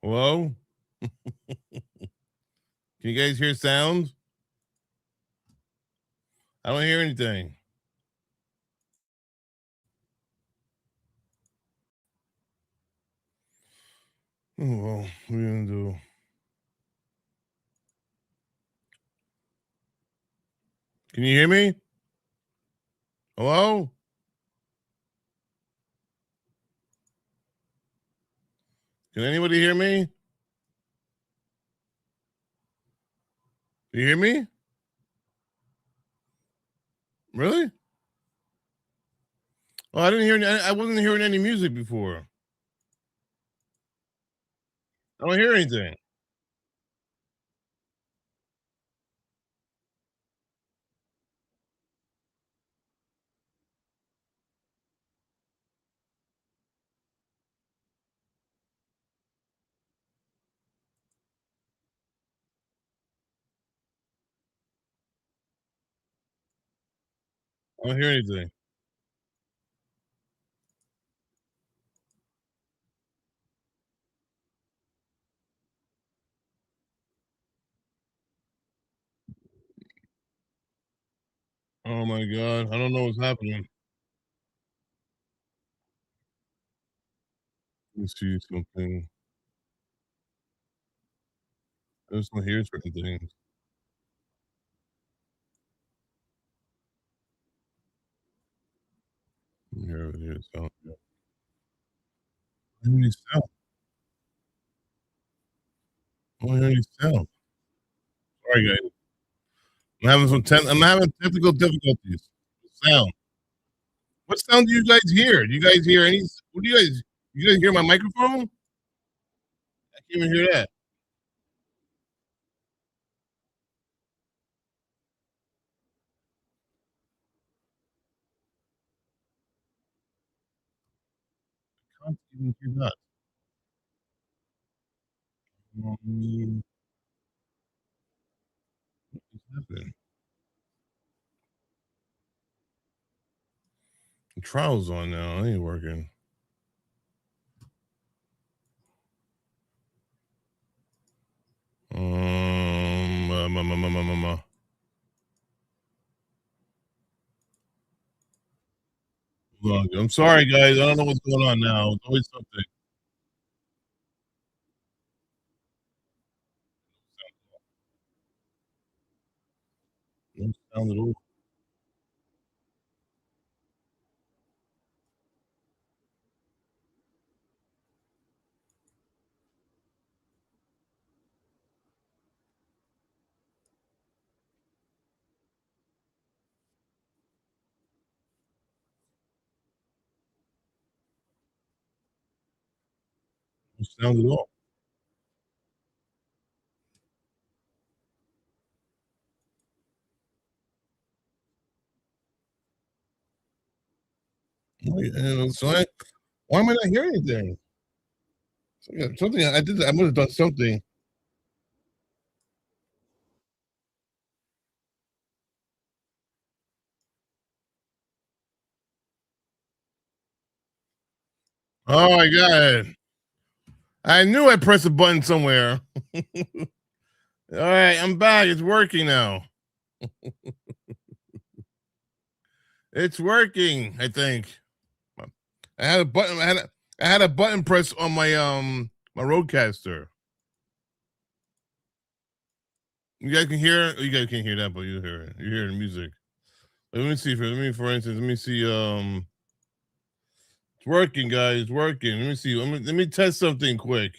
Hello? Can you guys hear sound? I don't hear anything. Oh, well, what are you gonna do? Can you hear me? Hello? Can anybody hear me? Can you hear me? Really? Oh, I didn't hear. I wasn't hearing any music before. I don't hear anything. I don't hear anything. Oh my god! I don't know what's happening. Let me see something. I just don't hear certain things. Here it is. I don't hear any sound. I don't hear any sound. Sorry, guys. I'm having technical difficulties. Sound. What sound do you guys hear? Do you guys hear any? What do you guys? You guys hear my microphone? I can't even hear that. I can't even hear that. What's happening? The trial's on now. It ain't working. Um, hold on. I'm sorry, guys. I don't know what's going on now. It's always something. No sound at all. No sound at all. Why am I not hearing anything? Something I did. I must have done something. Oh my god! I knew I pressed a button somewhere. All right, I'm back. It's working now. It's working. I think. I had a button. I had a button press on my roadcaster. You guys can hear it. You guys can't hear that, but you hear it. You hear the music. Let me see. For instance, let me see. It's working, guys. It's working. Let me see. Let me test something quick.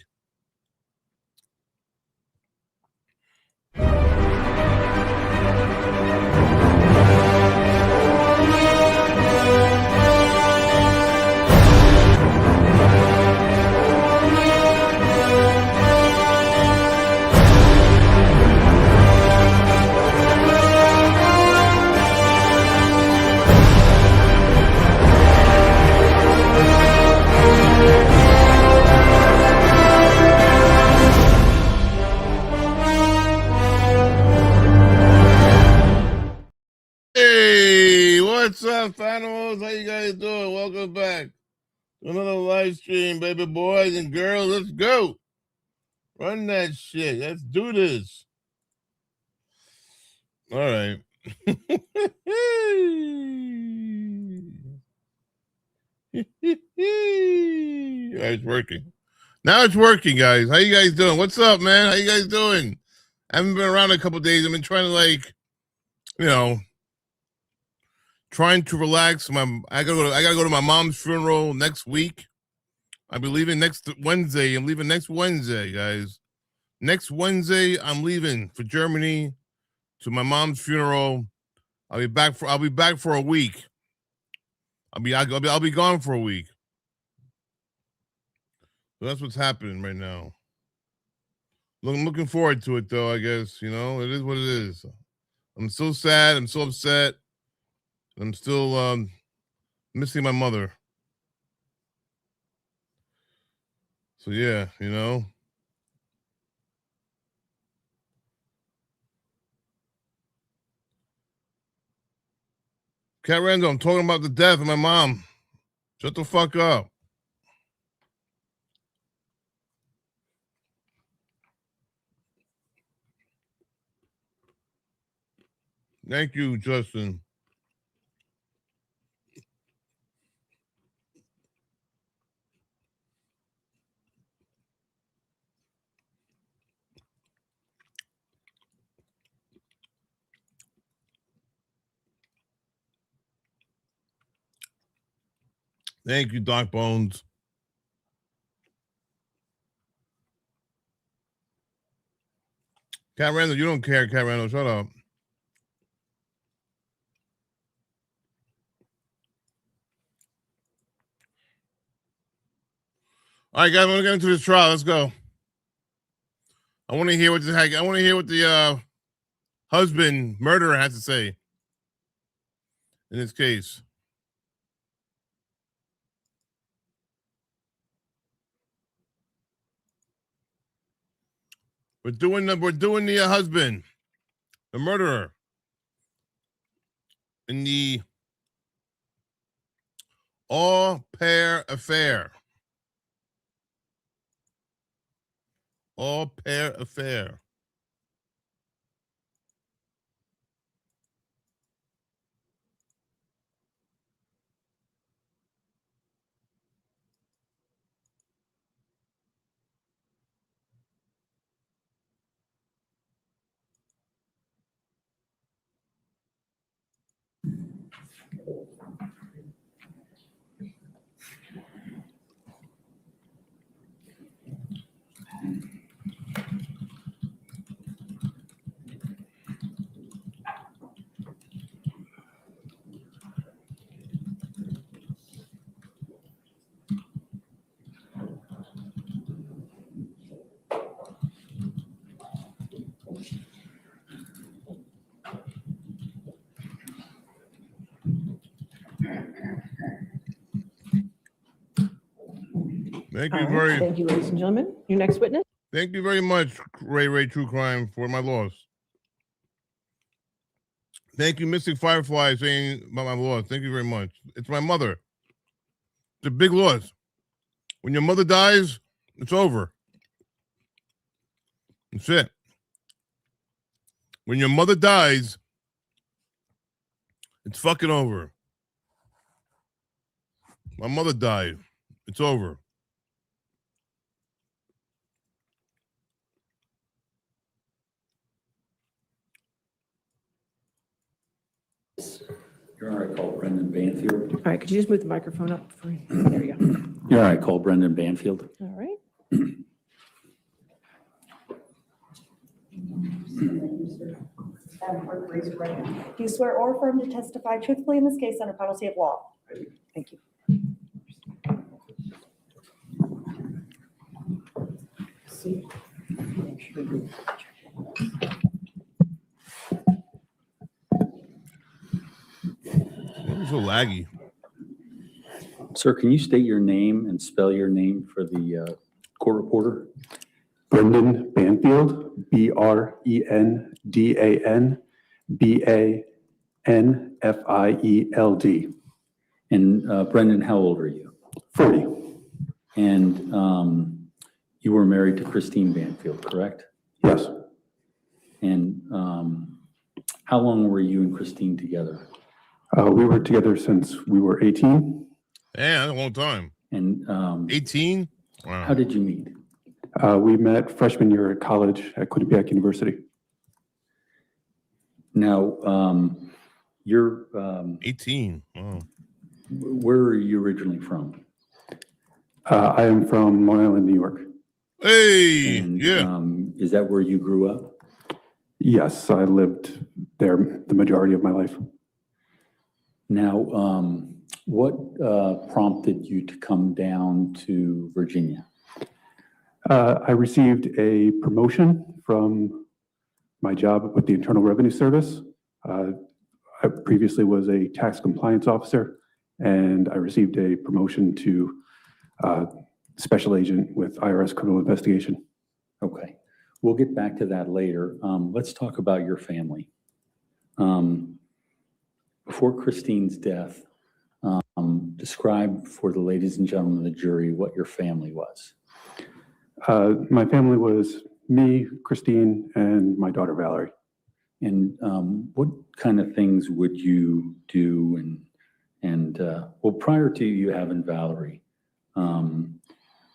Hey, what's up, animals? How you guys doing? Welcome back to another live stream, baby boys and girls. Let's go. Run that shit. Let's do this. All right. It's working. Now it's working, guys. How you guys doing? What's up, man? How you guys doing? I haven't been around a couple days. I've been trying to trying to relax. I gotta go to my mom's funeral next week. I'll be leaving next Wednesday. I'm leaving next Wednesday, guys. Next Wednesday, I'm leaving for Germany to my mom's funeral. I'll be back for a week. I'll be gone for a week. So that's what's happening right now. I'm looking forward to it, though. I guess it is what it is. I'm so sad. I'm so upset. I'm still missing my mother. So yeah, Cat Randall, I'm talking about the death of my mom. Shut the fuck up. Thank you, Justin. Thank you, Doc Bones. Cat Randall, you don't care, Cat Randall. Shut up. All right, guys, I want to get into this trial. Let's go. I want to hear what the husband murderer has to say in this case. We're doing the husband, the murderer, in the au pair affair. Au pair affair. Thank you, ladies and gentlemen. Your next witness. Thank you very much, Ray True Crime, for my loss. Thank you, Mystic Firefly, saying about my loss. Thank you very much. It's my mother. It's a big loss. When your mother dies, it's over. That's it. When your mother dies, it's fucking over. My mother died. It's over. You're all right, call Brendan Banfield. All right, could you just move the microphone up for you? There you go. You're all right, call Brendan Banfield. All right. Do you swear or affirm to testify truthfully in this case under penalty of law? Thank you. It's so laggy. Sir, can you state your name and spell your name for the court reporter? Brendan Banfield, BrendanBanfield. And Brendan, how old are you? 40. And You were married to Christine Banfield, correct? Yes. And how long were you and Christine together? We were together since we were 18. Yeah, that's a long time. And 18? Wow. how did you meet? We met freshman year at college at Quinnipiac University. Now, you're 18. Wow. where are you originally from? I am from Long Island, New York. Hey, And yeah. is that where you grew up? Yes, I lived there the majority of my life. Now, what prompted you to come down to Virginia? I received a promotion from my job with the Internal Revenue Service. I previously was a tax compliance officer, and I received a promotion to special agent with IRS criminal investigation. Okay, we'll get back to that later. Let's talk about your family. Before Christine's death, describe for the ladies and gentlemen of the jury what your family was. My family was me, Christine, and my daughter Valerie. And what kind of things would you do? Well, prior to you having Valerie,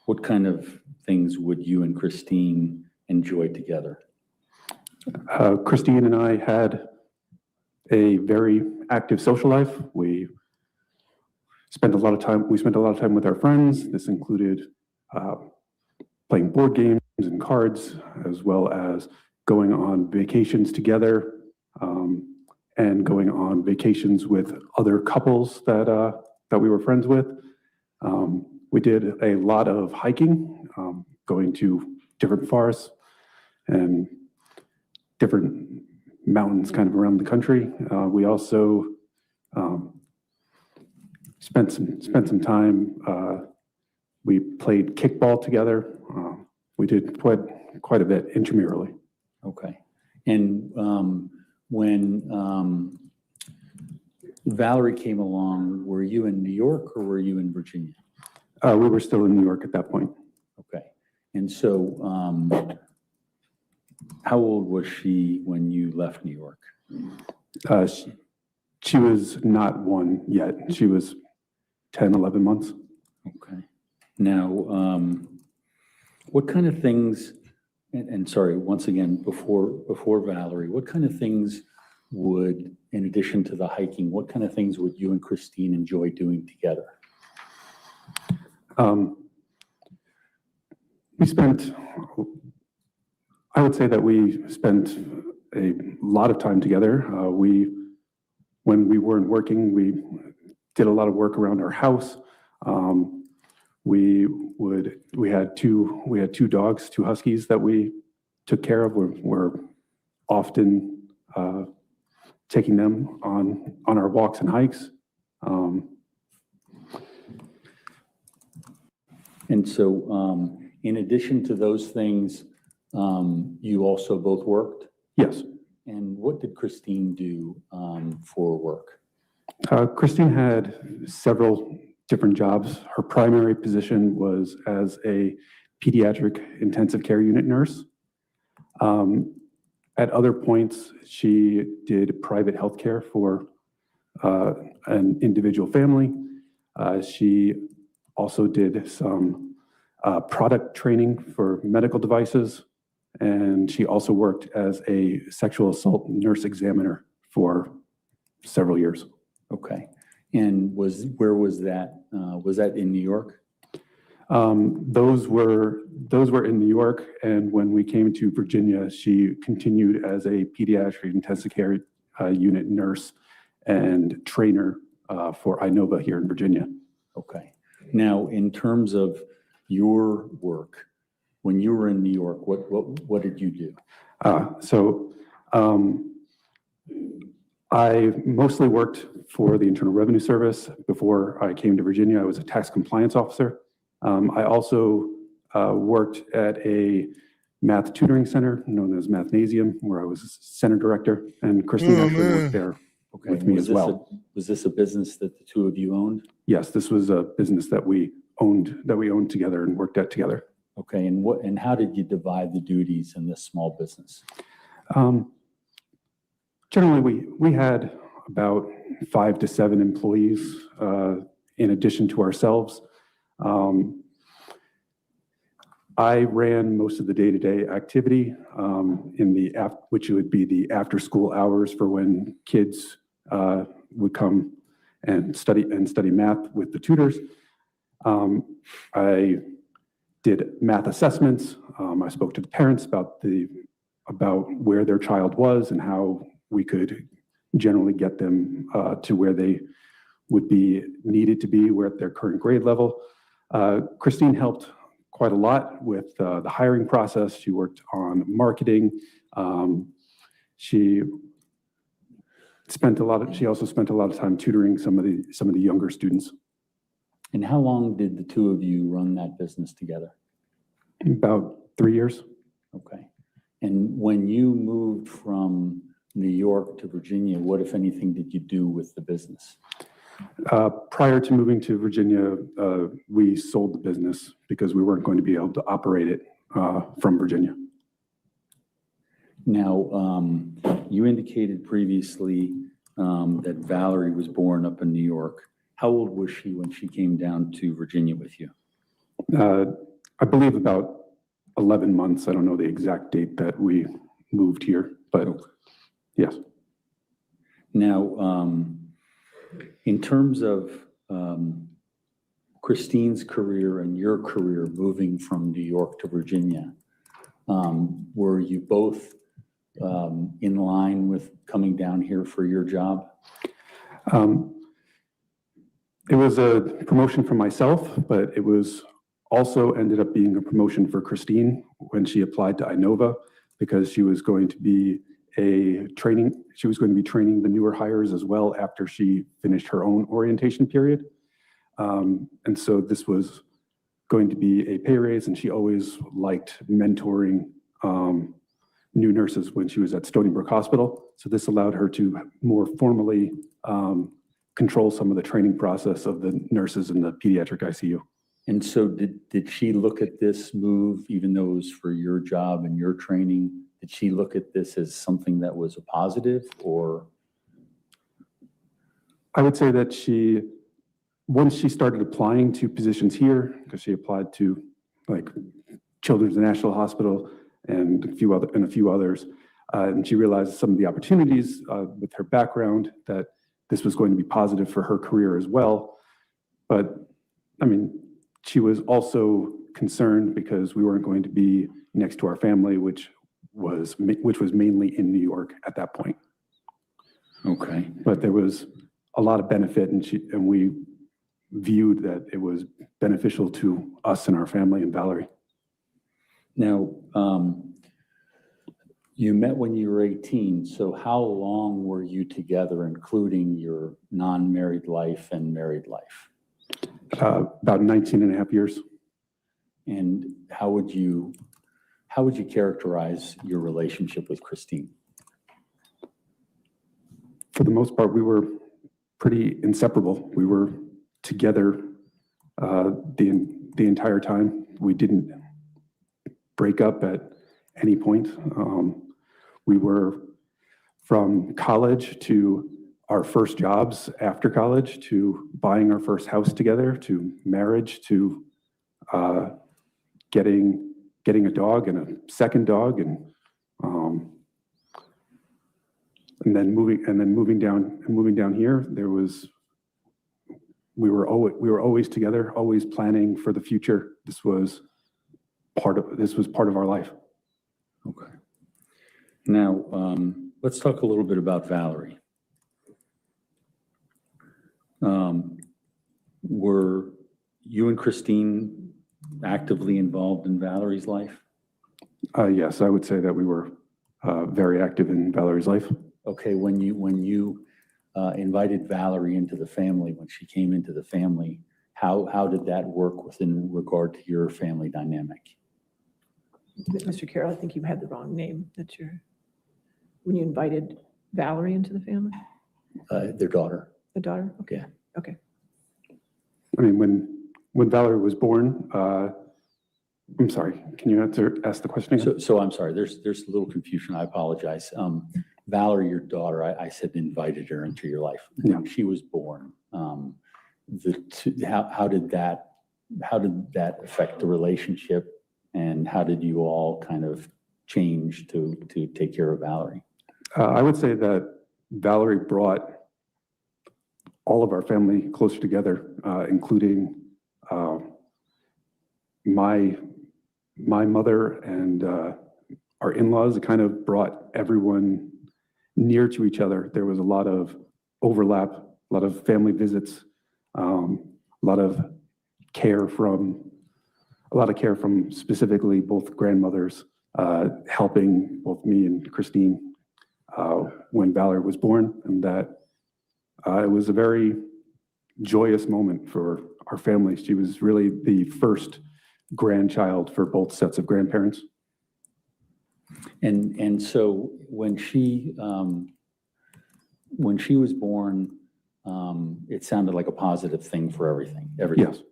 what kind of things would you and Christine enjoy together? Christine and I had a very active social life. We spent a lot of time with our friends. This included playing board games and cards, as well as going on vacations together, and going on vacations with other couples that we were friends with. We did a lot of hiking, going to different forests and different mountains kind of around the country. We also spent some time. We played kickball together. We did quite a bit intramurally. Okay. And when Valerie came along, were you in New York or were you in Virginia? We were still in New York at that point. Okay. And so how old was she when you left New York? She was not one yet. She was 10, 11 months. Okay. Now, what kind of things, and sorry, once again, before Valerie, what kind of things would, in addition to the hiking, what kind of things would you and Christine enjoy doing together? I would say that we spent a lot of time together. When we weren't working, we did a lot of work around our house. We had two dogs, two huskies that we took care of. We're often taking them on our walks and hikes. And so, in addition to those things, you also both worked? Yes. And what did Christine do for work? Christine had several different jobs. Her primary position was as a pediatric intensive care unit nurse. At other points, she did private health care for an individual family. She also did some product training for medical devices, and she also worked as a sexual assault nurse examiner for several years. Okay. And where was that? Was that in New York? Those were in New York, and when we came to Virginia, she continued as a pediatric intensive care unit nurse and trainer for INOVA here in Virginia. Okay. Now, in terms of your work, when you were in New York, what did you do? I mostly worked for the Internal Revenue Service. Before I came to Virginia, I was a tax compliance officer. I also worked at a math tutoring center known as Mathnasium, where I was center director, and Christine actually worked there with me as well. Was this a business that the two of you owned? Yes, this was a business that we owned together and worked at together. Okay. Okay, and how did you divide the duties in this small business? Generally, we had about 5 to 7 employees in addition to ourselves. I ran most of the day-to-day activity which would be the after-school hours for when kids would come and study math with the tutors. I did math assessments. I spoke to the parents about where their child was and how we could generally get them to where they would be needed to be, where at their current grade level. Christine helped quite a lot with the hiring process. She worked on marketing. She also spent a lot of time tutoring some of the younger students. And how long did the two of you run that business together? About 3 years. Okay. And when you moved from New York to Virginia, what, if anything, did you do with the business? Prior to moving to Virginia, we sold the business because we weren't going to be able to operate it from Virginia. Now, you indicated previously that Valerie was born up in New York. How old was she when she came down to Virginia with you? I believe about 11 months. I don't know the exact date that we moved here, but yes. Now, in terms of Christine's career and your career moving from New York to Virginia, were you both in line with coming down here for your job? It was a promotion for myself, but it was also ended up being a promotion for Christine when she applied to Inova, because she was going to be training the newer hires as well after she finished her own orientation period. And so this was going to be a pay raise, and she always liked mentoring new nurses when she was at Stony Brook Hospital. So this allowed her to more formally control some of the training process of the nurses in the pediatric ICU. And so did she look at this move, even though it was for your job and your training, did she look at this as something that was a positive, or? I would say that once she started applying to positions here, because she applied to like Children's National Hospital and a few others, and she realized some of the opportunities with her background, that this was going to be positive for her career as well. But I mean, she was also concerned because we weren't going to be next to our family, which was mainly in New York at that point. Okay. But there was a lot of benefit, and we viewed that it was beneficial to us and our family and Valerie. Now, you met when you were 18, so how long were you together, including your non-married life and married life? About 19 and a half years. And how would you characterize your relationship with Christine? For the most part, we were pretty inseparable. We were together the entire time. We didn't break up at any point. We were from college to our first jobs after college, to buying our first house together, to marriage, to getting a dog and a second dog, and then moving down here. We were always together, always planning for the future. This was part of our life. Okay. Now, let's talk a little bit about Valerie. Were you and Christine actively involved in Valerie's life? Yes, I would say that we were very active in Valerie's life. Okay, when you invited Valerie into the family, when she came into the family, how did that work within regard to your family dynamic? Mr. Carroll, I think you had the wrong name. When you invited Valerie into the family? Their daughter. The daughter? Okay. Yeah. Okay. I mean, when Valerie was born, I'm sorry, can you ask the question again? So I'm sorry, there's a little confusion. I apologize. Valerie, your daughter, I said invited her into your life. Yeah. When she was born, how did that affect the relationship, and how did you all kind of change to take care of Valerie? I would say that Valerie brought all of our family closer together, including my mother and our in-laws. It kind of brought everyone near to each other. There was a lot of overlap, a lot of family visits, a lot of care from specifically both grandmothers, helping both me and Christine when Valerie was born, and that it was a very joyous moment for our family. She was really the first grandchild for both sets of grandparents. And so when she was born, it sounded like a positive thing for everything. Yes.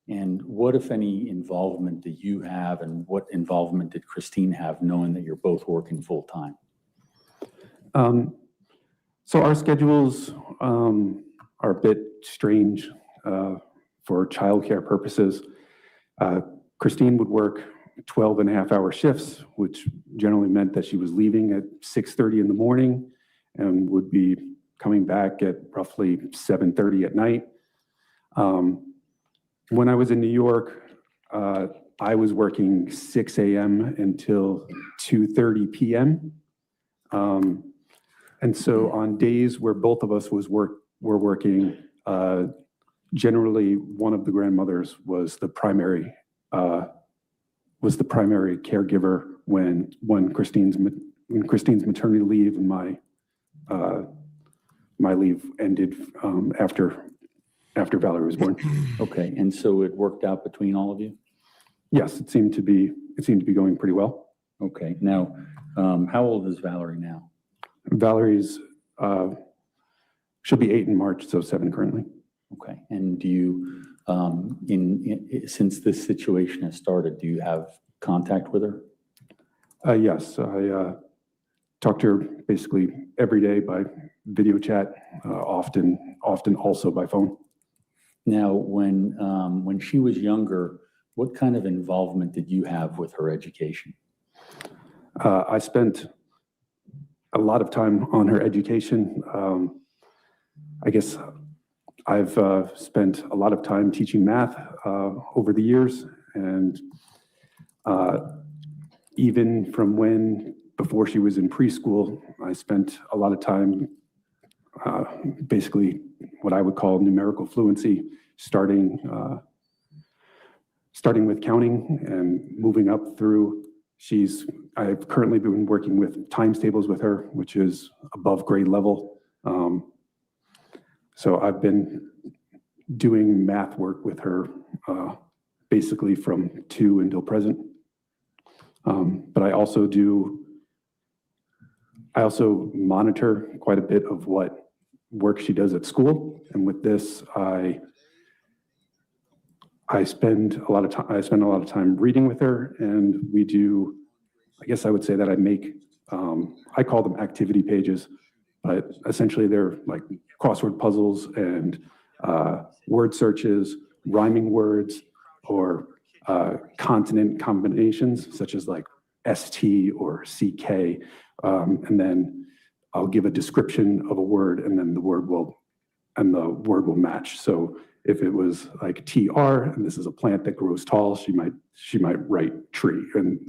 And what, if any, involvement do you have, and what involvement did Christine have, knowing that you're both working full time? So our schedules are a bit strange for childcare purposes. Christine would work 12.5-hour shifts, which generally meant that she was leaving at 6:30 in the morning and would be coming back at roughly 7:30 at night. When I was in New York, I was working 6 a.m. until 2:30 p.m. And so on days where both of us were working, generally one of the grandmothers was the primary caregiver when Christine's maternity leave and my leave ended after Valerie was born. Okay, and so it worked out between all of you? Yes, it seemed to be going pretty well. Okay, now, how old is Valerie now? Valerie's she'll be 8 in March, so 7 currently. Okay, and do you, since this situation has started, do you have contact with her? Yes, I talk to her basically every day by video chat, often also by phone. Now, when she was younger, what kind of involvement did you have with her education? I spent a lot of time on her education. I guess I've spent a lot of time teaching math over the years, and even from before she was in preschool, I spent a lot of time basically what I would call numerical fluency, starting with counting and moving up through. I've currently been working with times tables with her, which is above grade level. So I've been doing math work with her basically from 2 until present. But I also monitor quite a bit of what work she does at school. And with this, I spend a lot of time reading with her, and we do, I guess I would say that I call them activity pages, but essentially they're like crossword puzzles and word searches, rhyming words, or consonant combinations, such as like ST or CK. And then I'll give a description of a word, and then the word will match. So if it was like TR, and this is a plant that grows tall, she might write tree, and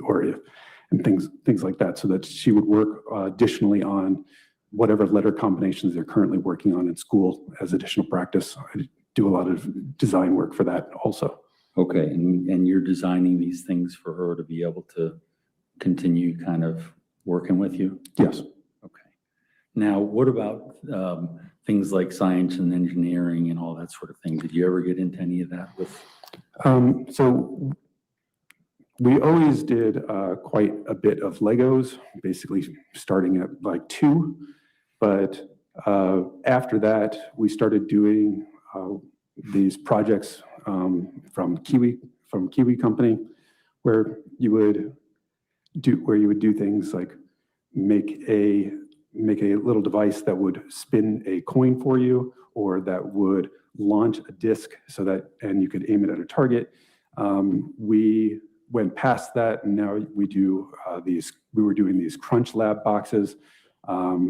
things like that, so that she would work additionally on whatever letter combinations they're currently working on in school as additional practice. I do a lot of design work for that also. Okay, and you're designing these things for her to be able to continue kind of working with you? Yes. Okay. Now, what about things like science and engineering and all that sort of thing? Did you ever get into any of that with? So we always did quite a bit of Legos, basically starting at like 2. But after that, we started doing these projects from Kiwi Company, where you would do things like make a little device that would spin a coin for you, or that would launch a disc and you could aim it at a target. We went past that, and now we do we were doing these Crunch Lab boxes,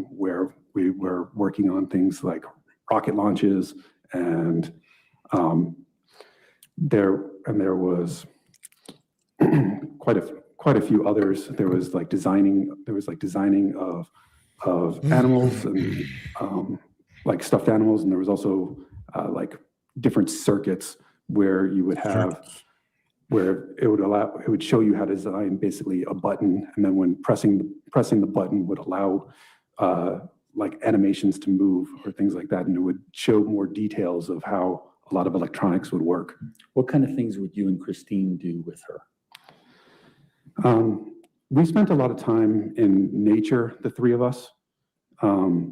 where we were working on things like rocket launches, and there was quite a few others. There was designing of animals, and like stuffed animals, and there was also like different circuits where you would have where it would show you how to design basically a button, and then when pressing the button would allow like animations to move or things like that, and it would show more details of how a lot of electronics would work. What kind of things would you and Christine do with her? We spent a lot of time in nature, the three of us. Oh,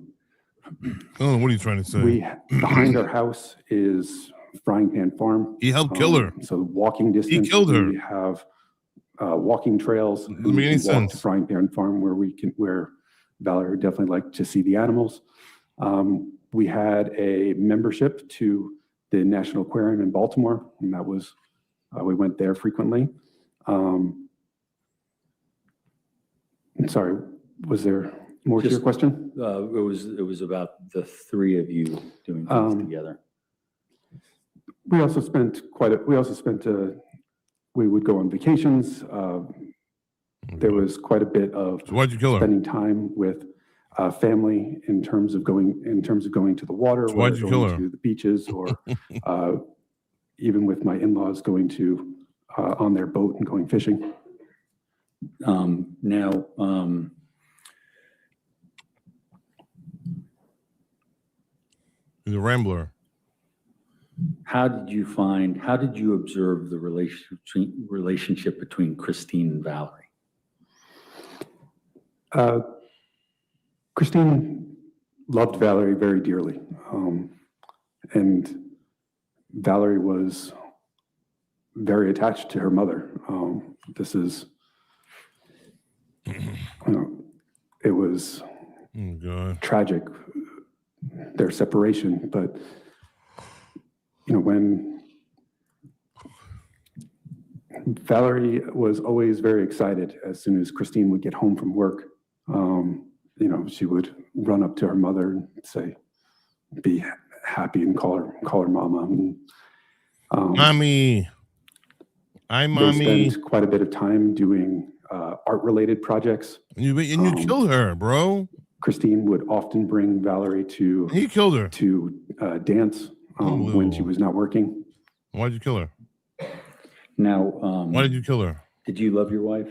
what are you trying to say? Behind our house is Frying Pan Farm. He helped kill her. So walking distance. He killed her. We have walking trails. Doesn't make any sense. To Frying Pan Farm where Valerie would definitely like to see the animals. We had a membership to the National Aquarium in Baltimore, and that was we went there frequently. Sorry, was there more to your question? It was about the three of you doing things together. We would go on vacations. There was quite a bit of So why'd you kill her? spending time with family in terms of going to the water, So why'd you kill her? to the beaches, or even with my in-laws going to on their boat and going fishing. Now, He's a rambler. how did you observe the relationship between Christine and Valerie? Christine loved Valerie very dearly, and Valerie was very attached to her mother. This is, it was Oh, God. tragic, their separation, but when Valerie was always very excited as soon as Christine would get home from work, she would run up to her mother and say, be happy, and call her mama. And, Mommy. Hi, they mommy. spent quite a bit of time doing art-related projects. And you killed her, bro. Christine would often bring Valerie He killed her. to dance when she was not working. Why'd you kill her? Now, Why did you kill her? did you love your wife?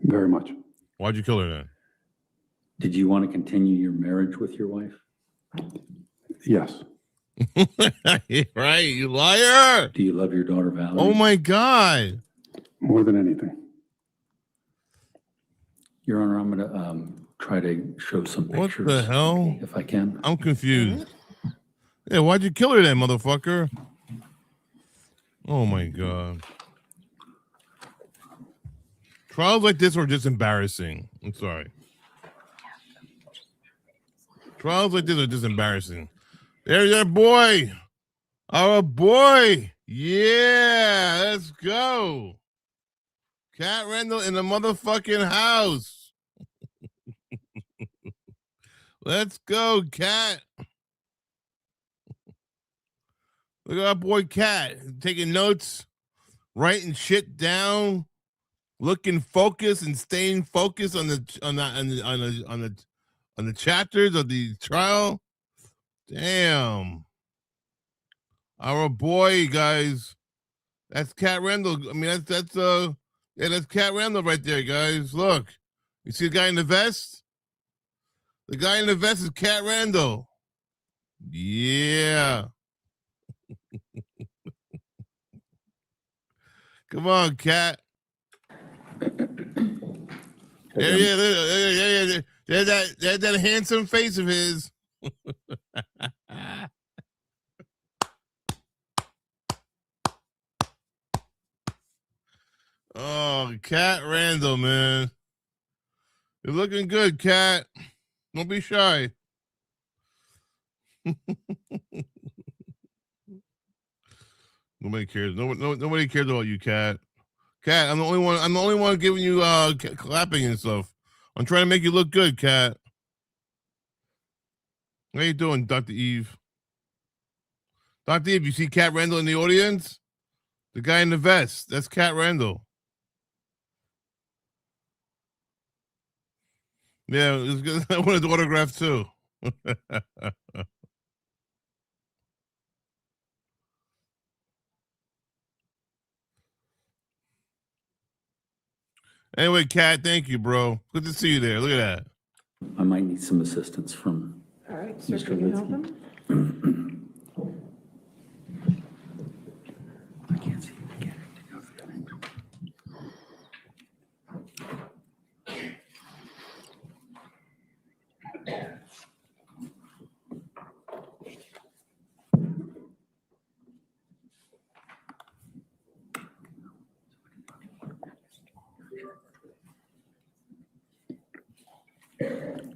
Very much. Why'd you kill her then? Did you want to continue your marriage with your wife? Yes. Right, you liar. Do you love your daughter, Valerie? Oh, my God. More than anything. Your Honor, I'm going to try to show some What pictures. the hell? If I can. I'm confused. Yeah, why'd you kill her then, motherfucker? Oh, my God. Trials like this are just embarrassing. I'm sorry. Trials like this are just embarrassing. There's our boy. Our boy. Yeah, let's go. Cat Randall in the motherfucking house. Let's go, Cat. Look at our boy Cat taking notes, writing shit down, looking focused and staying focused on the chapters of the trial. Damn. Our boy, guys. That's Cat Randall. I mean, that's Cat Randall right there, guys. Look. You see the guy in the vest? The guy in the vest is Cat Randall. Yeah. Come on, Cat. Yeah. There's that handsome face of his. Oh Oh, Cat Randall, man. You're looking good, Cat. Don't be shy. Nobody cares. Nobody cares about you, Cat. Cat, I'm the only one. I'm the only one giving you clapping and stuff. I'm trying to make you look good, Cat. How you doing, Dr. Eve? Dr. Eve, you see Cat Randall in the audience? The guy in the vest. That's Cat Randall. Yeah, it's good. I wanted the autograph too. Anyway, Cat, thank you, bro. Good to see you there. Look at that. I might need some assistance from All right, sir, Mr. can you help Litsky. him? I can't see. I can't go through that angle.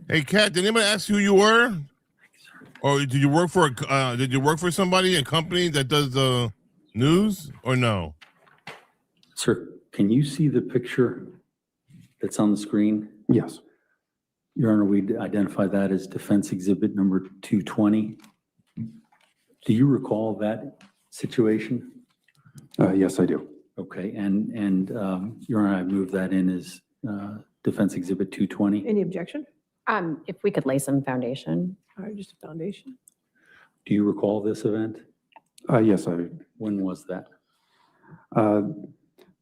Hey, Cat, did anybody ask who you were? Or did you work for somebody, a company that does the news, or no? Sir, can you see the picture that's on the screen? Yes. Your Honor, we'd identify that as defense exhibit number 220. Do you recall that situation? Yes, I do. Okay, and Your Honor, I moved that in as defense exhibit 220. Any objection? If we could lay some foundation. All right, just a foundation. Do you recall this event? Yes, When was that?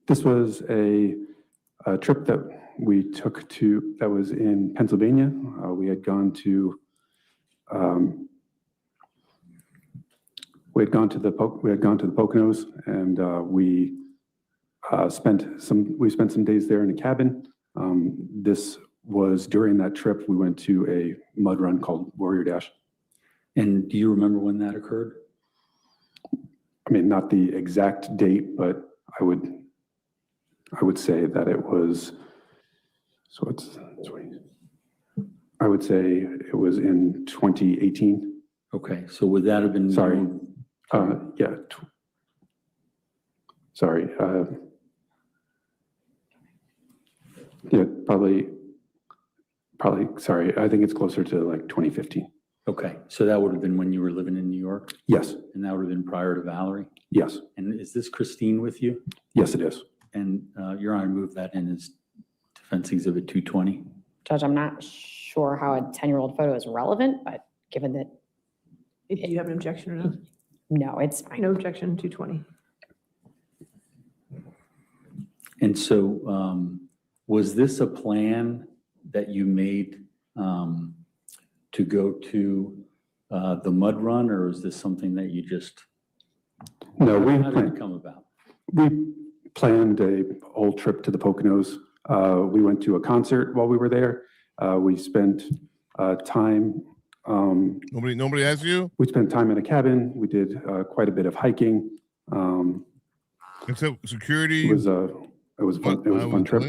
this was a trip that we took that was in Pennsylvania. We had gone to the Poconos, and we spent some days there in a cabin. This was during that trip. We went to a mud run called Warrior Dash. And do you remember when that occurred? I mean, not the exact date, but I would say that it was, I would say it was in 2018. Okay, so would that have been? Sorry. Yeah. Sorry. Yeah, probably, sorry. I think it's closer to like 2015. Okay, so that would have been when you were living in New York? Yes. And that would have been prior to Valerie? Yes. And is this Christine with you? Yes, it is. And Your Honor, move that in as defense exhibit 220. Judge, I'm not sure how a 10-year-old photo is relevant, but given that, Do you have an objection or not? no, it's fine. No objection, 220. And so was this a plan that you made to go to the mud run, or is this something that you just? No, How did it come about? we planned a whole trip to the Poconos. We went to a concert while we were there. We spent time. Nobody asked you We spent time in a cabin. We did quite a bit of hiking. except security. It was a fun. It was a fun trip.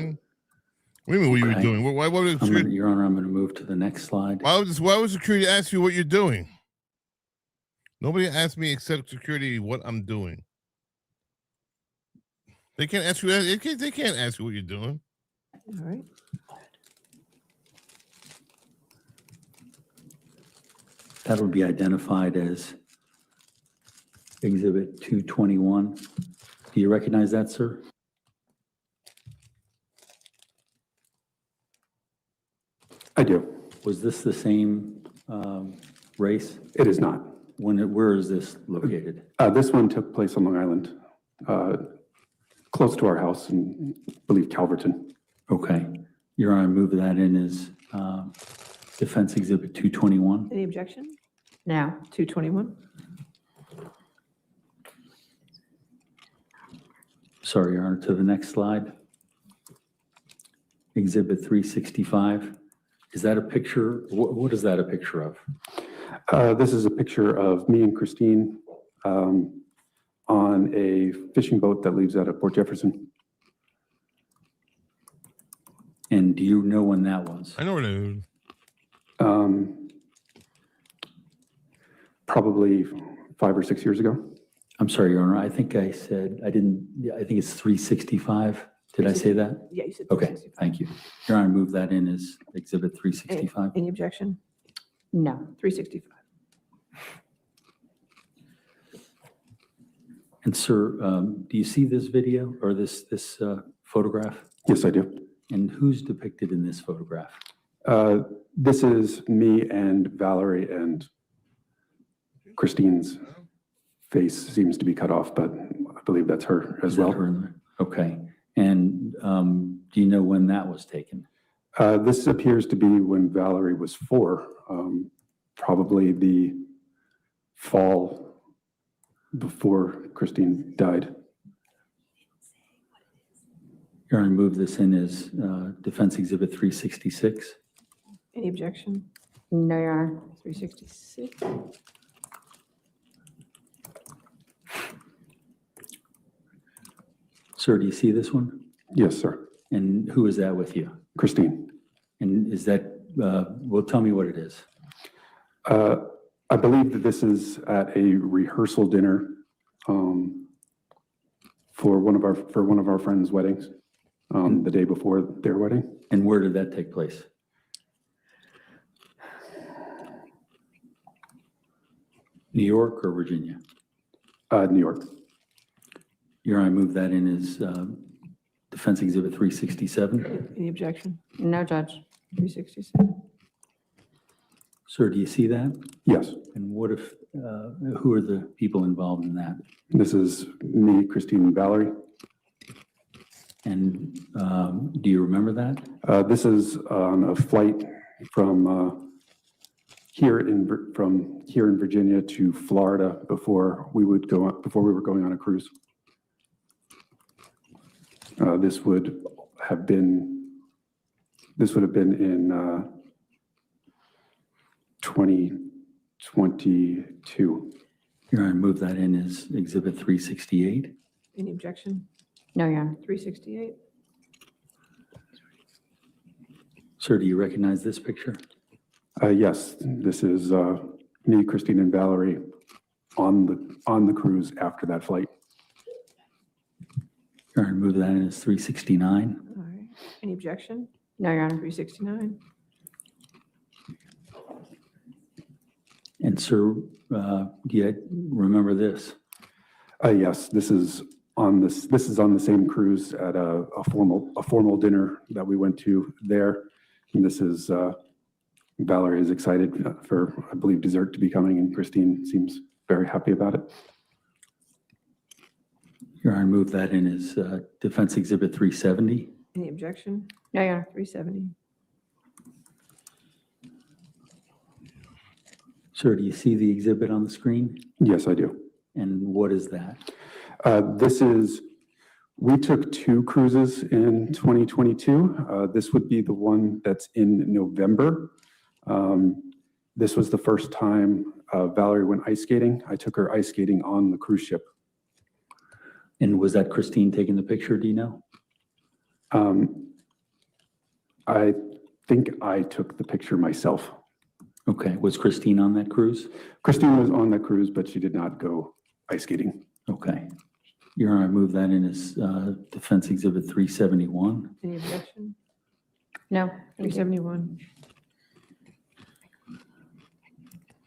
What do you mean? What you were Okay. doing? Why would security? Your Honor, I'm going to move to the next slide. Why would security ask you what you're doing? Nobody asked me except security what I'm doing. They can't ask you. They can't ask you what you're doing. All right. That would be identified as exhibit 221. Do you recognize that, sir? I do. Was this the same race? It is not. Where is this located? This one took place on Long Island, close to our house in, I believe, Calverton. Okay. Your Honor, move that in as defense exhibit 221. Any objection? No. 221. Sorry, Your Honor, to the next slide. Exhibit 365. Is that a picture? What is that a picture of? This is a picture of me and Christine on a fishing boat that leaves out of Port Jefferson. And do you know when that was? I know where they. Probably 5 or 6 years ago. I'm sorry, Your Honor, I think I said, I didn't, yeah, I think it's 365. Did I say that? Yeah, you said Okay, 365. thank you. Your Honor, move that in as Exhibit 365. Any objection? No. 365. And sir, do you see this video or this photograph? Yes, I do. And who's depicted in this photograph? This is me and Valerie, and Christine's face seems to be cut off, but I believe that's her as Is that well. her in there? Okay. And do you know when that was taken? This appears to be when Valerie was 4, probably the fall before Christine died. Your Honor, move this in as Defense Exhibit 366. Any objection? No, Your Honor. 366. Sir, do you see this one? Yes, sir. And who is that with you? Christine. And is that, well, tell me what it is. I believe that this is at a rehearsal dinner for one of our friends' weddings, the day before their wedding. And where did that take place? New York or Virginia? New York. Your Honor, I move that in as Defense Exhibit 367. Any objection? No, Judge. 367. Sir, do you see that? Yes. And what if, who are the people involved in that? This is me, Christine, and Valerie. And do you remember that? This is on a flight from here in Virginia to Florida before we were going on a cruise. This would have been in 2022. Your Honor, move that in as Exhibit 368. Any objection? No, Your Honor. 368. Sir, do you recognize this picture? Yes, this is me, Christine, and Valerie on the cruise after that flight. Your Honor, move that in as 369. All right. Any objection? No, Your Honor. 369. And sir, do you remember this? Yes, this is on the same cruise at a formal dinner that we went to there. And this is Valerie is excited for, I believe, dessert to be coming, and Christine seems very happy about it. Your Honor, move that in as Defense Exhibit 370. Any objection? No, Your Honor. 370. Sir, do you see the exhibit on the screen? Yes, I do. And what is that? We took 2 cruises in 2022. This would be the one that's in November. This was the first time Valerie went ice skating. I took her ice skating on the cruise ship. And was that Christine taking the picture, do you know? I think I took the picture myself. Okay, was Christine on that cruise? Christine was on that cruise, but she did not go ice skating. Okay. Your Honor, I move that in as Defense Exhibit 371. Any objection? No. Thank you. 371.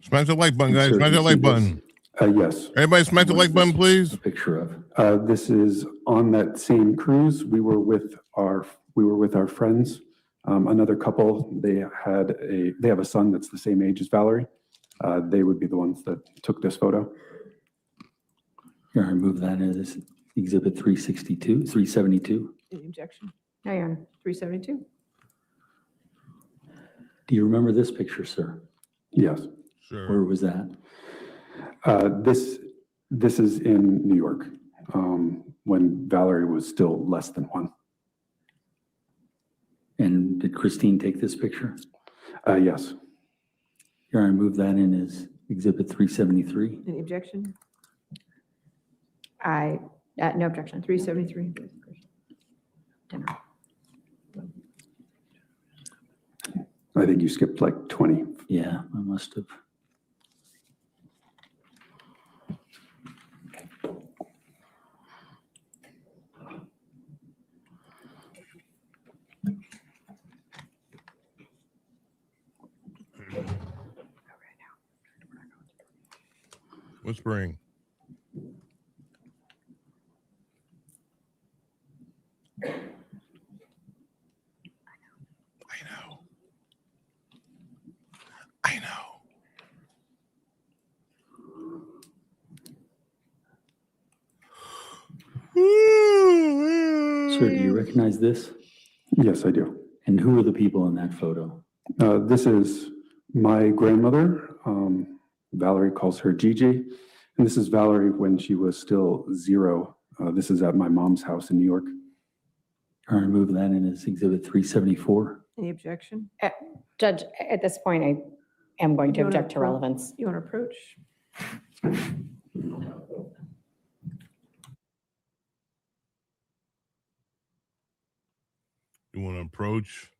Smash the like button, guys. Sir, Smash do that you like see button. Yes. Everybody smash the What like is button, this please. A picture of. This is on that same cruise. We were with our friends. Another couple. They have a son that's the same age as Valerie. They would be the ones that took this photo. Your Honor, I move that in as Exhibit 372. Any objection? No, Your Honor. 372. Do you remember this picture, sir? Yes. Sure. Where was that? This is in New York, when Valerie was still less than 1. And did Christine take this picture? Yes. Your Honor, I move that in as Exhibit 373. Any objection? No objection. 373. Dinner. I think you skipped like 20. Yeah, I must have. Whispering. I know. Sir, do you recognize this? Yes, I do. And who are the people in that photo? This is my grandmother. Valerie calls her Gigi. And this is Valerie when she was still 0. This is at my mom's house in New York. Or remove that in as Exhibit 374? Any objection? Judge, at this point, I am going to You wanna object to approach- relevance. You want to approach? You want to approach?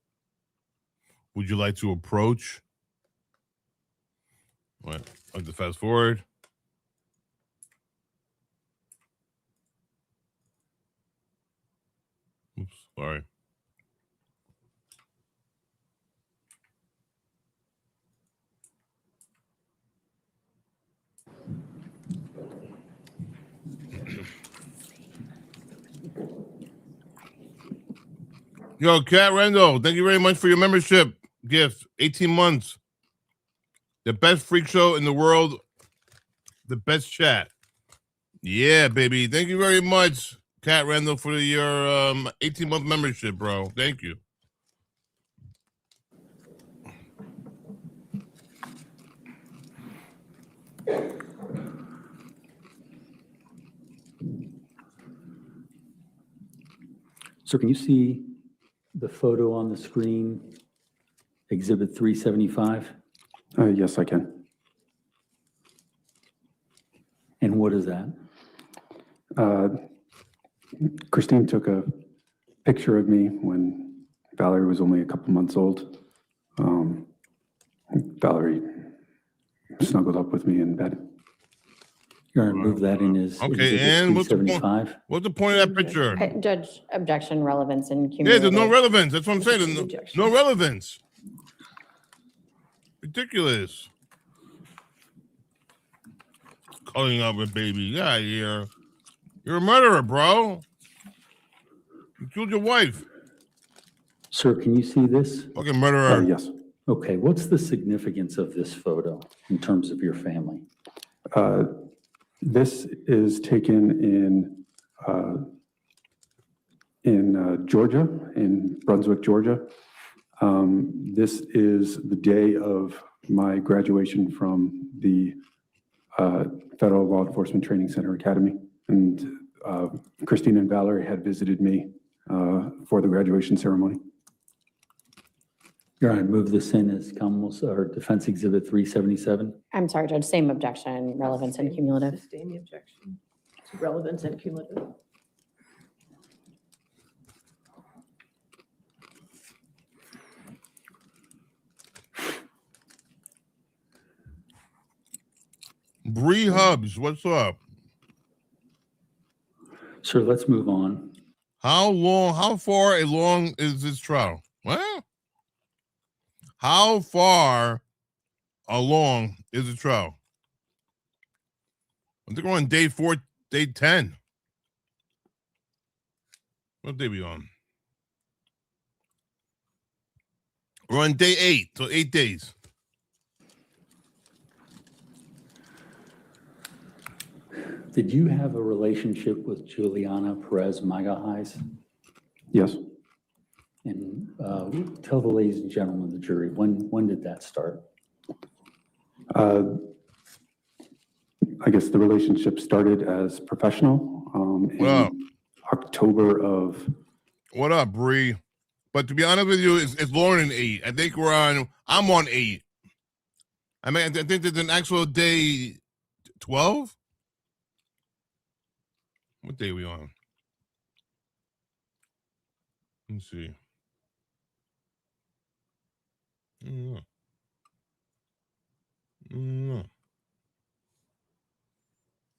Would you like to approach? What? Like to fast forward? Oops, sorry. Yo, Kat Rendell, thank you very much for your membership gift. 18 months. The best freak show in the world. The best chat. Yeah, baby. Thank you very much, Kat Rendell, for your 18-month membership, bro. Thank you. Sir, can you see the photo on the screen, Exhibit 375? Yes, I can. And what is that? Christine took a picture of me when Valerie was only a couple months old. Valerie snuggled up with me in bed. You're going to move that in as Okay, Exhibit and what's the point? 375? What's the point of that picture? Judge, objection, relevance, and Yeah, cumulative. there's no relevance. That's what I'm saying. There's Objection. no relevance. Ridiculous. Calling up a baby. Yeah, here. You're a murderer, bro. You killed your wife. Sir, can you see this? Fucking murderer. Yes. Okay, what's the significance of this photo in terms of your family? This is taken in Georgia, in Brunswick, Georgia. This is the day of my graduation from the Federal Law Enforcement Training Center Academy. And Christine and Valerie had visited me for the graduation ceremony. You're going to move this in as Commonwealth or Defense Exhibit 377? I'm sorry, Judge, same objection, relevance, and cumulative. Sustain the objection to relevance and cumulative. Bree Hubs, what's up? Sir, let's move on. How far along is this trial? What? How far along is the trial? I think we're on day 4, day 10. What day we on? We're on day 8, so 8 days. Did you have a relationship with Juliana Perez Magahais? Yes. And tell the ladies and gentlemen of the jury, when did that start? I guess the relationship started as professional in Wow. October of. What up, Bree? But to be honest with you, it's longer than 8. I think I'm on 8. I mean, I think there's an actual day 12. What day are we on? Let's see. Mm. Mm.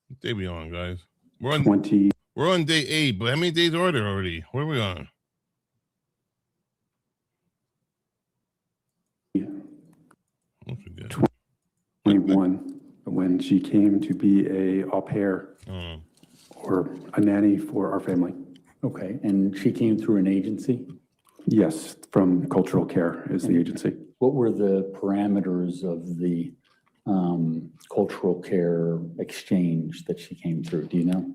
What day we on, guys? We're on day 8, but how many days are there already? Where are we on? I forget. 21 when she came to be a au pair Oh. or a nanny for our family. Okay, and she came through an agency? Yes, from Cultural Care is the agency. What were the parameters of the cultural care exchange that she came through? Do you know?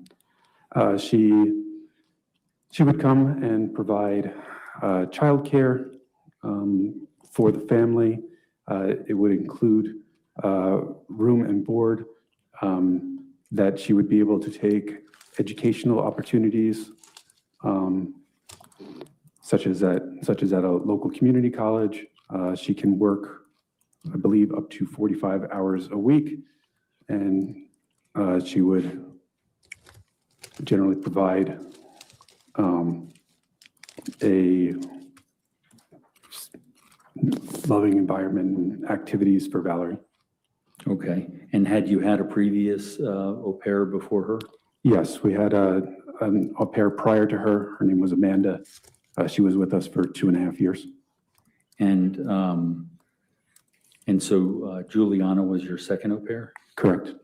She would come and provide childcare for the family. It would include room and board, that she would be able to take educational opportunities, such as at a local community college. She can work, I believe, up to 45 hours a week, and she would generally provide a loving environment and activities for Valerie. Okay, and had you had a previous au pair before her? Yes, we had an au pair prior to her. Her name was Amanda. She was with us for 2.5 years. And so Juliana was your second au pair? Correct.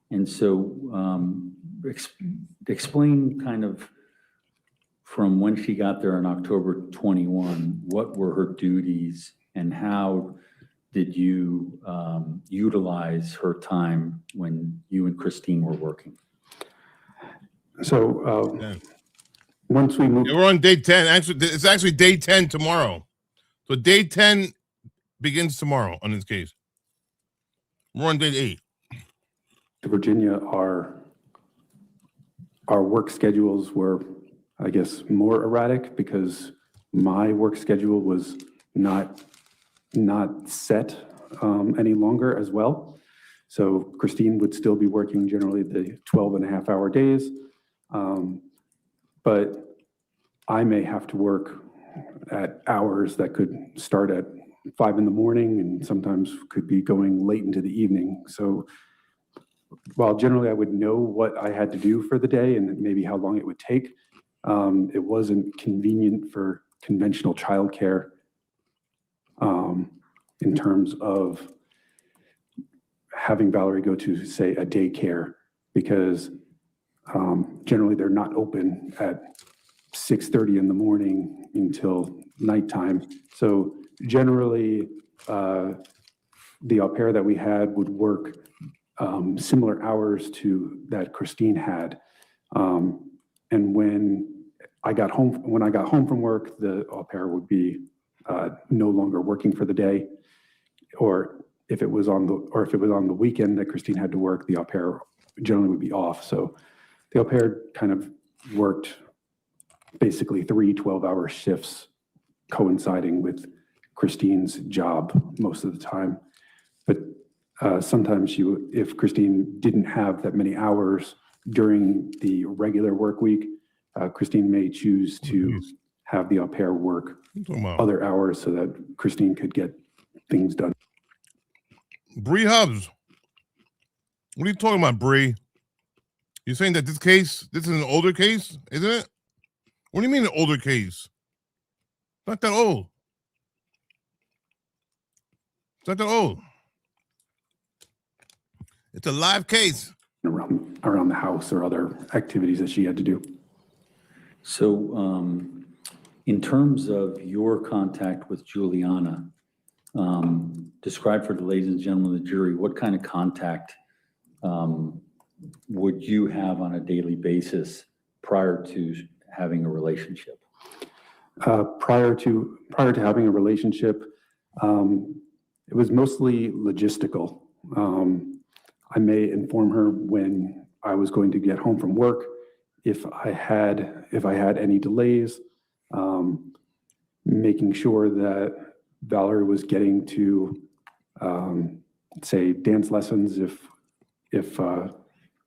And so explain kind of from when she got there in October 21, what were her duties and how did you utilize her time when you and Christine were working? So Yeah. once we moved, Yeah, we're on day 10. Actually, it's actually day 10 tomorrow. So day 10 begins tomorrow on this case. We're on day 8. to Virginia, our work schedules were, I guess, more erratic because my work schedule was not set any longer as well. So Christine would still be working generally the 12.5-hour days, but I may have to work at hours that could start at 5 in the morning and sometimes could be going late into the evening. So while generally I would know what I had to do for the day and maybe how long it would take, it wasn't convenient for conventional childcare in terms of having Valerie go to, say, a daycare, because generally they're not open at 6:30 in the morning until nighttime. So generally, the au pair that we had would work similar hours to that Christine had. And when I got home from work, the au pair would be no longer working for the day, or if it was on the weekend that Christine had to work, the au pair generally would be off. So the au pair kind of worked basically 3 12-hour shifts coinciding with Christine's job most of the time. But sometimes if Christine didn't have that many hours during the regular work week, Christine may choose to have the au pair work other hours so that Christine could get things done. Bree Hubbs. What are you talking about, Bree? You're saying that this is an older case, isn't it? What do you mean an older case? It's not that old. It's not that old. It's a live case. Around the house or other activities that she had to do. So in terms of your contact with Juliana, describe for the ladies and gentlemen of the jury, what kind of contact would you have on a daily basis prior to having a relationship? Prior to having a relationship, it was mostly logistical. I may inform her when I was going to get home from work, if I had any delays, making sure that Valerie was getting to, say, dance lessons if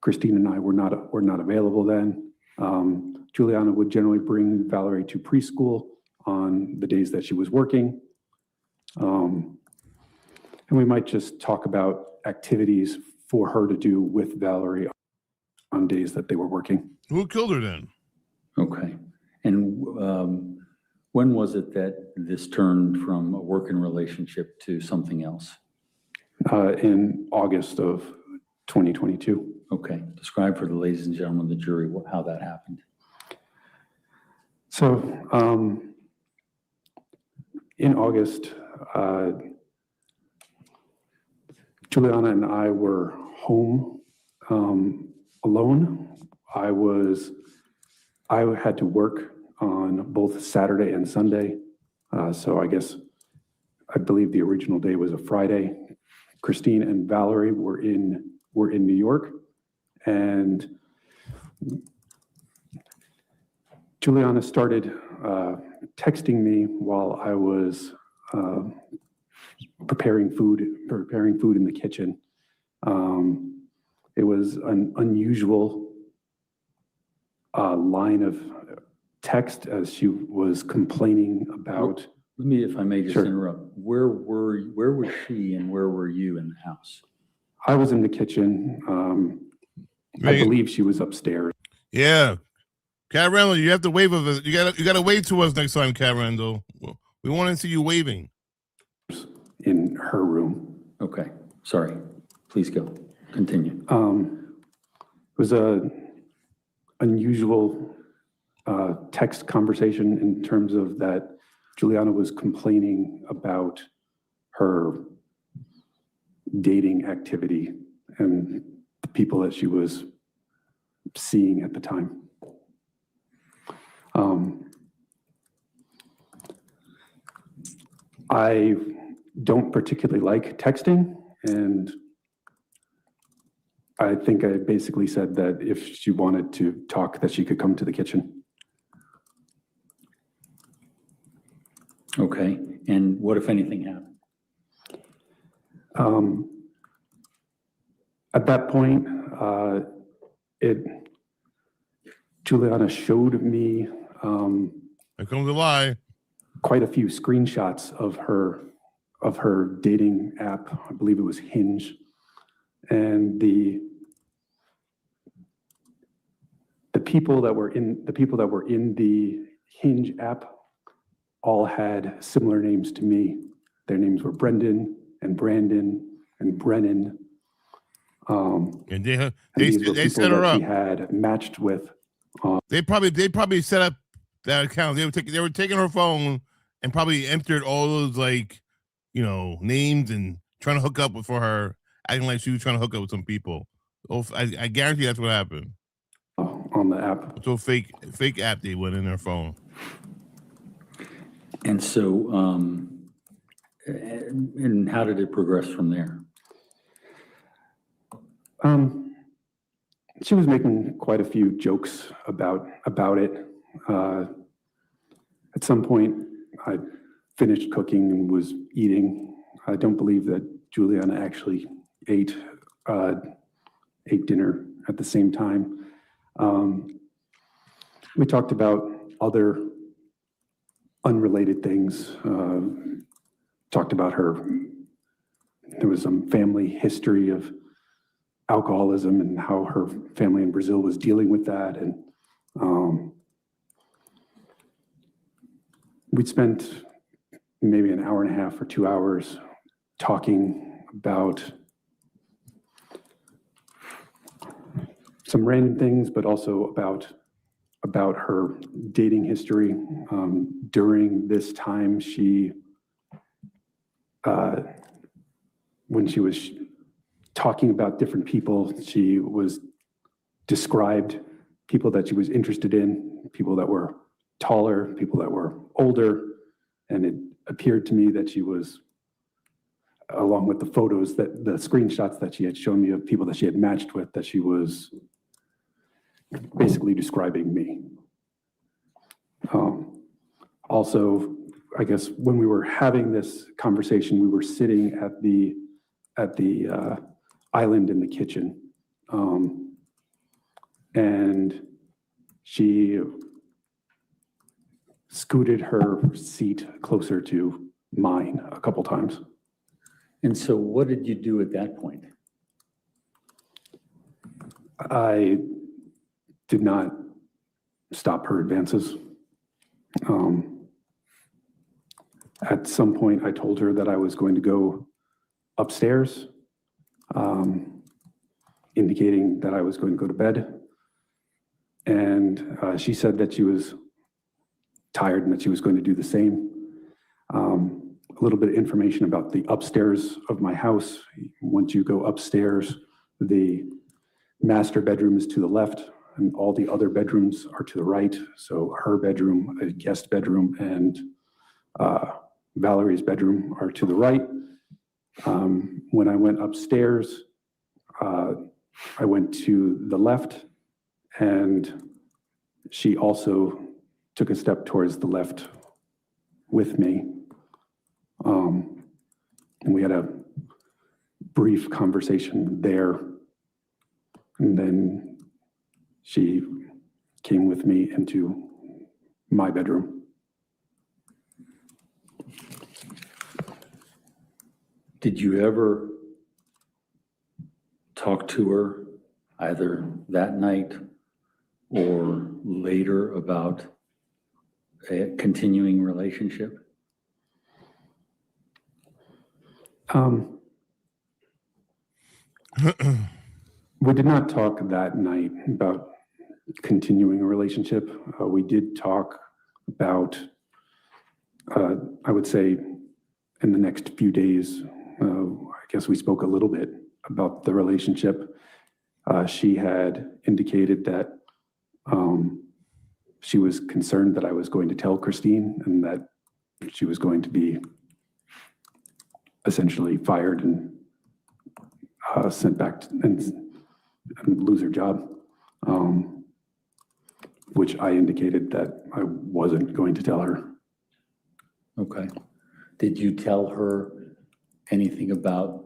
Christine and I were not available then. Juliana would generally bring Valerie to preschool on the days that she was working. And we might just talk about activities for her to do with Valerie on days that they were working. Who killed her then? Okay. And when was it that this turned from a working relationship to something else? In August of 2022. Okay. Describe for the ladies and gentlemen of the jury how that happened. So in August, Juliana and I were home alone. I had to work on both Saturday and Sunday. So I believe the original day was a Friday. Christine and Valerie were in New York, and Juliana started texting me while I was preparing food in the kitchen. It was an unusual line of text as she was complaining about. Let me, if I may just Sure. interrupt, where was she and where were you in the house? I was in the kitchen. I believe she was upstairs. Yeah. Cat Randall, you have to wave of it. You gotta wave to us next time, Cat Randall. We want to see you waving. In her room. Okay. Sorry. Please go. Continue. It was a unusual text conversation in terms of that Juliana was complaining about her dating activity and the people that she was seeing at the time. I don't particularly like texting, and I think I basically said that if she wanted to talk, that she could come to the kitchen. Okay. And what, if anything, happened? At that point, Juliana showed me Here comes the lie. quite a few screenshots of her dating app. I believe it was Hinge, and the people that were in the Hinge app all had similar names to me. Their names were Brendan and Brandon and Brennan. And And they these were people set her that up. she had matched with. They probably set up that account. They were taking her phone and probably entered all those names and trying to hook up for her, acting like she was trying to hook up with some people. Oh, I guarantee that's what happened. On the app. So fake app they went in their phone. And so, and how did it progress from there? She was making quite a few jokes about it. At some point, I finished cooking and was eating. I don't believe that Juliana actually ate dinner at the same time. We talked about other unrelated things. Talked about there was some family history of alcoholism and how her family in Brazil was dealing with that. And we'd spent maybe an hour and a half or 2 hours talking about some random things, but also about her dating history. During this time, when she was talking about different people, she was described people that she was interested in, people that were taller, people that were older, and it appeared to me that she was, along with the photos, the screenshots that she had shown me of people that she had matched with, that she was basically describing me. Also, I guess when we were having this conversation, we were sitting at the island in the kitchen, and she scooted her seat closer to mine a couple times. And so what did you do at that point? I did not stop her advances. At some point, I told her that I was going to go upstairs, indicating that I was going to go to bed. And she said that she was tired and that she was going to do the same. A little bit of information about the upstairs of my house. Once you go upstairs, the master bedroom is to the left and all the other bedrooms are to the right. So her bedroom, a guest bedroom, and Valerie's bedroom are to the right. When I went upstairs, I went to the left, and she also took a step towards the left with me. And we had a brief conversation there. And then she came with me into my bedroom. Did you ever talk to her either that night or later about a continuing relationship? We did not talk that night about continuing a relationship. We did talk about, I would say, in the next few days, I guess we spoke a little bit about the relationship. She had indicated that she was concerned that I was going to tell Christine and that she was going to be essentially fired and sent back and lose her job, which I indicated that I wasn't going to tell her. Okay. Did you tell her anything about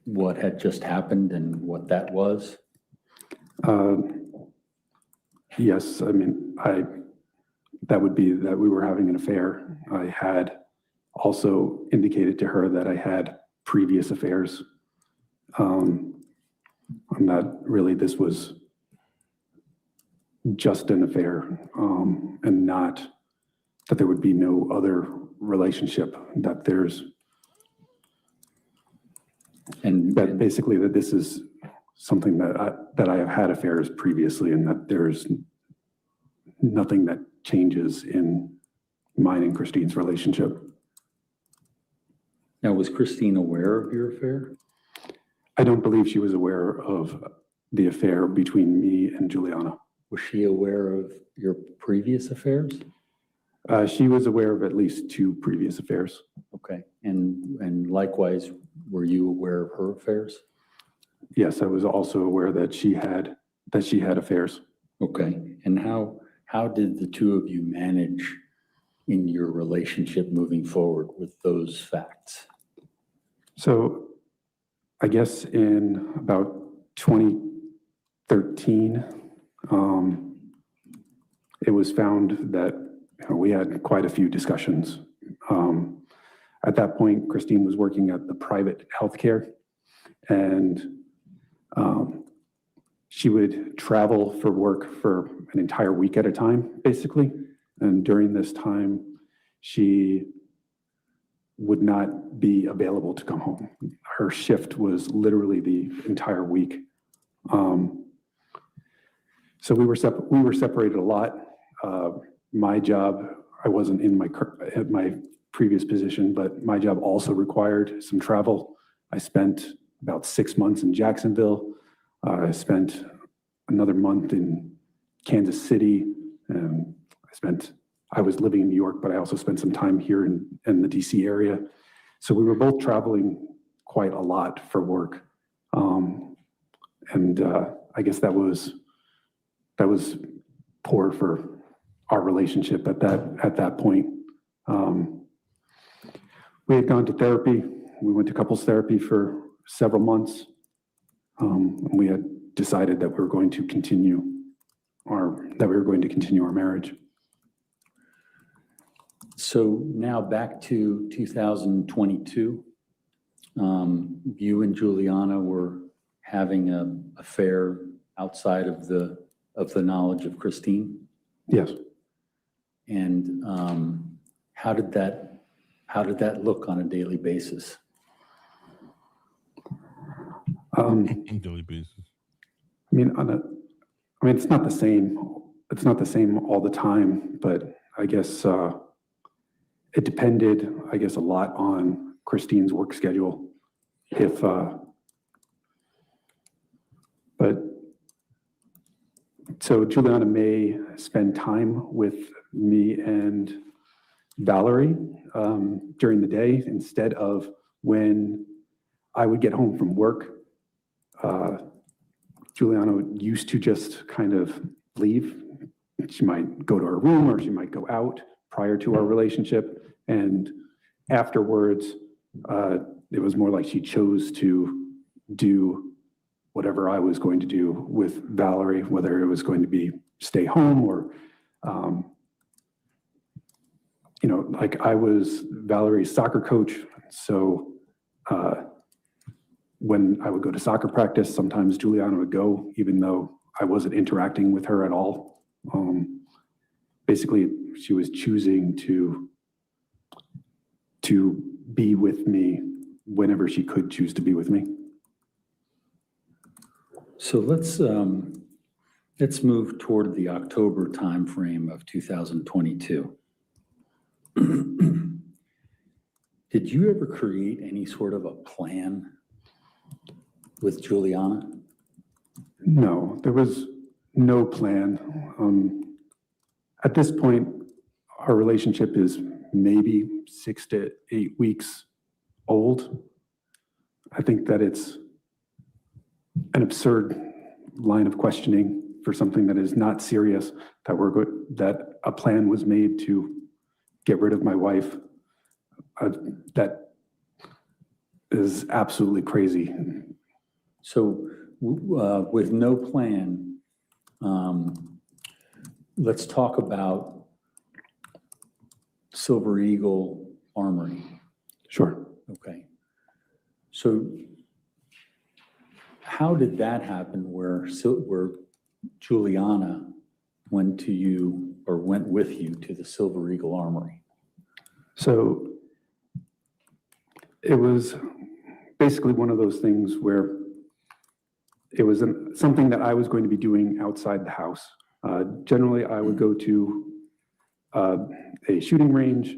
what had just happened and what that was? Yes, I mean, that would be that we were having an affair. I had also indicated to her that I had previous affairs. And that really this was just an affair, and not that there would be no other relationship, that there's, and that basically that this is something that I have had affairs previously, and that there's nothing that changes in mine and Christine's relationship. Now, was Christine aware of your affair? I don't believe she was aware of the affair between me and Juliana. Was she aware of your previous affairs? She was aware of at least 2 previous affairs. Okay. And likewise, were you aware of her affairs? Yes, I was also aware that she had affairs. Okay. And how did the two of you manage in your relationship moving forward with those facts? So I guess in about 2013, it was found that we had quite a few discussions. At that point, Christine was working at the private healthcare, and she would travel for work for an entire week at a time, basically. And during this time, she would not be available to come home. Her shift was literally the entire week. So we were separated a lot. My job, I wasn't in my previous position, but my job also required some travel. I spent about 6 months in Jacksonville. I spent another month in Kansas City, and I was living in New York, but I also spent some time here in the DC area. So we were both traveling quite a lot for work. And I guess that was poor for our relationship at that point. We had gone to therapy. We went to couples therapy for several months. And we had decided that we were going to continue our marriage. So now back to 2022. You and Juliana were having an affair outside of the knowledge of Christine. Yes. And how did that look on a daily basis? On a daily basis. I mean, it's not the same. It's not the same all the time, but I guess it depended, I guess, a lot on Christine's work schedule. But so Juliana may spend time with me and Valerie during the day instead of when I would get home from work. Juliana used to just kind of leave. She might go to her room or she might go out prior to our relationship. And afterwards, it was more like she chose to do whatever I was going to do with Valerie, whether it was going to be stay home or, like I was Valerie's soccer coach. So when I would go to soccer practice, sometimes Juliana would go, even though I wasn't interacting with her at all. Basically, she was choosing to be with me whenever she could choose to be with me. So let's move toward the October timeframe of 2022. Did you ever create any sort of a plan with Juliana? No, there was no plan. At this point, our relationship is maybe 6 to 8 weeks old. I think that it's an absurd line of questioning for something that is not serious, that a plan was made to get rid of my wife. That is absolutely crazy. So with no plan, let's talk about Silver Eagle Armory. Sure. Okay. So how did that happen where Juliana went to you or went with you to the Silver Eagle Armory? So it was basically one of those things where it was something that I was going to be doing outside the house. Generally, I would go to a shooting range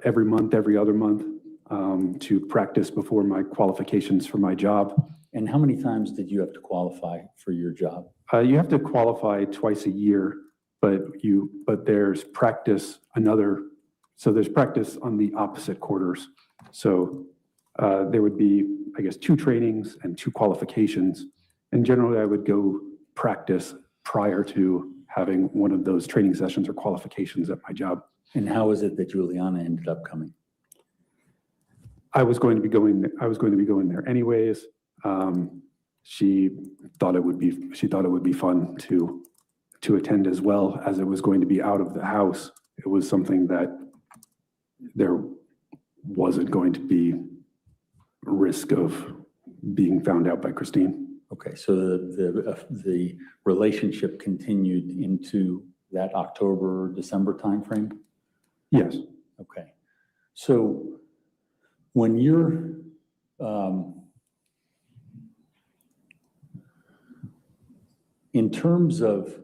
every month, every other month, to practice before my qualifications for my job. And how many times did you have to qualify for your job? You have to qualify twice a year, but there's practice there's practice on the opposite quarters. So there would be, I guess, 2 trainings and 2 qualifications. And generally I would go practice prior to having one of those training sessions or qualifications at my job. And how is it that Juliana ended up coming? I was going to be going there anyways. She thought it would be fun to attend as well, as it was going to be out of the house. It was something that there wasn't going to be risk of being found out by Christine. Okay, so the relationship continued into that October, December timeframe? Yes. Okay, so when you're in terms of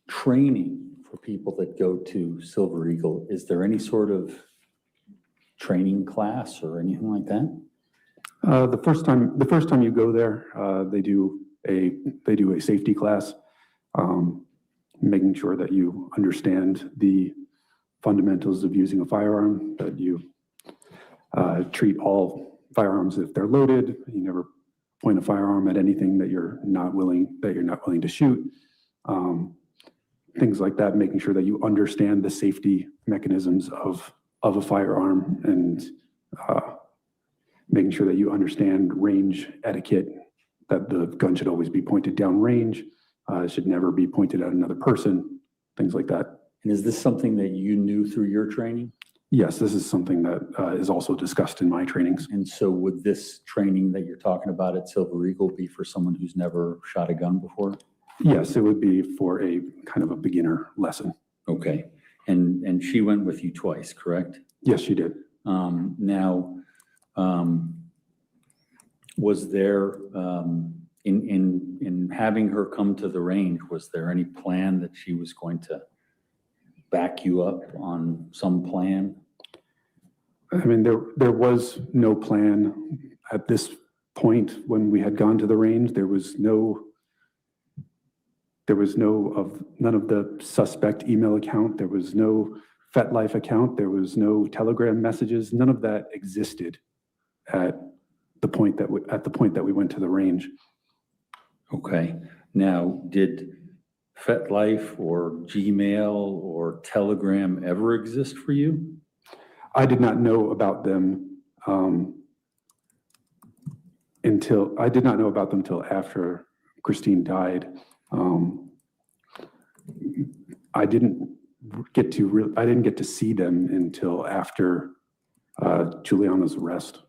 training for people that go to Silver Eagle, is there any sort of training class or anything like that? The first time you go there, they do a safety class, making sure that you understand the fundamentals of using a firearm, that you treat all firearms if they're loaded. You never point a firearm at anything that you're not willing to shoot. Things like that, making sure that you understand the safety mechanisms of a firearm, and making sure that you understand range etiquette, that the gun should always be pointed down range, should never be pointed at another person, things like that. And is this something that you knew through your training? Yes, this is something that is also discussed in my trainings. And so would this training that you're talking about at Silver Eagle be for someone who's never shot a gun before? Yes, it would be for a kind of a beginner lesson. Okay. And she went with you twice, correct? Yes, she did. Was there, in having her come to the range, was there any plan that she was going to back you up on some plan? I mean, there was no plan at this point when we had gone to the range. There was none of the suspect email account. There was no FetLife account. There was no Telegram messages. None of that existed at the point that we went to the range. Okay. Now, did FetLife or Gmail or Telegram ever exist for you? I did not know about them until after Christine died. I didn't get to see them until after Juliana's arrest.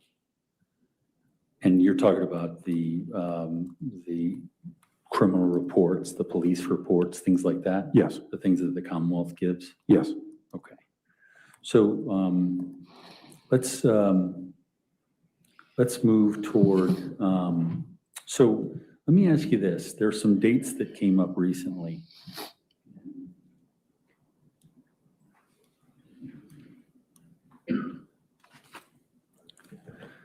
And you're talking about the criminal reports, the police reports, things like that? Yes, The things that the Commonwealth gives? yes. Okay. So let's move toward, so let me ask you this. There's some dates that came up recently.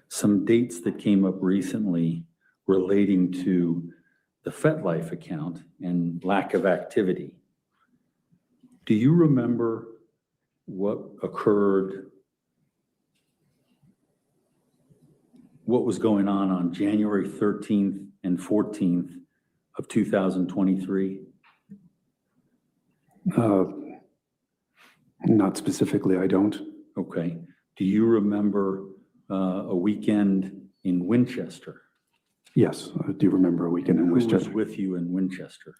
Some dates that came up recently relating to the FetLife account and lack of activity. Do you remember what occurred, what was going on January 13th and 14th of 2023? Not specifically, I don't. Okay. Do you remember a weekend in Winchester? Yes, I do remember a weekend in Who was Winchester. with you in Winchester?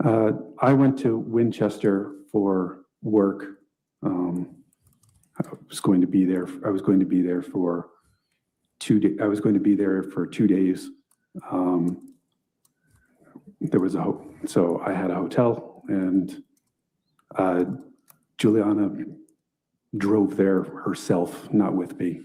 I went to Winchester for work. I was going to be there for 2 days. I was going to be there for 2 days. So I had a hotel, and Juliana drove there herself, not with me,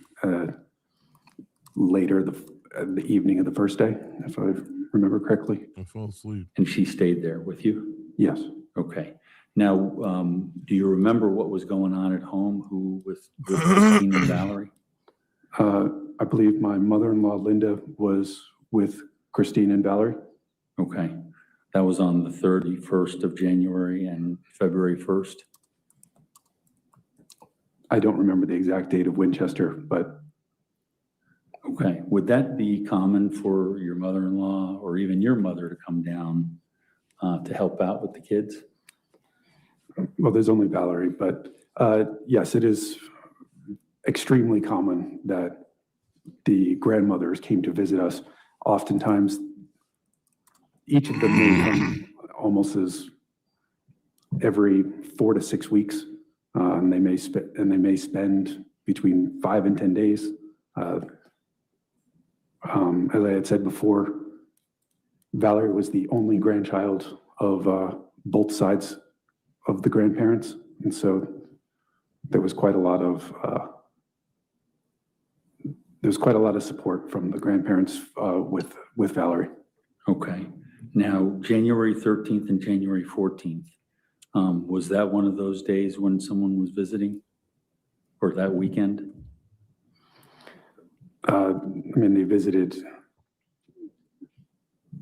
later the evening of the first day, if I remember correctly. I fell asleep. And she stayed there with you? Yes. Okay. Now, do you remember what was going on at home? Who with Christine and Valerie? I believe my mother-in-law, Linda, was with Christine and Valerie. Okay. That was on the 31st of January and February 1st? I don't remember the exact date of Winchester, but Okay. Would that be common for your mother-in-law or even your mother to come down to help out with the kids? well, there's only Valerie, but yes, it is extremely common that the grandmothers came to visit us. Oftentimes, each of them may come almost as every 4 to 6 weeks, and they may spend between 5 and 10 days. As I had said before, Valerie was the only grandchild of both sides of the grandparents, and so there was quite a lot of support from the grandparents with Valerie. Okay. Now, January 13th and January 14th, was that one of those days when someone was visiting, or that weekend? I mean, they visited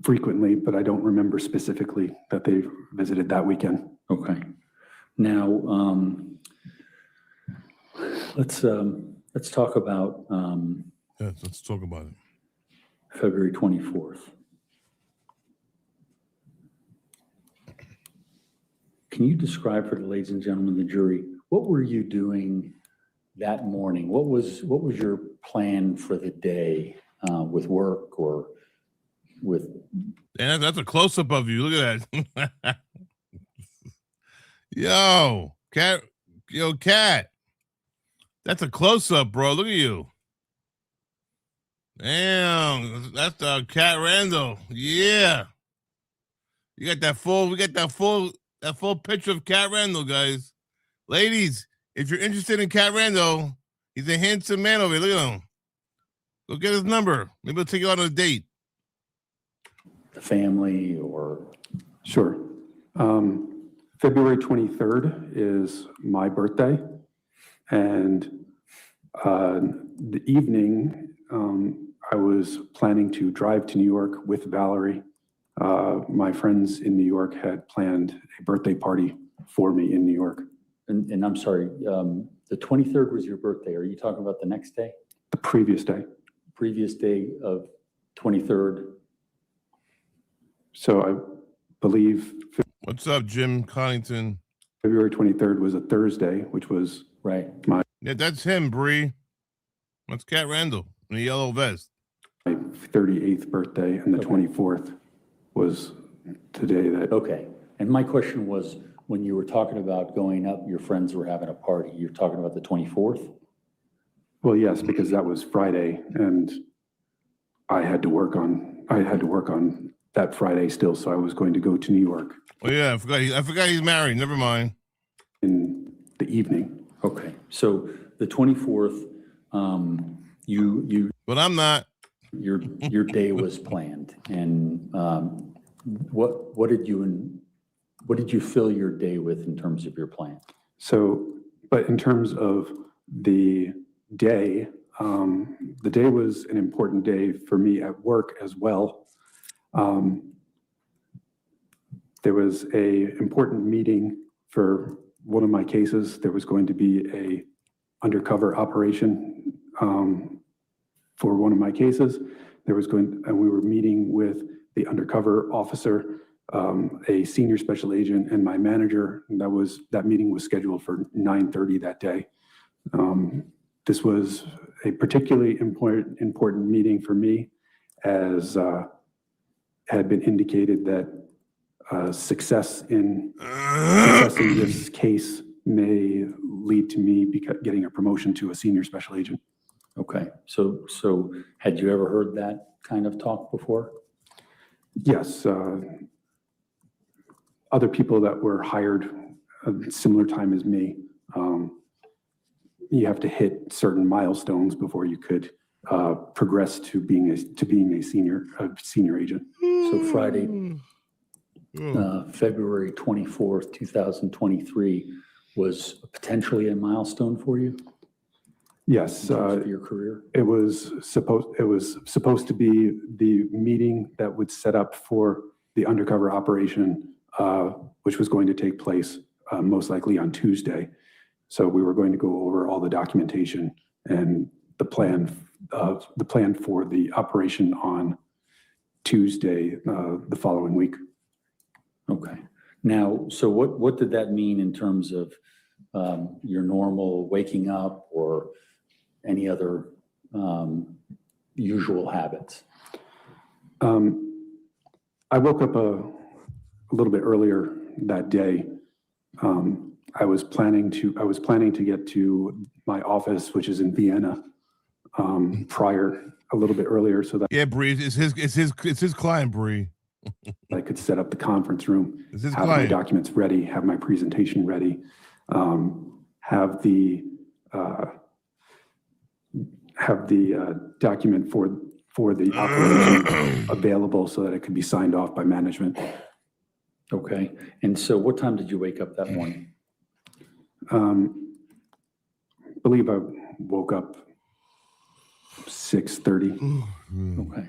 frequently, but I don't remember specifically that they visited that weekend. Okay. Now, let's talk about Yes, let's talk about it. February 24th. Can you describe for the ladies and gentlemen of the jury, what were you doing that morning? What was your plan for the day with work or with? And that's a close up of you. Look at that. Yo, cat. Yo, cat. That's a close up, bro. Look at you. Damn, that's Cat Randall. Yeah, you got that full. We got that full picture of Cat Randall, guys. Ladies, if you're interested in Cat Randall, he's a handsome man over here. Look at him. Go get his number. Maybe he'll take you on a date. The family or? Sure. February 23rd is my birthday, and the evening, I was planning to drive to New York with Valerie. My friends in New York had planned a birthday party for me in New York. And I'm sorry, the 23rd was your birthday. Are you talking about the next day? The previous day. Previous day of 23rd? So I believe What's up, Jim Connington? February 23rd was a Thursday, which was Right. Yeah, that's him, Bree. That's Cat Randall in the yellow vest. my 38th birthday, and the Okay. 24th was the day that, Okay. And my question was, when you were talking about going up, your friends were having a party, you're talking about the 24th? well, yes, because that was Friday, and I had to work on that Friday still, so I was going to go to New York Oh yeah, I forgot he's married. Never mind. in the evening. Okay. So the 24th, But I'm not. your day was planned, and what did you fill your day with in terms of your plan? So, but in terms of the day was an important day for me at work as well. There was a important meeting for one of my cases. There was going to be a undercover operation for one of my cases. And we were meeting with the undercover officer, a senior special agent, and my manager. And that meeting was scheduled for 9:30 that day. This was a particularly important meeting for me, as had been indicated that success in this case may lead to me getting a promotion to a senior special agent. Okay. So had you ever heard that kind of talk before? Yes, other people that were hired at a similar time as me, you have to hit certain milestones before you could progress to being a senior agent. So Friday, Oh. February 24th, 2023 was potentially a milestone for you Yes, in terms of your career? it was supposed to be the meeting that would set up for the undercover operation, which was going to take place most likely on Tuesday. So we were going to go over all the documentation and the plan for the operation on Tuesday, the following week. Okay. Now, so what did that mean in terms of your normal waking up or any other usual habits? I woke up a little bit earlier that day. I was planning to get to my office, which is in Vienna, a little bit earlier, so that Yeah, Bree. It's his client, Bree. I could set up the conference room, It's his have my client. documents ready, have my presentation ready, have the document for the operation available so that it could be signed off by management. Okay. And so what time did you wake up that morning? I believe I woke up 6:30. Okay.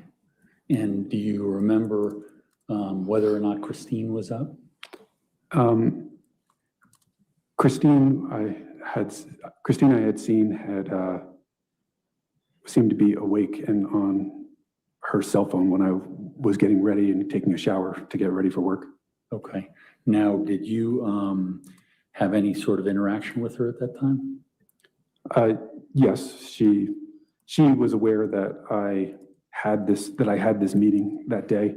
And do you remember whether or not Christine was up? Christine I had seen seemed to be awake and on her cell phone when I was getting ready and taking a shower to get ready for work. Okay. Now, did you have any sort of interaction with her at that time? Yes, she was aware that I had this meeting that day.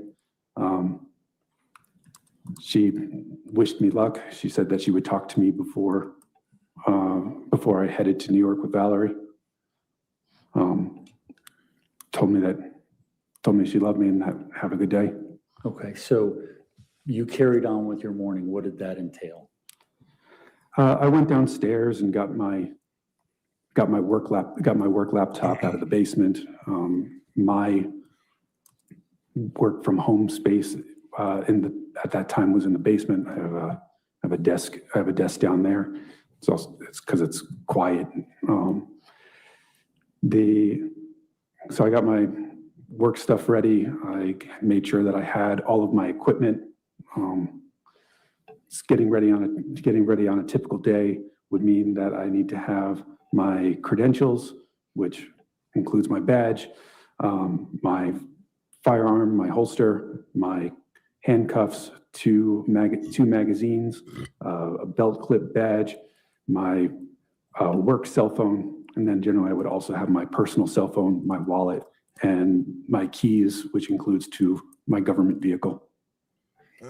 She wished me luck. She said that she would talk to me before I headed to New York with Valerie. Told me she loved me and have a good day. Okay, so you carried on with your morning. What did that entail? I went downstairs and got my work laptop out of the basement. My work from home space at that time was in the basement. I have a desk down there. It's because it's quiet. So I got my work stuff ready. I made sure that I had all of my equipment. Getting ready on a typical day would mean that I need to have my credentials, which includes my badge, my firearm, my holster, my handcuffs, two magazines, a belt clip badge, my work cell phone, and then generally I would also have my personal cell phone, my wallet, and my keys, which includes to my government vehicle.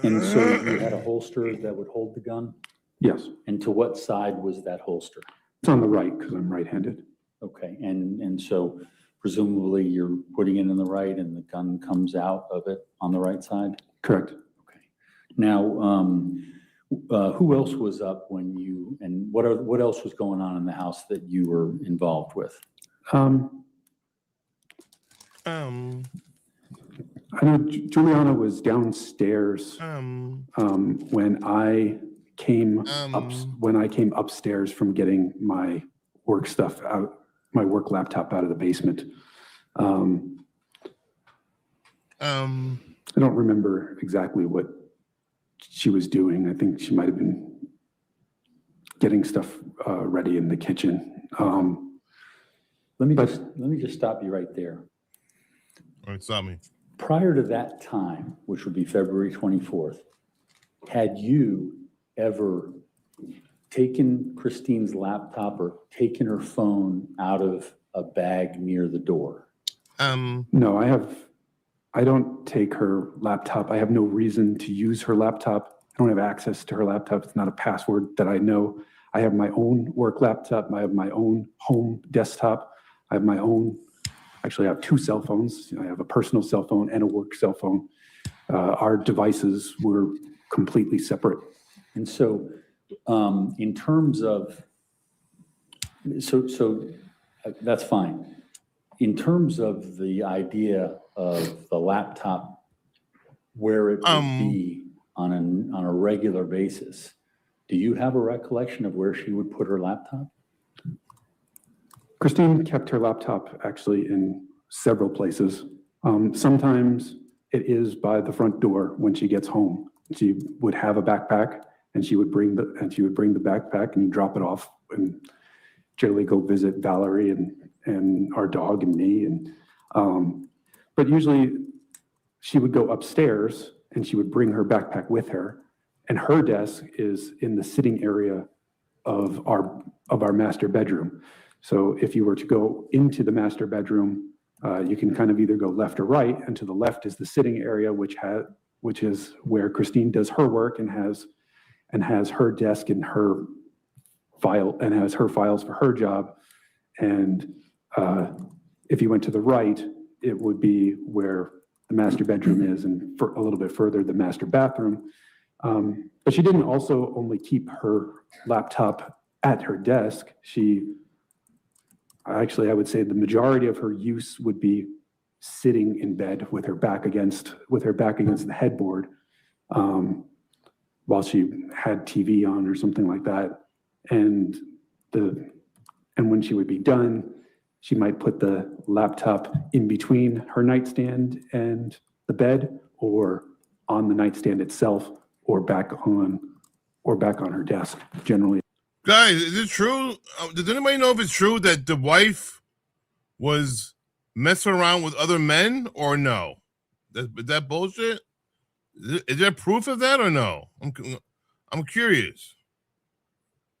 And so you had a holster that would hold the gun? Yes, And to what side was that holster? it's on the right because I'm right-handed. Okay, and so presumably you're putting it in the right and the gun comes out of it on the right side? Correct. Okay. Now, who else was up and what else was going on in the house that you were involved with? I know Juliana was downstairs when I came upstairs from getting my work stuff out, my work laptop out of the basement. I don't remember exactly what she was doing. I think she might have been getting stuff ready in the kitchen. Let me just stop you right there. All right, stop me. Prior to that time, which would be February 24th, had you ever taken Christine's laptop or taken her phone out of a bag near the door? No, I don't take her laptop. I have no reason to use her laptop. I don't have access to her laptop. It's not a password that I know. I have my own work laptop. I have my own home desktop. I have my own, actually I have two cell phones. I have a personal cell phone and a work cell phone. Our devices were completely separate. And so in terms of, so that's fine. In terms of the idea of the laptop, where it would be on a regular basis, do you have a recollection of where she would put her laptop? Christine kept her laptop actually in several places. Sometimes it is by the front door when she gets home. She would have a backpack and she would bring the backpack and drop it off and generally go visit Valerie and our dog and me. But usually she would go upstairs and she would bring her backpack with her, and her desk is in the sitting area of our master bedroom. So if you were to go into the master bedroom, you can kind of either go left or right, and to the left is the sitting area, which is where Christine does her work and has her desk and her file and has her files for her job. And if you went to the right, it would be where the master bedroom is, and for a little bit further, the master bathroom. But she didn't also only keep her laptop at her desk. I would say the majority of her use would be sitting in bed with her back against the headboard while she had TV on or something like that. And when she would be done, she might put the laptop in between her nightstand and the bed, or on the nightstand itself, or back on her desk generally. Guys, is it true? Does anybody know if it's true that the wife was messing around with other men, or no? Is that bullshit? Is there proof of that or no? I'm curious.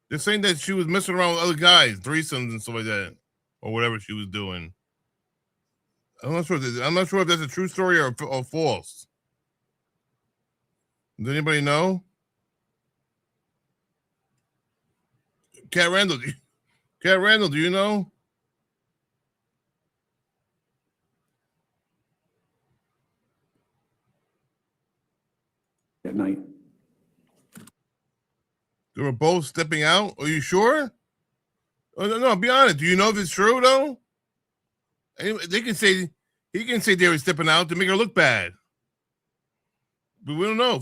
They're saying that she was messing around with other guys, threesomes and stuff like that, or whatever she was doing. I'm not sure if that's a true story or false. Does anybody know? Cat Randall, do you know? At night. They were both stepping out. Are you sure? Oh, no, be honest. Do you know if it's true though? They can say he can say they were stepping out to make her look bad, but we don't know.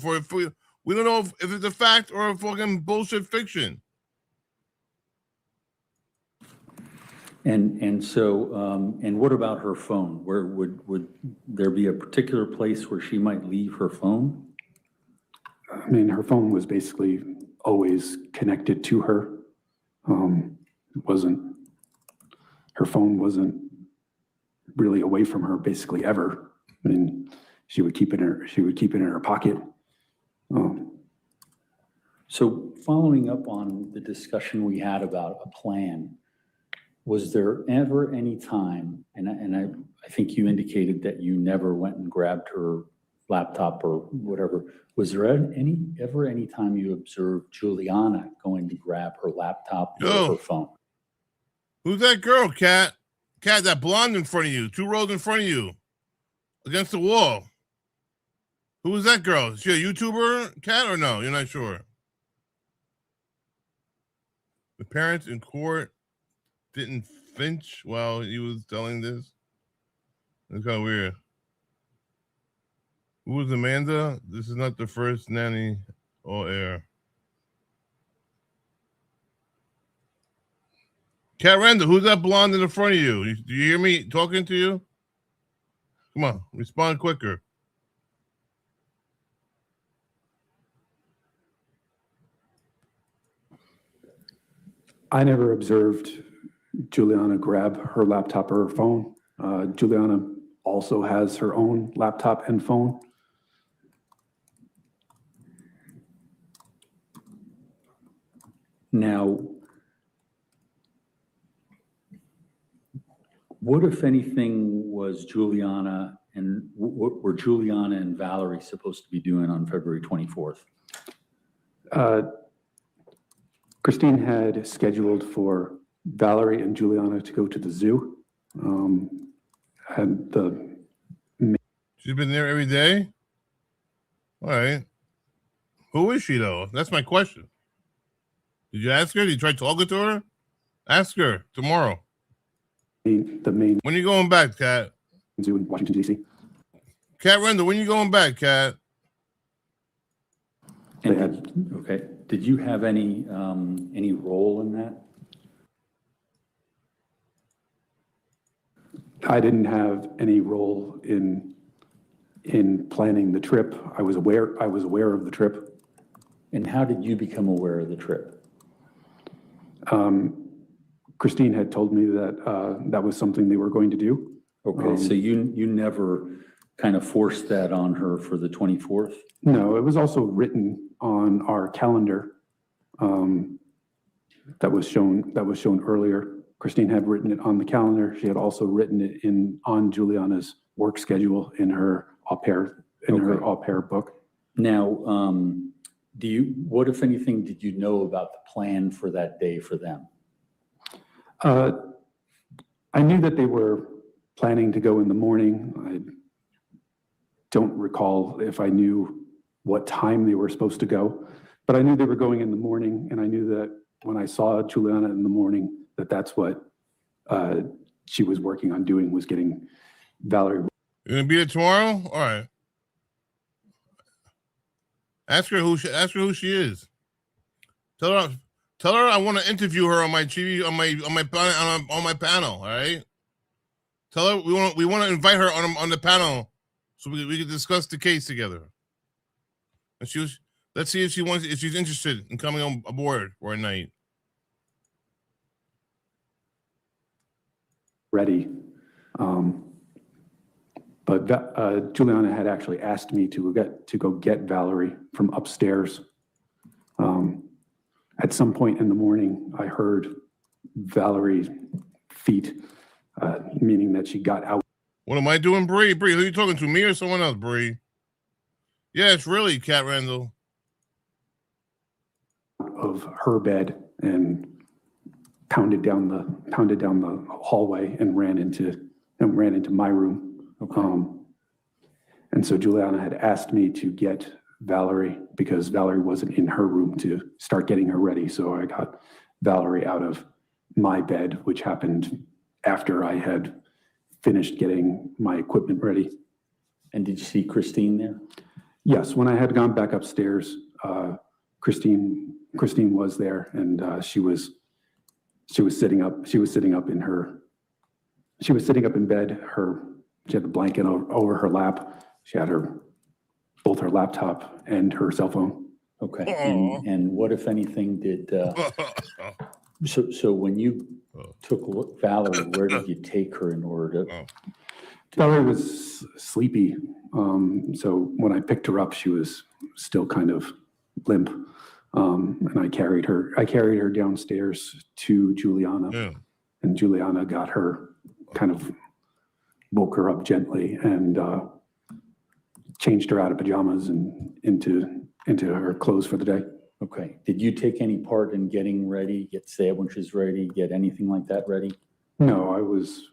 We don't know if it's a fact or a fucking bullshit fiction. And so, and what about her phone? Where would there be a particular place where she might leave her phone? I mean, her phone was basically always connected to her. Her phone wasn't really away from her basically ever. I mean, she would keep it in her pocket. So following up on the discussion we had about a plan, was there ever any time, and I think you indicated that you never went and grabbed her laptop or whatever, was there ever any time you observed Juliana going to grab her laptop or her phone? Who's that girl, Cat? Cat, that blonde in front of you, 2 rows in front of you, against the wall. Who was that girl? Is she a YouTuber, Cat, or no? You're not sure. The parents in court didn't flinch while he was telling this. It's kind of weird. Who was Amanda? This is not the first nanny all air. Cat Randall, who's that blonde in the front of you? Do you hear me talking to you? Come on, respond quicker. I never observed Juliana grab her laptop or her phone. Juliana also has her own laptop and phone. Now, what, if anything, was Juliana and what were Juliana and Valerie supposed to be doing on February 24th? Christine had scheduled for Valerie and Juliana to go to the zoo. She's been there every day? All right. Who is she, though? That's my question. Did you ask her? Did you try talking to her? Ask her tomorrow. The main When you going back, Cat? zoo in Washington, D.C. Cat Randall, when you going back, Cat? Okay. Did you have any role in that? I didn't have any role in planning the trip. I was aware of the trip. And how did you become aware of the trip? Christine had told me that that was something they were going to do. Okay, so you never kind of forced that on her for the 24th? No, it was also written on our calendar that was shown earlier. Christine had written it on the calendar. She had also written it on Juliana's work schedule in her au pair book. Now, what, if anything, did you know about the plan for that day for them? I knew that they were planning to go in the morning. I don't recall if I knew what time they were supposed to go, but I knew they were going in the morning, and I knew that when I saw Juliana in the morning, that's what she was working on doing, was getting Valerie. You gonna be there tomorrow? All right. Ask her who she is. Tell her I want to interview her on my TV on my panel. All right. Tell her we want to invite her on the panel so we can discuss the case together. And let's see if she's interested in coming on aboard for a night. Ready. But Juliana had actually asked me to go get Valerie from upstairs. At some point in the morning, I heard Valerie's feet, meaning that she got out. What am I doing, Bree? Bree, who are you talking to, me or someone else, Bree? Yes, really, Cat Randall. Of her bed and pounded down the hallway and ran into my room. Okay. And so Juliana had asked me to get Valerie because Valerie wasn't in her room to start getting her ready. So I got Valerie out of my bed, which happened after I had finished getting my equipment ready. And did you see Christine there? Yes, when I had gone back upstairs, Christine was there, and she was sitting up. She was sitting up in bed. She had the blanket over her lap. She had both her laptop and her cell phone. Okay. Aw. And what, if anything, did so when you took Valerie, where did you take her in order to? Valerie was sleepy, so when I picked her up, she was still kind of limp, and I carried her downstairs to Juliana, Yeah. and Juliana got her, kind of woke her up gently and changed her out of pajamas and into her clothes for the day. Okay. Did you take any part in getting ready, get sandwiches ready, get anything like that ready? No, I was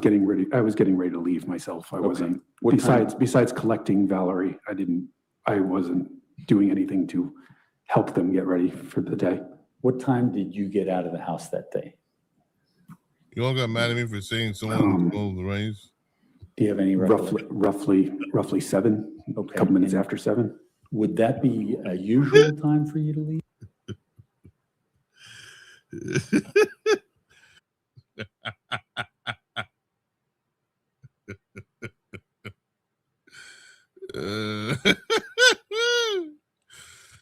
getting ready. I was getting ready to leave myself. I wasn't. What time- Besides collecting Valerie, I wasn't doing anything to help them get ready for the day. What time did you get out of the house that day? You all got mad at me for saying someone stole the raise? Do you have any recollection? Roughly 7. Okay. A couple minutes And after 7. would that be a usual time for you to leave?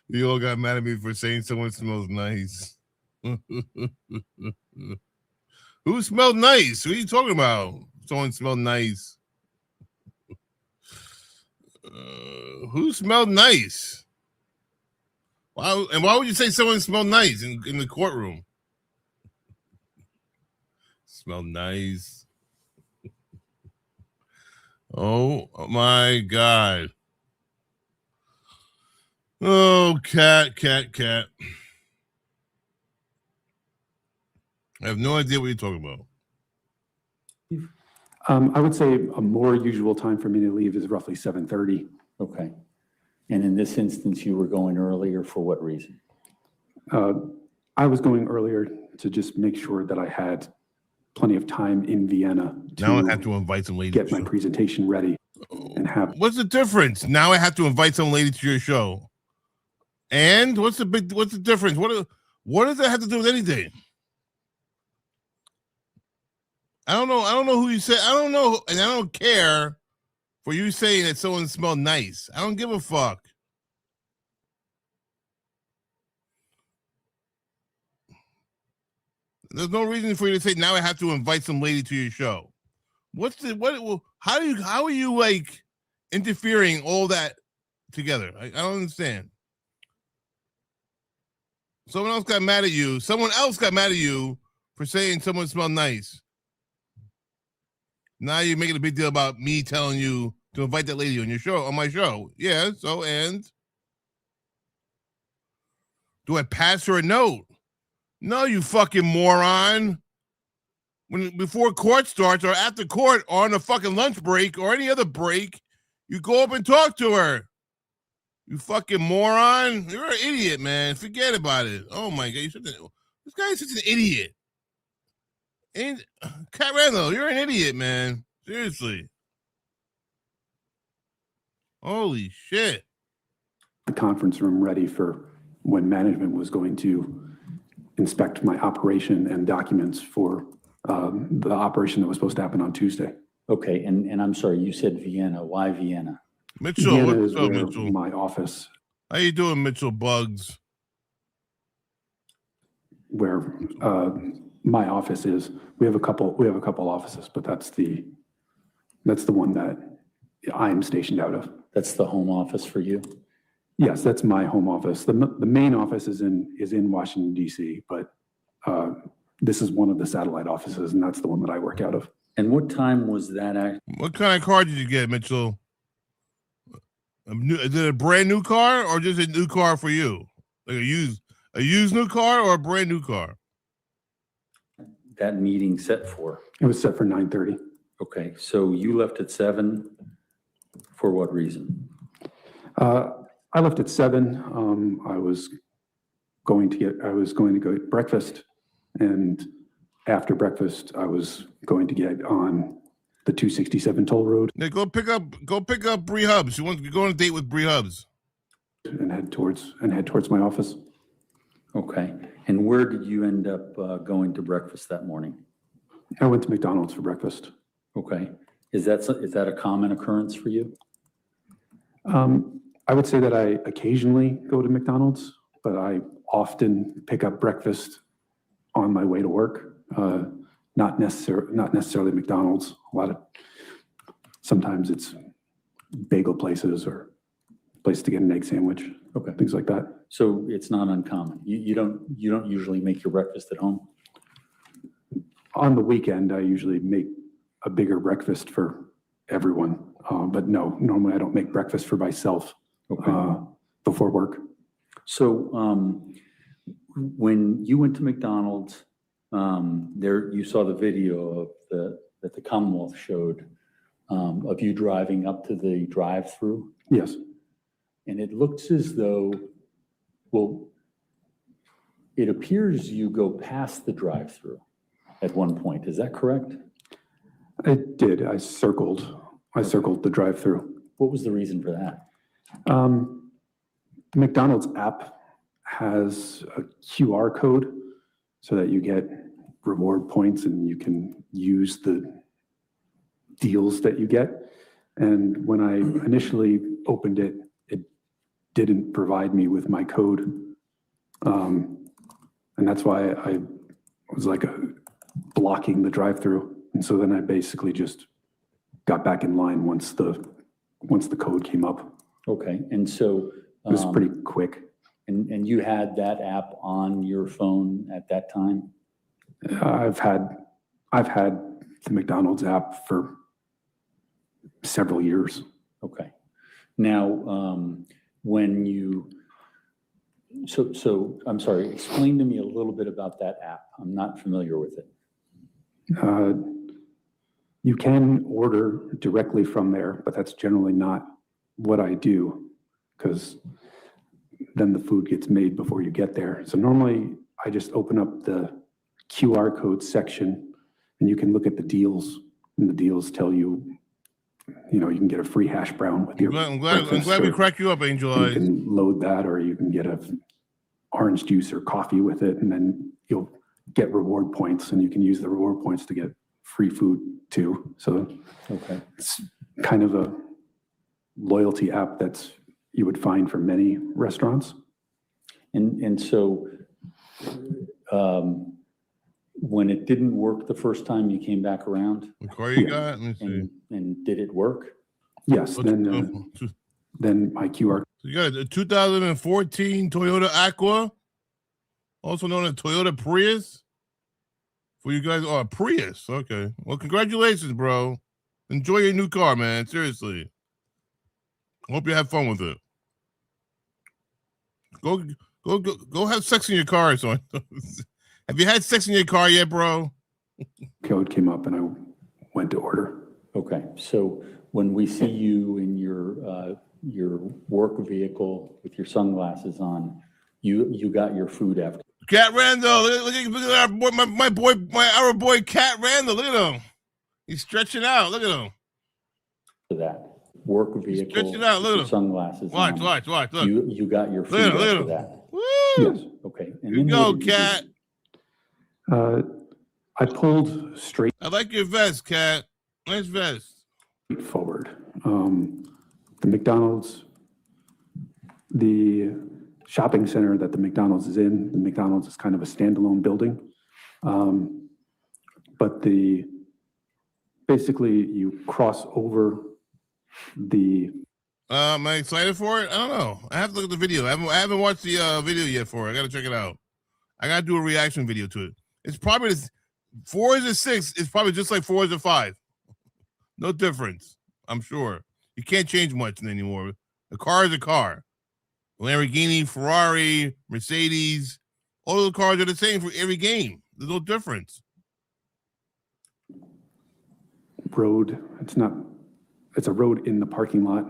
You all got mad at me for saying someone smells nice. Who smelled nice? Who are you talking about? Someone smelled nice. Who smelled nice? Why would you say someone smelled nice in the courtroom? Smelled nice. Oh my God. Oh, cat. I have no idea what you're talking about. I would say a more usual time for me to leave is roughly 7:30. Okay. And in this instance, you were going earlier for what reason? I was going earlier to just make sure that I had plenty of time in Vienna Now I have to invite some lady get to my your show. presentation ready and have. What's the difference? Now I have to invite some lady to your show. And what's the difference? What does that have to do with anything? I don't know who you said. I don't know, and I don't care for you saying that someone smelled nice. I don't give a fuck. There's no reason for you to say now I have to invite some lady to your show. How are you like interfering all that together? I don't understand. Someone else got mad at you for saying someone smelled nice. Now you're making a big deal about me telling you to invite that lady on my show. Yeah, so, and do I pass her a note? No, you fucking moron. Before court starts or after court or on a fucking lunch break or any other break, you go up and talk to her. You fucking moron. You're an idiot, man. Forget about it. Oh my God. This guy is such an idiot. And Cat Randall, you're an idiot, man. Seriously. Holy shit. The conference room ready for when management was going to inspect my operation and documents for the operation that was supposed to happen on Tuesday. Okay, and I'm sorry, you said Vienna. Why Vienna? Mitchell, Vienna what's is up, where Mitchell? my office, How you doing, Mitchell Bugs? where my office is. We have a couple offices, but that's the one that I'm stationed out of. That's the home office for you? Yes, that's my home office. The main office is in Washington, D.C., but this is one of the satellite offices, and that's the one that I work out of. And what time was that? What kind of car did you get, Mitchell? Is it a brand new car or just a new car for you? Like a used new car or a brand new car? That meeting set for? It was set for 9:30. Okay, so you left at 7 for what reason? I left at 7. I was going to go get breakfast, and after breakfast, I was going to get on the 267 toll road Yeah, go pick up Bree Hubbs. She wants to go on a date with Bree Hubbs. and head towards my office. Okay, and where did you end up going to breakfast that morning? I went to McDonald's for breakfast. Okay, is that a common occurrence for you? I would say that I occasionally go to McDonald's, but I often pick up breakfast on my way to work. Not necessarily McDonald's. Sometimes it's bagel places or place to get an egg sandwich. Okay. Things like that. So it's not uncommon. You don't usually make your breakfast at home? On the weekend, I usually make a bigger breakfast for everyone. But no, normally I don't make breakfast for myself before work. So when you went to McDonald's, you saw the video that the Commonwealth showed of you driving up to the drive-through, Yes. and it looks as though, well, it appears you go past the drive-through at one point. Is that correct? I did. I circled the drive-through. What was the reason for that? The McDonald's app has a QR code so that you get reward points and you can use the deals that you get. And when I initially opened it, it didn't provide me with my code. And that's why I was like blocking the drive-through. And so then I basically just got back in line once the code came up. Okay, and so It was pretty quick. and you had that app on your phone at that time? I've had the McDonald's app for several years. Okay. Now, when you, so I'm sorry, explain to me a little bit about that app. I'm not familiar with it. You can order directly from there, but that's generally not what I do because then the food gets made before you get there. So normally I just open up the QR code section and you can look at the deals, and the deals tell you, you can get a free hash brown with your I'm glad we cracked you up, Angel You Eyes. can load that, or you can get a orange juice or coffee with it, and then you'll get reward points, and you can use the reward points to get free food too. So Okay. it's kind of a loyalty app you would find for many restaurants. And so, when it didn't work the first time you came back around, What car you got? Let me see. and did it work? Yes, So then my QR. you got a 2014 Toyota Aqua, also known as Toyota Prius. For you guys, Prius. Okay. Well, congratulations, bro. Enjoy your new car, man. Seriously. Hope you have fun with it. Go have sex in your car or something. Have you had sex in your car yet, bro? Code came up and I went to order. Okay, so when we see you in your work vehicle with your sunglasses on, you got your food after. Cat Randall, look at our boy, our boy Cat Randall. Look at him. He's stretching out. Look at him. That work vehicle stretching out, look with at your him. sunglasses on. Watch. Look. You got your food Look at after him. that. Woo! Yes. Okay. And Here you then go, what did you do? Cat. I pulled straight I like your vest, Cat. Nice vest. forward. The McDonald's, the shopping center that the McDonald's is in, the McDonald's is kind of a standalone building. But basically you cross over the, Am I excited for it? I don't know. I have to look at the video. I haven't watched the video yet for it. I got to check it out. I got to do a reaction video to it. It's probably 4 is a 6. It's probably just like 4 is a 5. No difference. I'm sure. You can't change much anymore. A car is a car. Lamborghini, Ferrari, Mercedes, all the cars are the same for every game. There's no difference. Road, it's a road in the parking lot.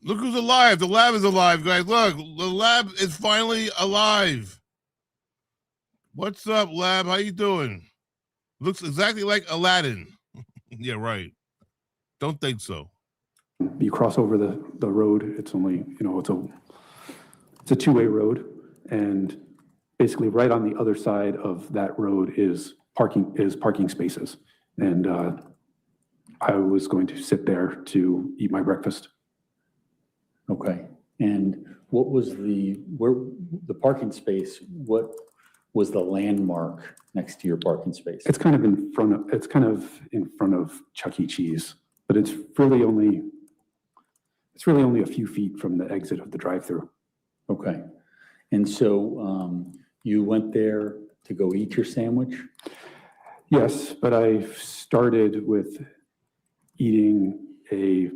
Look who's alive. The lab is alive, guys. Look, the lab is finally alive. What's up, lab? How you doing? Looks exactly like Aladdin. Yeah, right. Don't think so. You cross over the road, it's only, it's a two-way road, and basically right on the other side of that road is parking spaces. And I was going to sit there to eat my breakfast. Okay. And what was the parking space, what was the landmark next to your parking space? It's kind of in front of Chuck E. Cheese, but it's really only a few feet from the exit of the drive-through. Okay. And so you went there to go eat your sandwich? Yes, but I started with eating a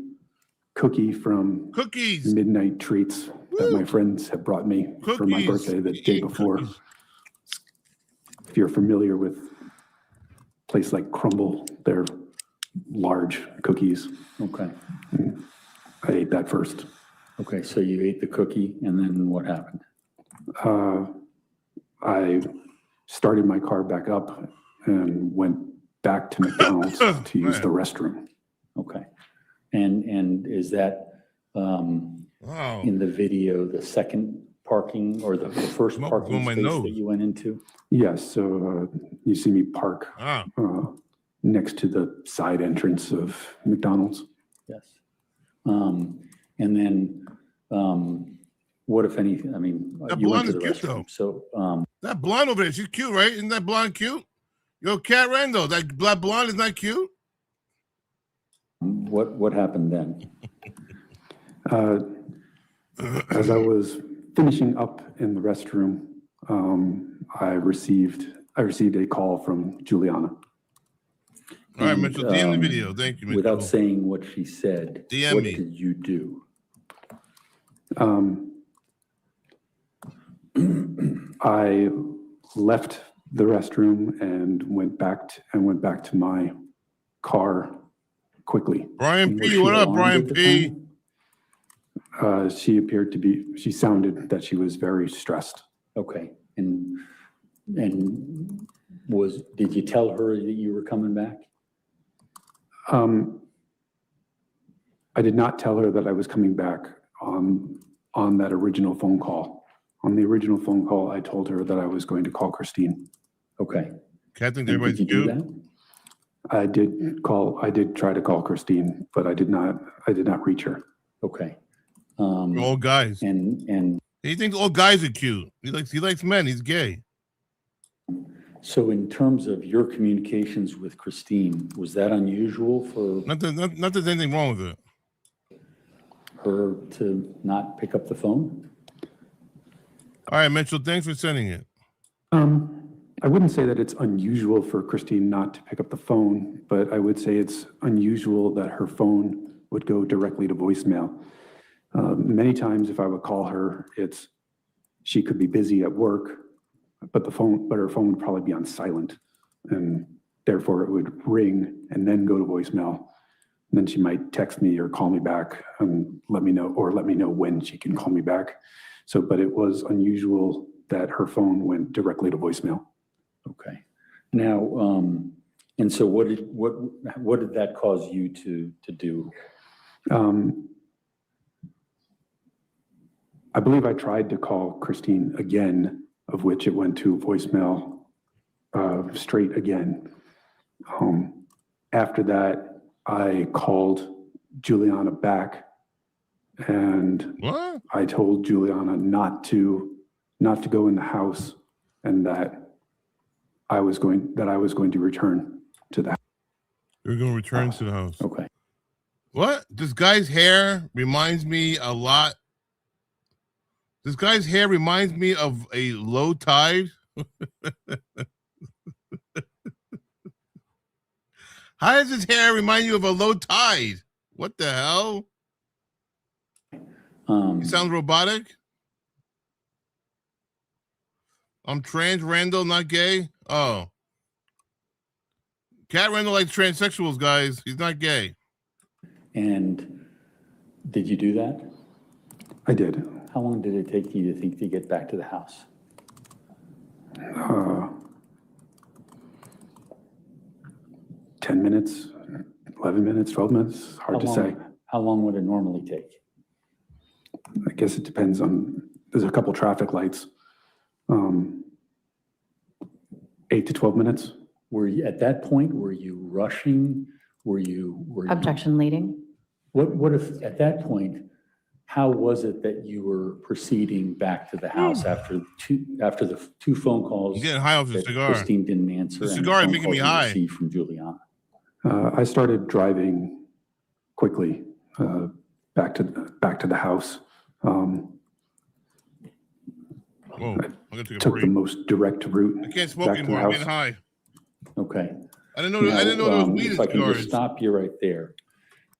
cookie from Cookies. Midnight Treats that my friends had brought me for my Cookies. birthday the day before. Cookies. If you're familiar with a place like Crumble, they're large cookies. Okay. I ate that first. Okay, so you ate the cookie, and then what happened? I started my car back up and went back to McDonald's to use the restroom. Okay. And is that Wow. in the video, the second parking or the first Smoke parking on my space nose. that you went into? Yes, so you see me park Ah. next to the side entrance of McDonald's. Yes. And then what, if anything, I mean, That you went blonde to the is cute, restroom. So, That blonde over there, she's cute, right? Isn't that blonde cute? Yo, Cat Rando, that black blonde is not cute? what happened then? As I was finishing up in the restroom, I received a call from Juliana. All right, And, Mitchell, DM the video. Thank you, Mitchell. Without saying what she said, DM what me. did you do? I left the restroom and went back to my car quickly. Brian Was P, she what up, alarmed Brian at the P? time? She sounded that she was very stressed. Okay, and did you tell her that you were coming back? I did not tell her that I was coming back on that original phone call. On the original phone call, I told her that I was going to call Christine. Okay. Cat thinks And everybody's did you do cute. that? I did try to call Christine, but I did not reach her. Okay. We're all guys. And He thinks all guys are cute. He likes men. He's gay. so in terms of your communications with Christine, was that unusual for Not that there's anything wrong with it. her to not pick up the phone? All right, Mitchell, thanks for sending it. I wouldn't say that it's unusual for Christine not to pick up the phone, but I would say it's unusual that her phone would go directly to voicemail. Many times if I would call her, she could be busy at work, but her phone would probably be on silent, and therefore it would ring and then go to voicemail. And then she might text me or call me back and let me know when she can call me back. So, but it was unusual that her phone went directly to voicemail. Okay. Now, and so what did that cause you to do? I believe I tried to call Christine again, of which it went to voicemail straight again. After that, I called Juliana back, and What? I told Juliana not to go in the house, and that I was going to return to the house. You're going to return to the house. Okay. What? This guy's hair reminds me a lot. This guy's hair reminds me of a low tide. How does his hair remind you of a low tide? What the hell? He sounds robotic. I'm trans, Randall, not gay. Oh. Cat Randall likes transsexuals, guys. He's not gay. And did you do that? I did. How long did it take you to think to get back to the house? 10 minutes, 11 minutes, 12 minutes, hard to say. How long would it normally take? I guess it depends on, there's a couple traffic lights. 8 to 12 minutes. Were you, at that point, were you rushing? Were you? Objection leading. What if, at that point, how was it that you were proceeding back to the house after the two phone calls? I'm getting high off the that cigar. Christine didn't answer. The and cigar is phone making me calls you high. received from Juliana. I started driving quickly back to the house. Whoa, I'm gonna take a Took break. the most direct route. I can't smoke back to the anymore. I'm getting house. high. Okay. I didn't know. I didn't know there was weed in If I can just cigars. stop you right there.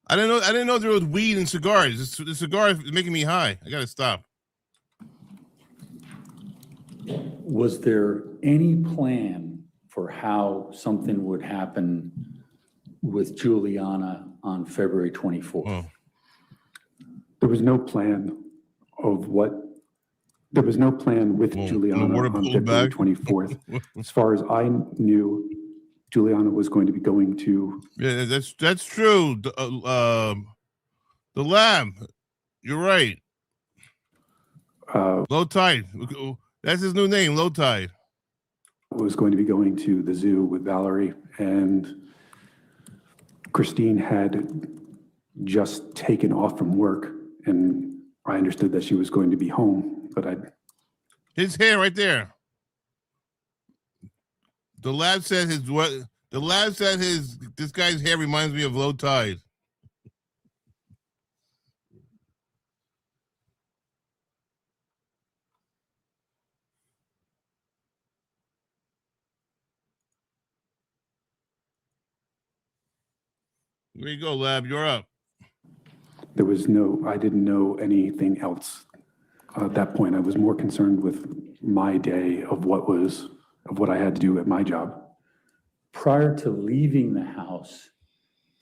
I didn't know there was weed in cigars. The cigar is making me high. I gotta stop. Was there any plan for how something would happen with Juliana on February 24th? Oh. There was no plan there was no plan with Well, Juliana the water on pulled February back. 24th. As far as I knew, Juliana was going to be going to, Yeah, that's true. The lab. You're right. Low Tide. That's his new name. Low Tide. was going to be going to the zoo with Valerie, and Christine had just taken off from work, and I understood that she was going to be home, but His hair right there. The lab said this guy's hair reminds me of Low Tide. There you go, Lab. You're up. I didn't know anything else. At that point, I was more concerned with my day of what I had to do at my job. Prior to leaving the house,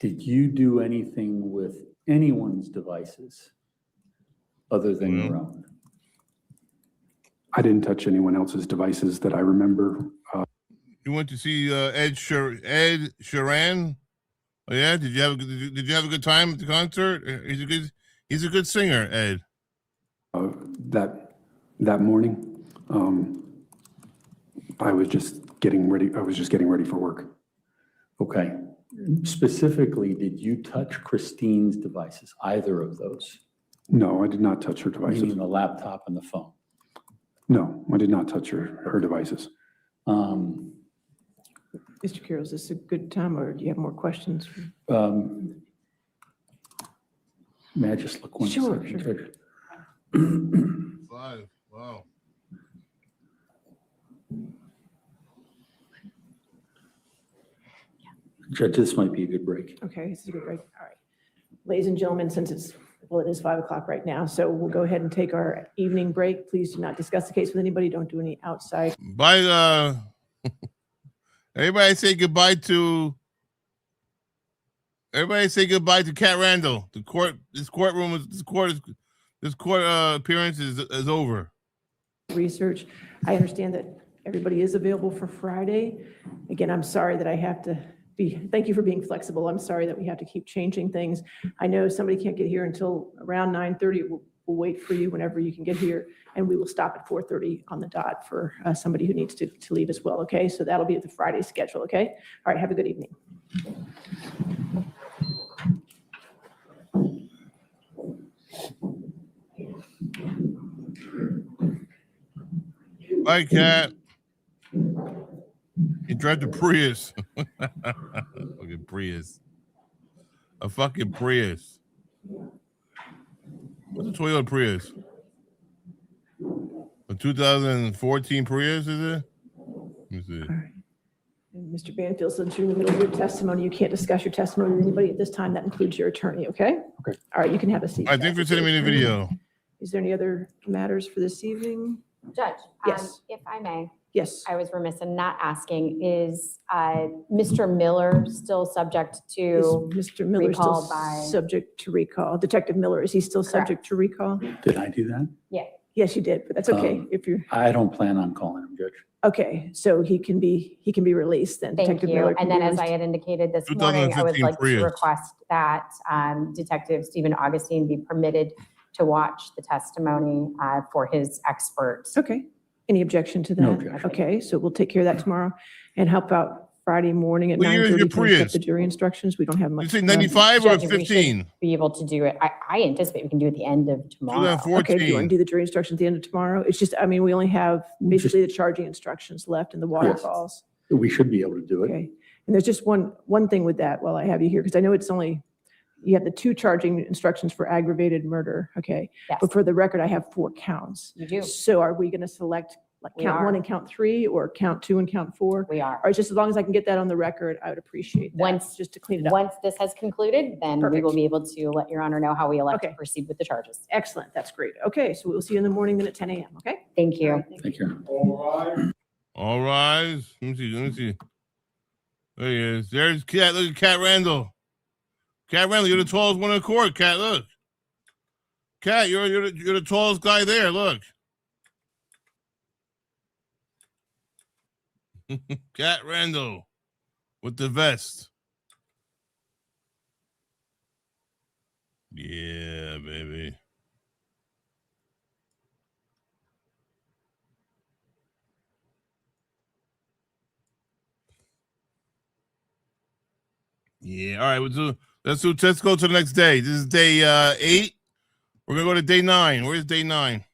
did you do anything with anyone's devices other than your own? I didn't touch anyone else's devices that I remember. You went to see Ed Sheeran. Oh yeah, did you have a good time at the concert? He's a good singer, Ed. That morning, I was just getting ready. I was just getting ready for work. Okay. Specifically, did you touch Christine's devices, either of those? No, I did not touch her devices. Meaning the laptop and the phone? No, I did not touch her devices. Mr. Carroll, is this a good time, or do you have more questions? May I just look one Sure, second? sure. 5. Wow. Judge, this might be a good break. Okay, this is a good break. All right. Ladies and gentlemen, since it is 5 o'clock right now, so we'll go ahead and take our evening break. Please do not discuss the case with anybody. Don't do any outside. Bye. Everybody say goodbye to Cat Randall. This court appearance is over. Research. I understand that everybody is available for Friday. Again, I'm sorry that I have to thank you for being flexible. I'm sorry that we have to keep changing things. I know somebody can't get here until around 9:30. We'll wait for you whenever you can get here, and we will stop at 4:30 on the dot for somebody who needs to leave as well, okay? So that'll be at the Friday schedule, okay? All right, have a good evening. Bye, Cat. He drives a Prius. Fucking Prius. A fucking Prius. What's a Toyota Prius? A 2014 Prius, is it? Let me see. All right. And Mr. Banfield, since you're in the middle of your testimony, you can't discuss your testimony with anybody at this time. That includes your attorney, okay? Okay. All right, you can have a seat. All right, thanks for sending me the video. Is there any other matters for this evening? Judge, Yes. if I may, Yes. I was remiss in not asking, is Mr. Miller still subject Is to, Mr. Miller still recall by- subject to recall? Detective Miller, is he still subject to recall? Did I do that? Yes, you did, but that's okay if you're, I don't plan on calling him, Judge. okay, so he can be released then. thank Detective you. Miller can And be then as I released. had indicated this morning, I would 2015 like to Prius. request that Detective Stephen Augustine be permitted to watch the testimony for his expert. Okay, any objection to that? No objection. Okay, so we'll take care of that tomorrow and help out Friday morning at What year is your 9:30, finish up Prius? the jury instructions. We don't have You much. say time. 95 or Judge, we should 15? Be able to do it. I anticipate we can do it at the end of tomorrow. Okay, do you want to 2014. do the jury instructions at the end of tomorrow? It's just, I mean, we only have basically the charging instructions left and the waterfalls. We should be able to do it. Okay, and there's just one thing with that while I have you here, because I know it's only, you have the 2 charging instructions for aggravated murder, okay? Yes, But for the record, I have 4 counts. you do. So are we going to select like We count are. 1 and count 3 or count 2 and count 4? We are. Or just as long as I can get that on the record, I would appreciate that, Once- just to clean it up. Once this has concluded, then we Perfect. will be able to let Your Honor know how we elect to Okay. proceed with the charges. Excellent, that's great. Okay, so we'll see you in the morning then at 10 a.m., okay? Thank you. All right, thank Thank you. All rise. Let me see. Let me see. There he is. There's Cat. Look at Cat Randall. Cat Randall, you're the tallest one in the court. Cat, look. Cat, you're the tallest guy there. Look. Cat Randall with the vest. Yeah, baby. Yeah. All right. Let's go to the next day. This is day 8. We're gonna go to day 9. Where's day 9?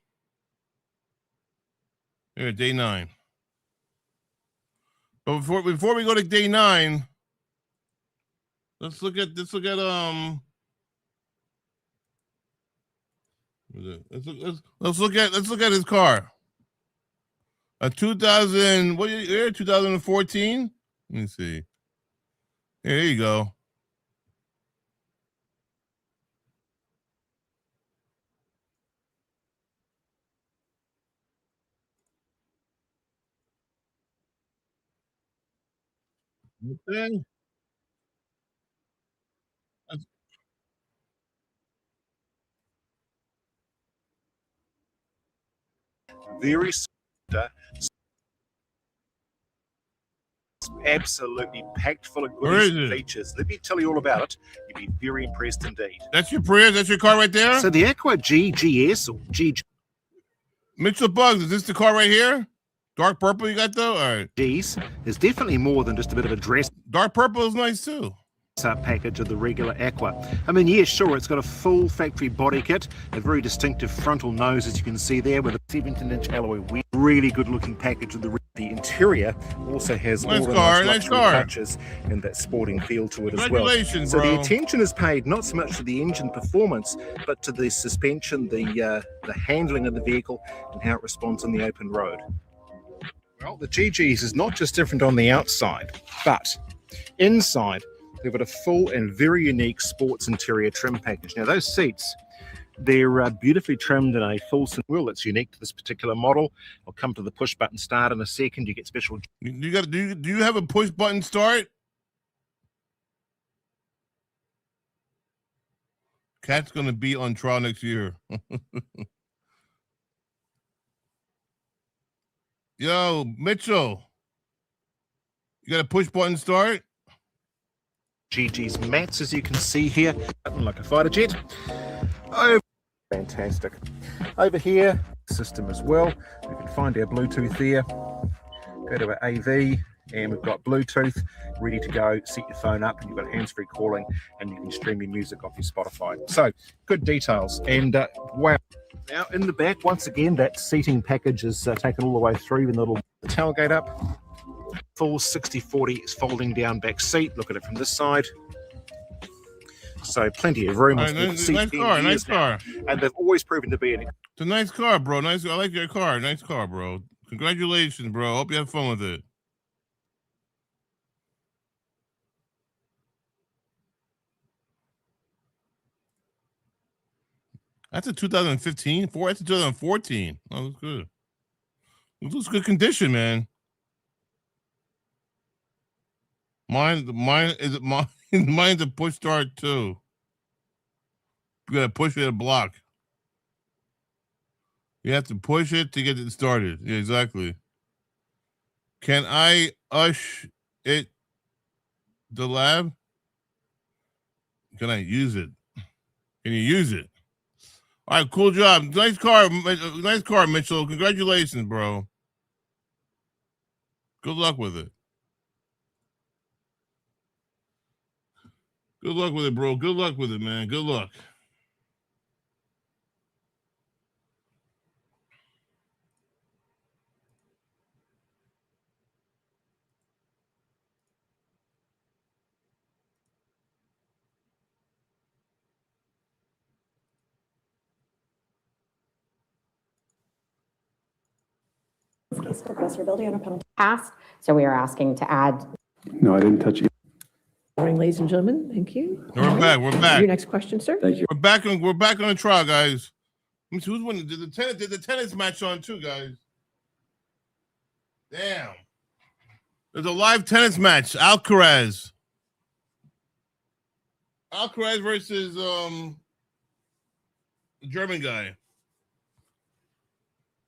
Here, day 9. But before we go to day 9, let's look at let's look at his car. A 2000, what year? 2014? Let me see. Here you go. Okay. Very absolutely packed full of Where goodies is and it? features. Let me tell you all about it. You'll be very impressed indeed. That's your Prius? That's your car right there? So the Aqua GGS or GGs Mitchell Bugs, is this the car right here? Dark purple you got though? All right. is definitely more than just a bit of a dress Dark purple is nice too. up package of the regular Aqua. I mean, yeah, sure, it's got a full factory body kit, a very distinctive frontal nose, as you can see there, with a 17-inch alloy wheel. Really good looking package of the interior. Also has Nice all the car, nice nice luxury car. touches and that sporting feel to it as well. Congratulations, So bro. the attention is paid not so much to the engine performance, but to the suspension, the handling of the vehicle, and how it responds on the open road. Well, the GGs is not just different on the outside, but inside they've got a full and very unique sports interior trim package. Now those seats, they're beautifully trimmed in a full wheel that's unique to this particular model. I'll come to the push button start in a second. You get special. Do you have a push button start? Cat's gonna be on trial next year. Yo, Mitchell. You got a push button start? GG's mats, as you can see here, like a fighter jet. Oh, fantastic. Over here, system as well. We can find our Bluetooth there. Go to our AV, and we've got Bluetooth ready to go. Set your phone up, and you've got hands-free calling, and you can stream your music off your Spotify. So, good details. And wow. Now, in the back, once again, that seating package is taken all the way through, even the little tailgate up. Full 60/40 folding down back seat. Look at it from this side. So plenty of room. All right, nice car, nice car. And they've always proven to be an It's a nice car, bro. Nice. I like your car. Nice car, bro. Congratulations, bro. Hope you have fun with it. That's a 2015. That's a 2014. Oh, that's good. It looks good condition, man. Mine is it mine. Mine's a push start too. You gotta push it a block. You have to push it to get it started. Yeah, exactly. Can I ush it the lab? Can I use it? Can you use it? All right, cool job. Nice car, Mitchell. Congratulations, bro. Good luck with it. Good luck with it, bro. Good luck with it, man. Good luck. Case for aggressor building under penalty. Passed. So we are asking to add No, I didn't touch it. Morning, ladies and gentlemen. Thank you. We're back. We're Your back. next question, sir. Thank you. We're back on the trial, guys. Let me see who's winning. Did the tennis match on too, guys? Damn. There's a live tennis match. Alcaraz versus the German guy.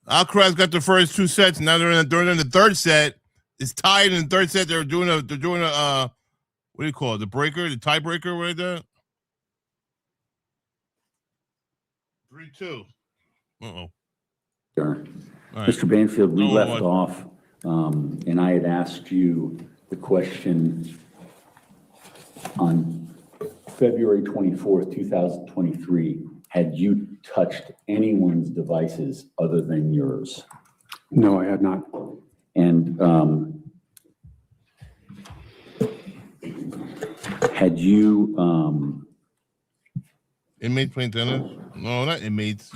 Alcaraz got the first two sets. Now they're in the third set. It's tied in the third set. They're doing a what do you call it? The breaker, the tiebreaker, right there. 3-2. Uh-oh. Sure. All right. Mr. Banfield, we No, left off, and I had asked you the question on February 24th, 2023, had you touched anyone's devices other than yours? No, I had not. And had you, Inmates playing tennis? No, not inmates.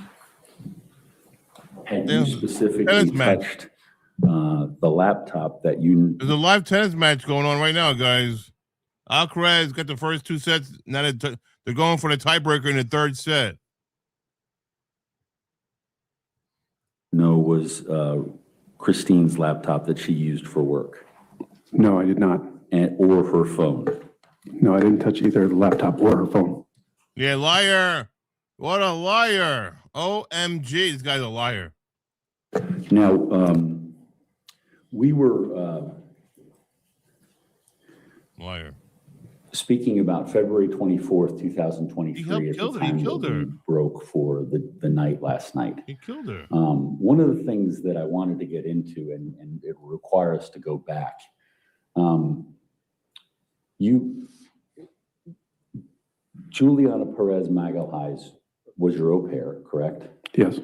had Yeah. you specifically Tennis match. touched the laptop that you, There's a live tennis match going on right now, guys. Alcaraz got the first two sets. Now they're going for the tiebreaker in the third set. know was Christine's laptop that she used for work, No, I did not. or her phone? No, I didn't touch either the laptop or her phone. Yeah, liar. What a liar. OMG, this guy's a liar. Now, we were Liar. speaking about February 24th, 2023. He at the killed her. He time killed that her. we broke for the night last night. He killed her. One of the things that I wanted to get into, and it will require us to go back. Juliana Perez Magalhaes was your au pair, correct? Yes,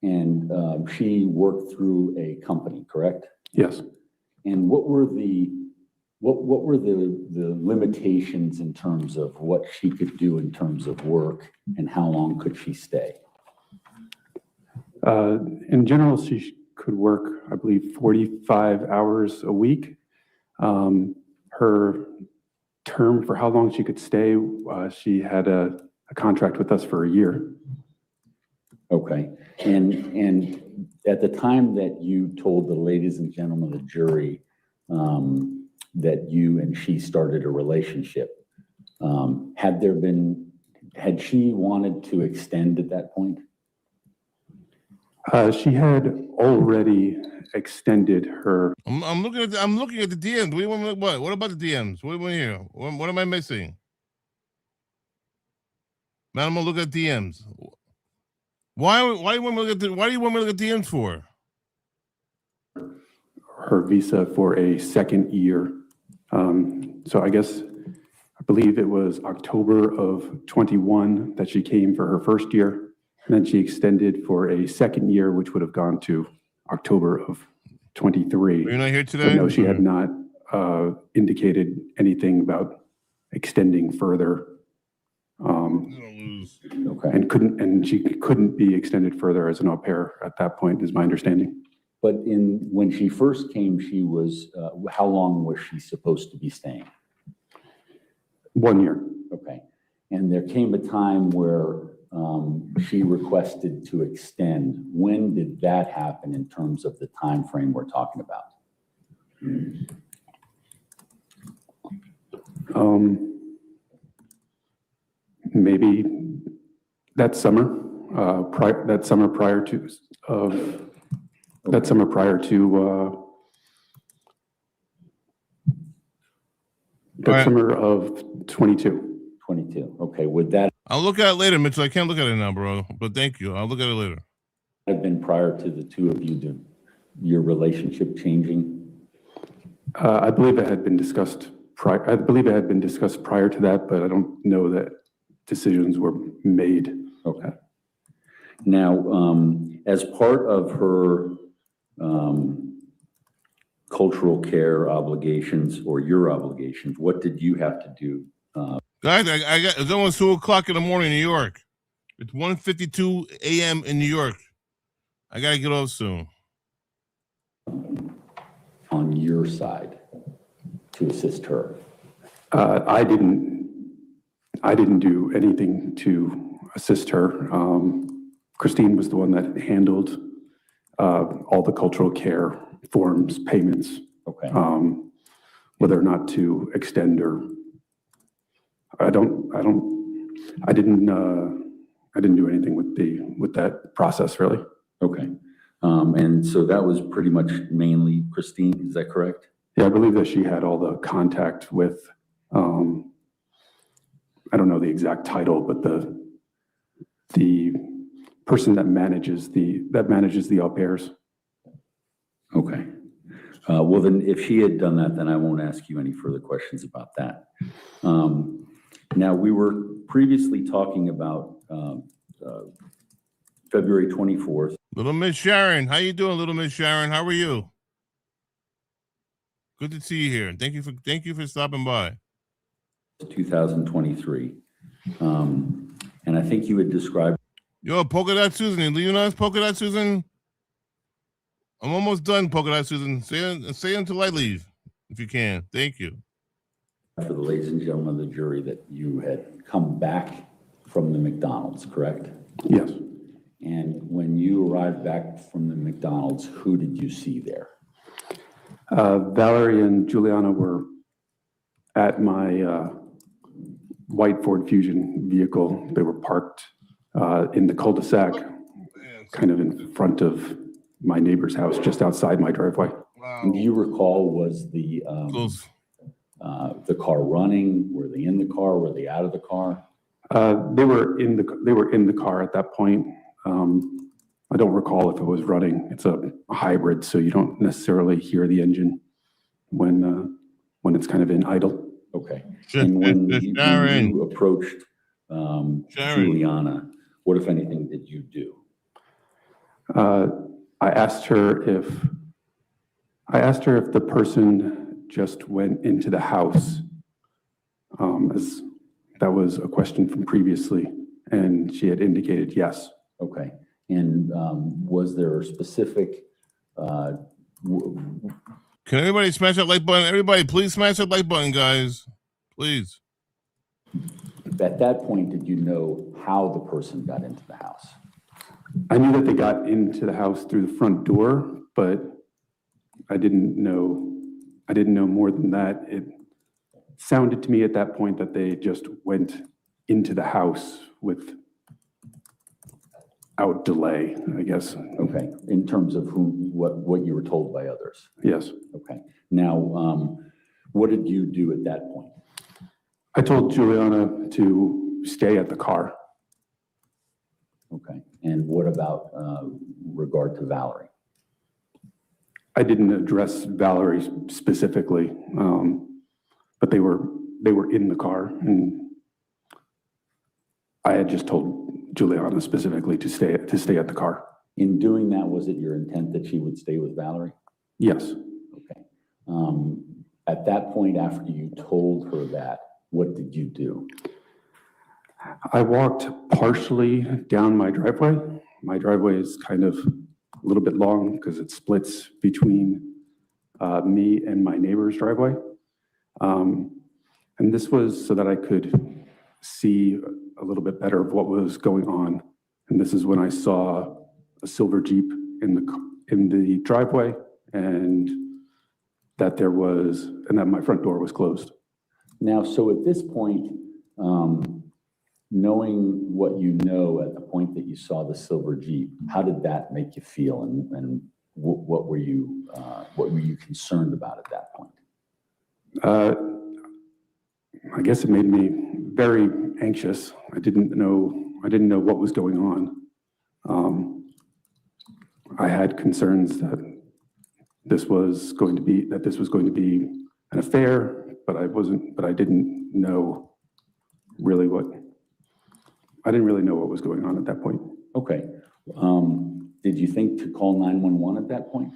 And she worked through a company, correct? yes. And what were the limitations in terms of what she could do in terms of work, and how long could she stay? In general, she could work, I believe, 45 hours a week. Her term for how long she could stay, she had a contract with us for a year. Okay, and at the time that you told the ladies and gentlemen of the jury that you and she started a relationship, had she wanted to extend at that point? She had already extended her. I'm looking at the DMs. What do you want me to look what? What about the DMs? What do you want here? What am I missing? Man, I'm gonna look at DMs. Why do you want me to look at DMs for? Her visa for a second year. So I believe it was October of 21 that she came for her first year. And then she extended for a second year, which would have gone to October of 23. Are you not here today? But no, she had not indicated anything about extending further. Okay, And she couldn't be extended further as an au pair at that point, is my understanding. but when she first came, she was, how long was she supposed to be staying? 1 year. Okay, and there came a time where she requested to extend. When did that happen in terms of the time frame we're talking about? Maybe that summer, that summer prior to, that summer prior to, that All right. summer of 22. 22. Okay, would that I'll look at it later, Mitchell. I can't look at it now, bro. But thank you. I'll look at it later. have been prior to the two of you, your relationship changing? I believe it had been discussed prior, I believe it had been discussed prior to that, but I don't know that decisions were made. Okay. Now, as part of her cultural care obligations or your obligations, what did you have to do? Guys, I got it's almost 2:00 in the morning in New York. It's 1:52 a.m. in New York. I gotta get off soon. On your side to assist her? I didn't do anything to assist her. Christine was the one that handled all the cultural care forms, payments, Okay. whether or not to extend or I didn't do anything with that process really. Okay. And so that was pretty much mainly Christine, is that correct? Yeah, I believe that she had all the contact with, I don't know the exact title, but the person that manages the au pairs. Okay. Well, then if she had done that, then I won't ask you any further questions about that. Now, we were previously talking about February 24th. Little Miss Sharon, how you doing, Little Miss Sharon? How are you? Good to see you here. Thank you for stopping by. 2023. And I think you had described. Yo, Polka Dot Susan, you know Polka Dot Susan? I'm almost done, Polka Dot Susan. Say until I leave, if you can. Thank you. For the ladies and gentlemen of the jury that you had come back from the McDonald's, correct? Yes. And when you arrived back from the McDonald's, who did you see there? Valerie and Juliana were at my white Ford Fusion vehicle. They were parked in the cul-de-sac, kind of in front of my neighbor's house, just outside my driveway. And do you recall, was the car running? Were they in the car? Were they out of the car? They were in the car at that point. I don't recall if it was running. It's a hybrid, so you don't necessarily hear the engine when it's kind of in idle. Okay. And when you approached Juliana, what, if anything, did you do? I asked her if the person just went into the house, as that was a question from previously, and she had indicated yes. Okay. And was there a specific? Can everybody smash that like button? Everybody, please smash that like button, guys. Please. At that point, did you know how the person got into the house? I knew that they got into the house through the front door, but I didn't know more than that. It sounded to me at that point that they just went into the house without delay, I guess. Okay. In terms of what you were told by others? Yes. Okay. Now, what did you do at that point? I told Juliana to stay at the car. Okay. And what about regard to Valerie? I didn't address Valerie specifically, but they were in the car, and I had just told Juliana specifically to stay at the car. In doing that, was it your intent that she would stay with Valerie? Yes. Okay. At that point, after you told her that, what did you do? I walked partially down my driveway. My driveway is kind of a little bit long because it splits between me and my neighbor's driveway. And this was so that I could see a little bit better of what was going on. And this is when I saw a silver Jeep in the driveway, and that my front door was closed. Now, so at this point, knowing what you know at the point that you saw the silver Jeep, how did that make you feel, and what were you concerned about at that point? I guess it made me very anxious. I didn't know what was going on. I had concerns that this was going to be an affair, but I didn't know really I didn't really know what was going on at that point. Okay. Did you think to call 911 at that point?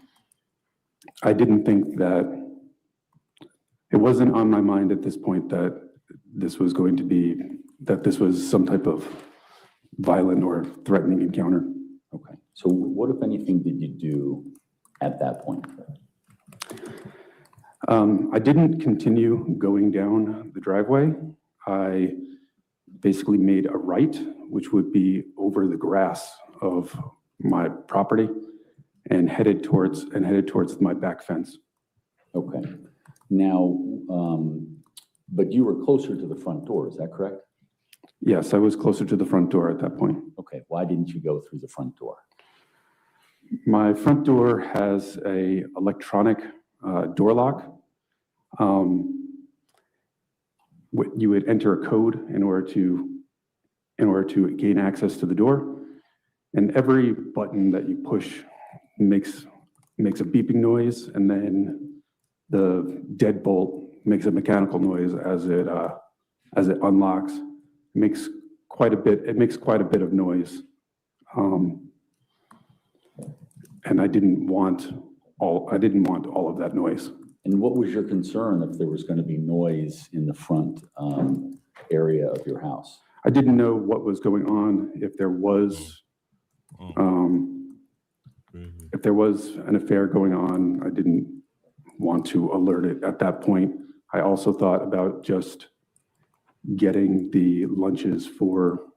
I didn't think that, it wasn't on my mind at this point that this was some type of violent or threatening encounter. Okay. So what, if anything, did you do at that point? I didn't continue going down the driveway. I basically made a right, which would be over the grass of my property, and headed towards my back fence. Okay. Now, but you were closer to the front door, is that correct? Yes, I was closer to the front door at that point. Okay. Why didn't you go through the front door? My front door has a electronic door lock. You would enter a code in order to gain access to the door, and every button that you push makes a beeping noise, and then the deadbolt makes a mechanical noise as it unlocks. It makes quite a bit of noise, and I didn't want all of that noise. And what was your concern if there was going to be noise in the front area of your house? I didn't know what was going on. If there was an affair going on, I didn't want to alert it at that point. I also thought about just getting the lunches for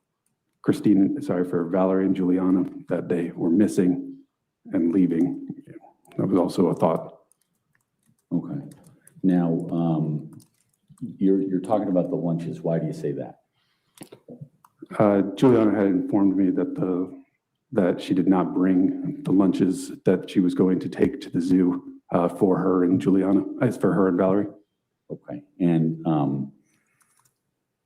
Valerie and Juliana that they were missing and leaving. That was also a thought. Okay. Now, you're talking about the lunches. Why do you say that? Juliana had informed me that she did not bring the lunches that she was going to take to the zoo for her and Valerie. Okay. And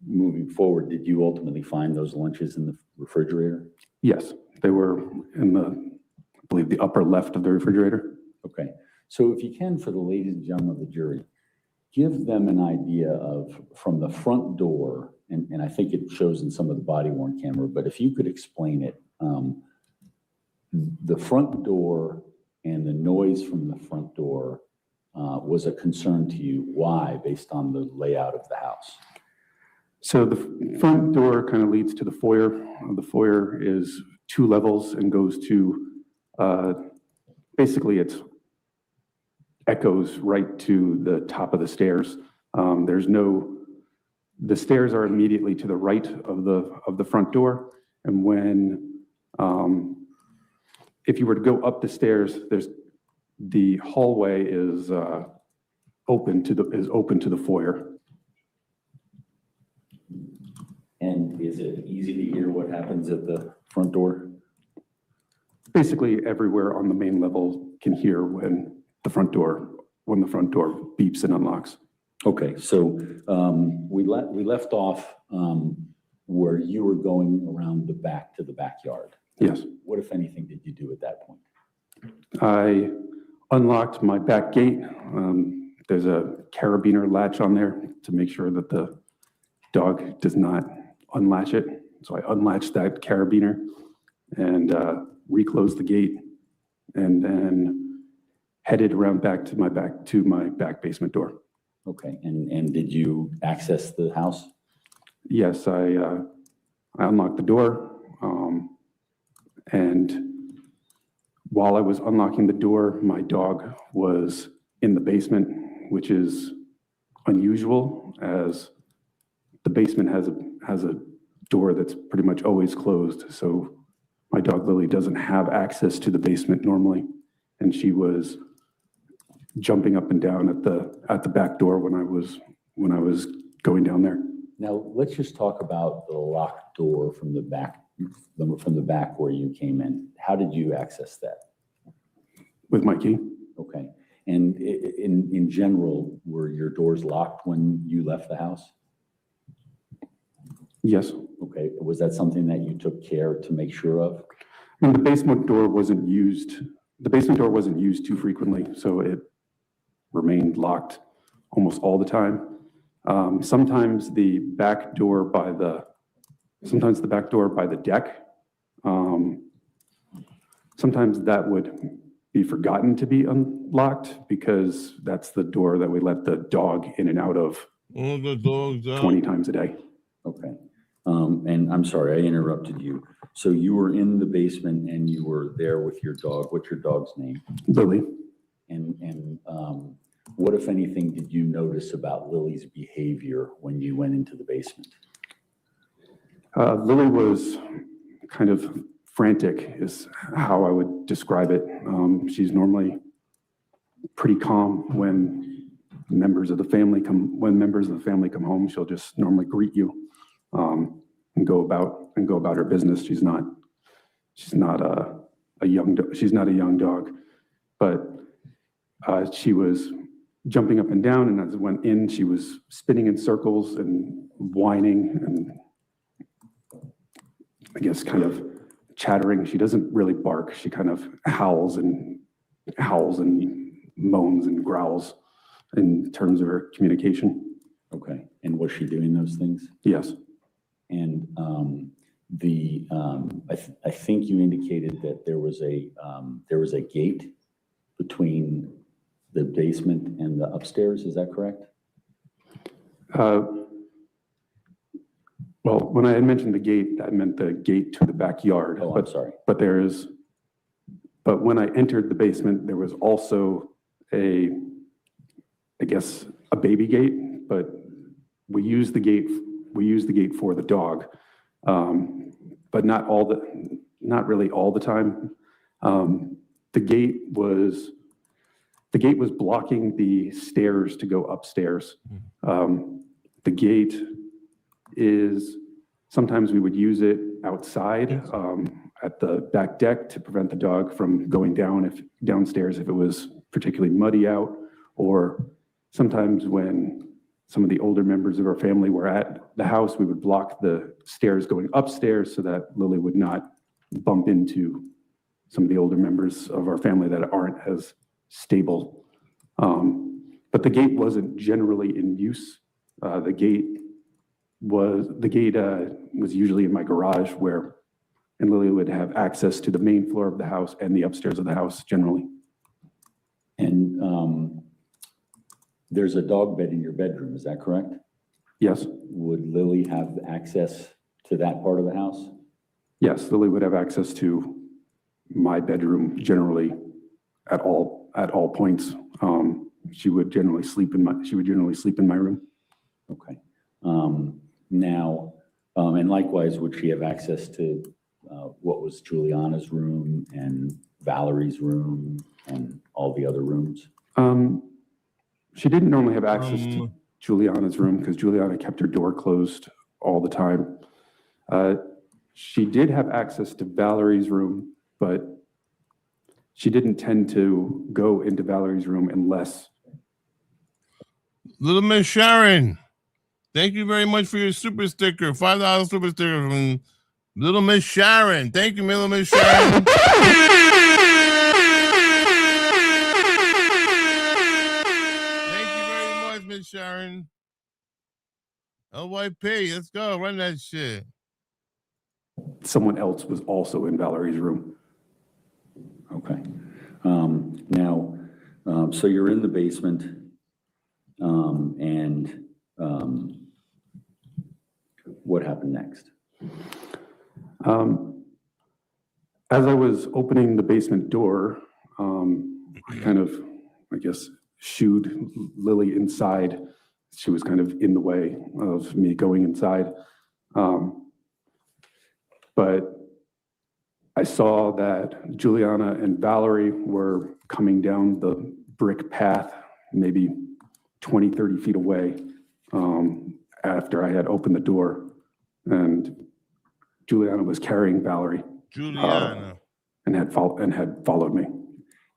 moving forward, did you ultimately find those lunches in the refrigerator? Yes, they were in I believe the upper left of the refrigerator. Okay. So if you can, for the ladies and gentlemen of the jury, give them an idea of, from the front door, and I think it shows in some of the body-worn camera, but if you could explain it, the front door and the noise from the front door was a concern to you. Why, based on the layout of the house? So the front door kind of leads to the foyer. The foyer is 2 levels and goes to, basically it's echoes right to the top of the stairs. The stairs are immediately to the right of the front door. And if you were to go up the stairs, the hallway is open to the foyer. And is it easy to hear what happens at the front door? Basically, everywhere on the main level can hear when the front door beeps and unlocks. Okay, so we left off where you were going around the back to the backyard. Yes. What, if anything, did you do at that point? I unlocked my back gate. There's a carabiner latch on there to make sure that the dog does not unlatch it. So I unlatched that carabiner and reclosed the gate, and then headed around back to my back basement door. Okay, and did you access the house? Yes, I unlocked the door, and while I was unlocking the door, my dog was in the basement, which is unusual, as the basement has a door that's pretty much always closed. So my dog Lily doesn't have access to the basement normally. And she was jumping up and down at the back door when I was going down there. Now, let's just talk about the locked door from the back where you came in. How did you access that? With my key? Okay. And in general, were your doors locked when you left the house? Yes. Okay. Was that something that you took care to make sure of? I mean, the basement door wasn't used too frequently, so it remained locked almost all the time. Sometimes the back door by the deck, sometimes that would be forgotten to be unlocked because that's the door that we let the dog in and out of All the dogs out. 20 times a day. Okay. And I'm sorry, I interrupted you. So you were in the basement and you were there with your dog. What's your dog's name? Lily. And what, if anything, did you notice about Lily's behavior when you went into the basement? Lily was kind of frantic is how I would describe it. She's normally pretty calm when members of the family come home. She'll just normally greet you and go about her business. She's not a young dog, but she was jumping up and down, and as I went in, she was spinning in circles and whining and I guess kind of chattering. She doesn't really bark. She kind of howls and moans and growls in terms of her communication. Okay. And was she doing those things? Yes. And I think you indicated that there was a gate between the basement and the upstairs. Is that correct? Well, when I had mentioned the gate, I meant the gate to the backyard. Oh, I'm sorry. But when I entered the basement, there was also I guess a baby gate, but we used the gate for the dog, but not really all the time. The gate was blocking the stairs to go upstairs. The gate is, sometimes we would use it outside at the back deck to prevent the dog from going downstairs if it was particularly muddy out, or sometimes when some of the older members of our family were at the house, we would block the stairs going upstairs so that Lily would not bump into some of the older members of our family that aren't as stable. But the gate wasn't generally in use. The gate was usually in my garage and Lily would have access to the main floor of the house and the upstairs of the house generally. And there's a dog bed in your bedroom, is that correct? Yes. Would Lily have access to that part of the house? Yes, Lily would have access to my bedroom generally at all points. She would generally sleep in my room. Okay. Now, and likewise, would she have access to what was Juliana's room and Valerie's room and all the other rooms? She didn't normally have access to Juliana's room because Juliana kept her door closed all the time. She did have access to Valerie's room, but she didn't tend to go into Valerie's room unless. Little Miss Sharon, thank you very much for your super sticker. $5 super sticker from Little Miss Sharon. Thank you, Little Miss Sharon. Thank you very much, Miss Sharon. LYP, let's go. Run that shit. Someone else was also in Valerie's room. Okay. Now, so you're in the basement, and what happened next? As I was opening the basement door, I kind of, I guess, shooed Lily inside. She was kind of in the way of me going inside. But I saw that Juliana and Valerie were coming down the brick path, maybe 20, 30 feet away, after I had opened the door. And Juliana was carrying Valerie Juliana. and had followed me.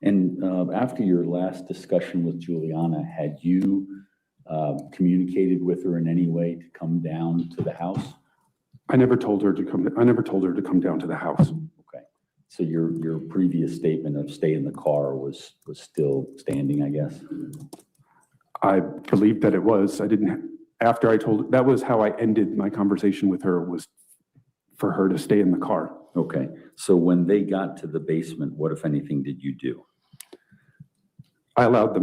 And after your last discussion with Juliana, had you communicated with her in any way to come down to the house? I never told her to come down to the house. Okay. So your previous statement of stay in the car was still standing, I guess? I believed that it was. After I told, that was how I ended my conversation with her, was for her to stay in the car. Okay. So when they got to the basement, what, if anything, did you do? I allowed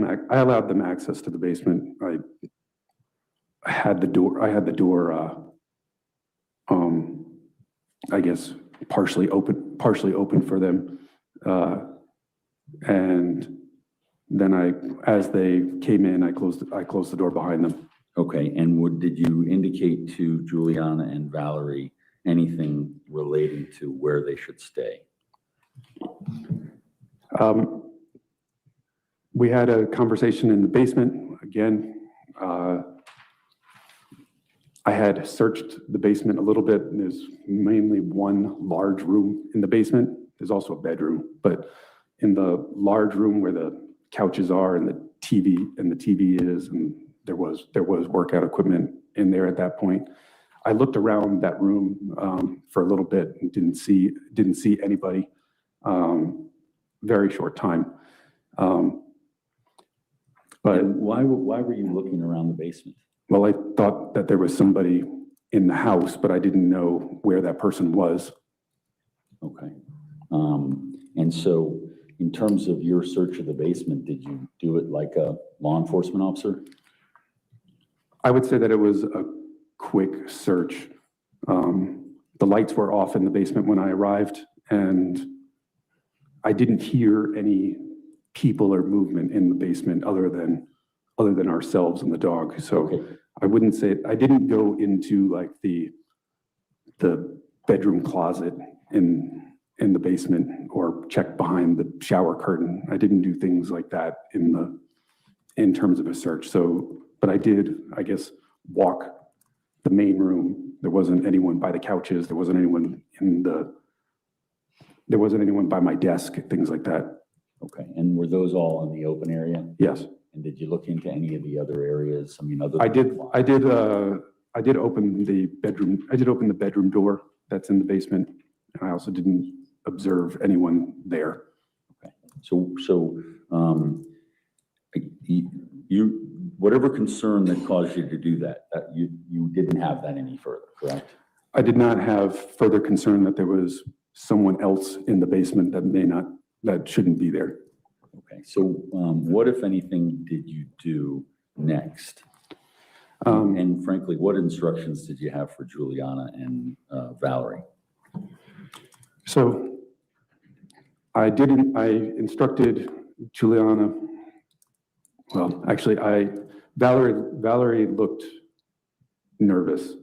them access to the basement. I had the door, I guess, partially open for them. And then as they came in, I closed the door behind them. Okay. And did you indicate to Juliana and Valerie anything relating to where they should stay? We had a conversation in the basement. Again, I had searched the basement a little bit, and there's mainly one large room in the basement. There's also a bedroom, but in the large room where the couches are and the TV is, and there was workout equipment in there at that point. I looked around that room for a little bit and didn't see anybody. Very short time. But And why were you looking around the basement? well, I thought that there was somebody in the house, but I didn't know where that person was. Okay. And so in terms of your search of the basement, did you do it like a law enforcement officer? I would say that it was a quick search. The lights were off in the basement when I arrived, and I didn't hear any people or movement in the basement other than ourselves and the dog. So Okay. I wouldn't say, I didn't go into like the bedroom closet in the basement or check behind the shower curtain. I didn't do things like that in terms of a search. So, but I did, I guess, walk the main room. There wasn't anyone by the couches. There wasn't anyone by my desk, things like that. Okay. And were those all in the open area? Yes. And did you look into any of the other areas? I mean, other I than did open the bedroom door that's in the basement. And I also didn't observe anyone there. So you whatever concern that caused you to do that you didn't have that any further, correct? I did not have further concern that there was someone else in the basement that shouldn't be there. Okay. So what, if anything, did you do next? And frankly, what instructions did you have for Juliana and Valerie? So I instructed Juliana, well, actually Valerie looked nervous.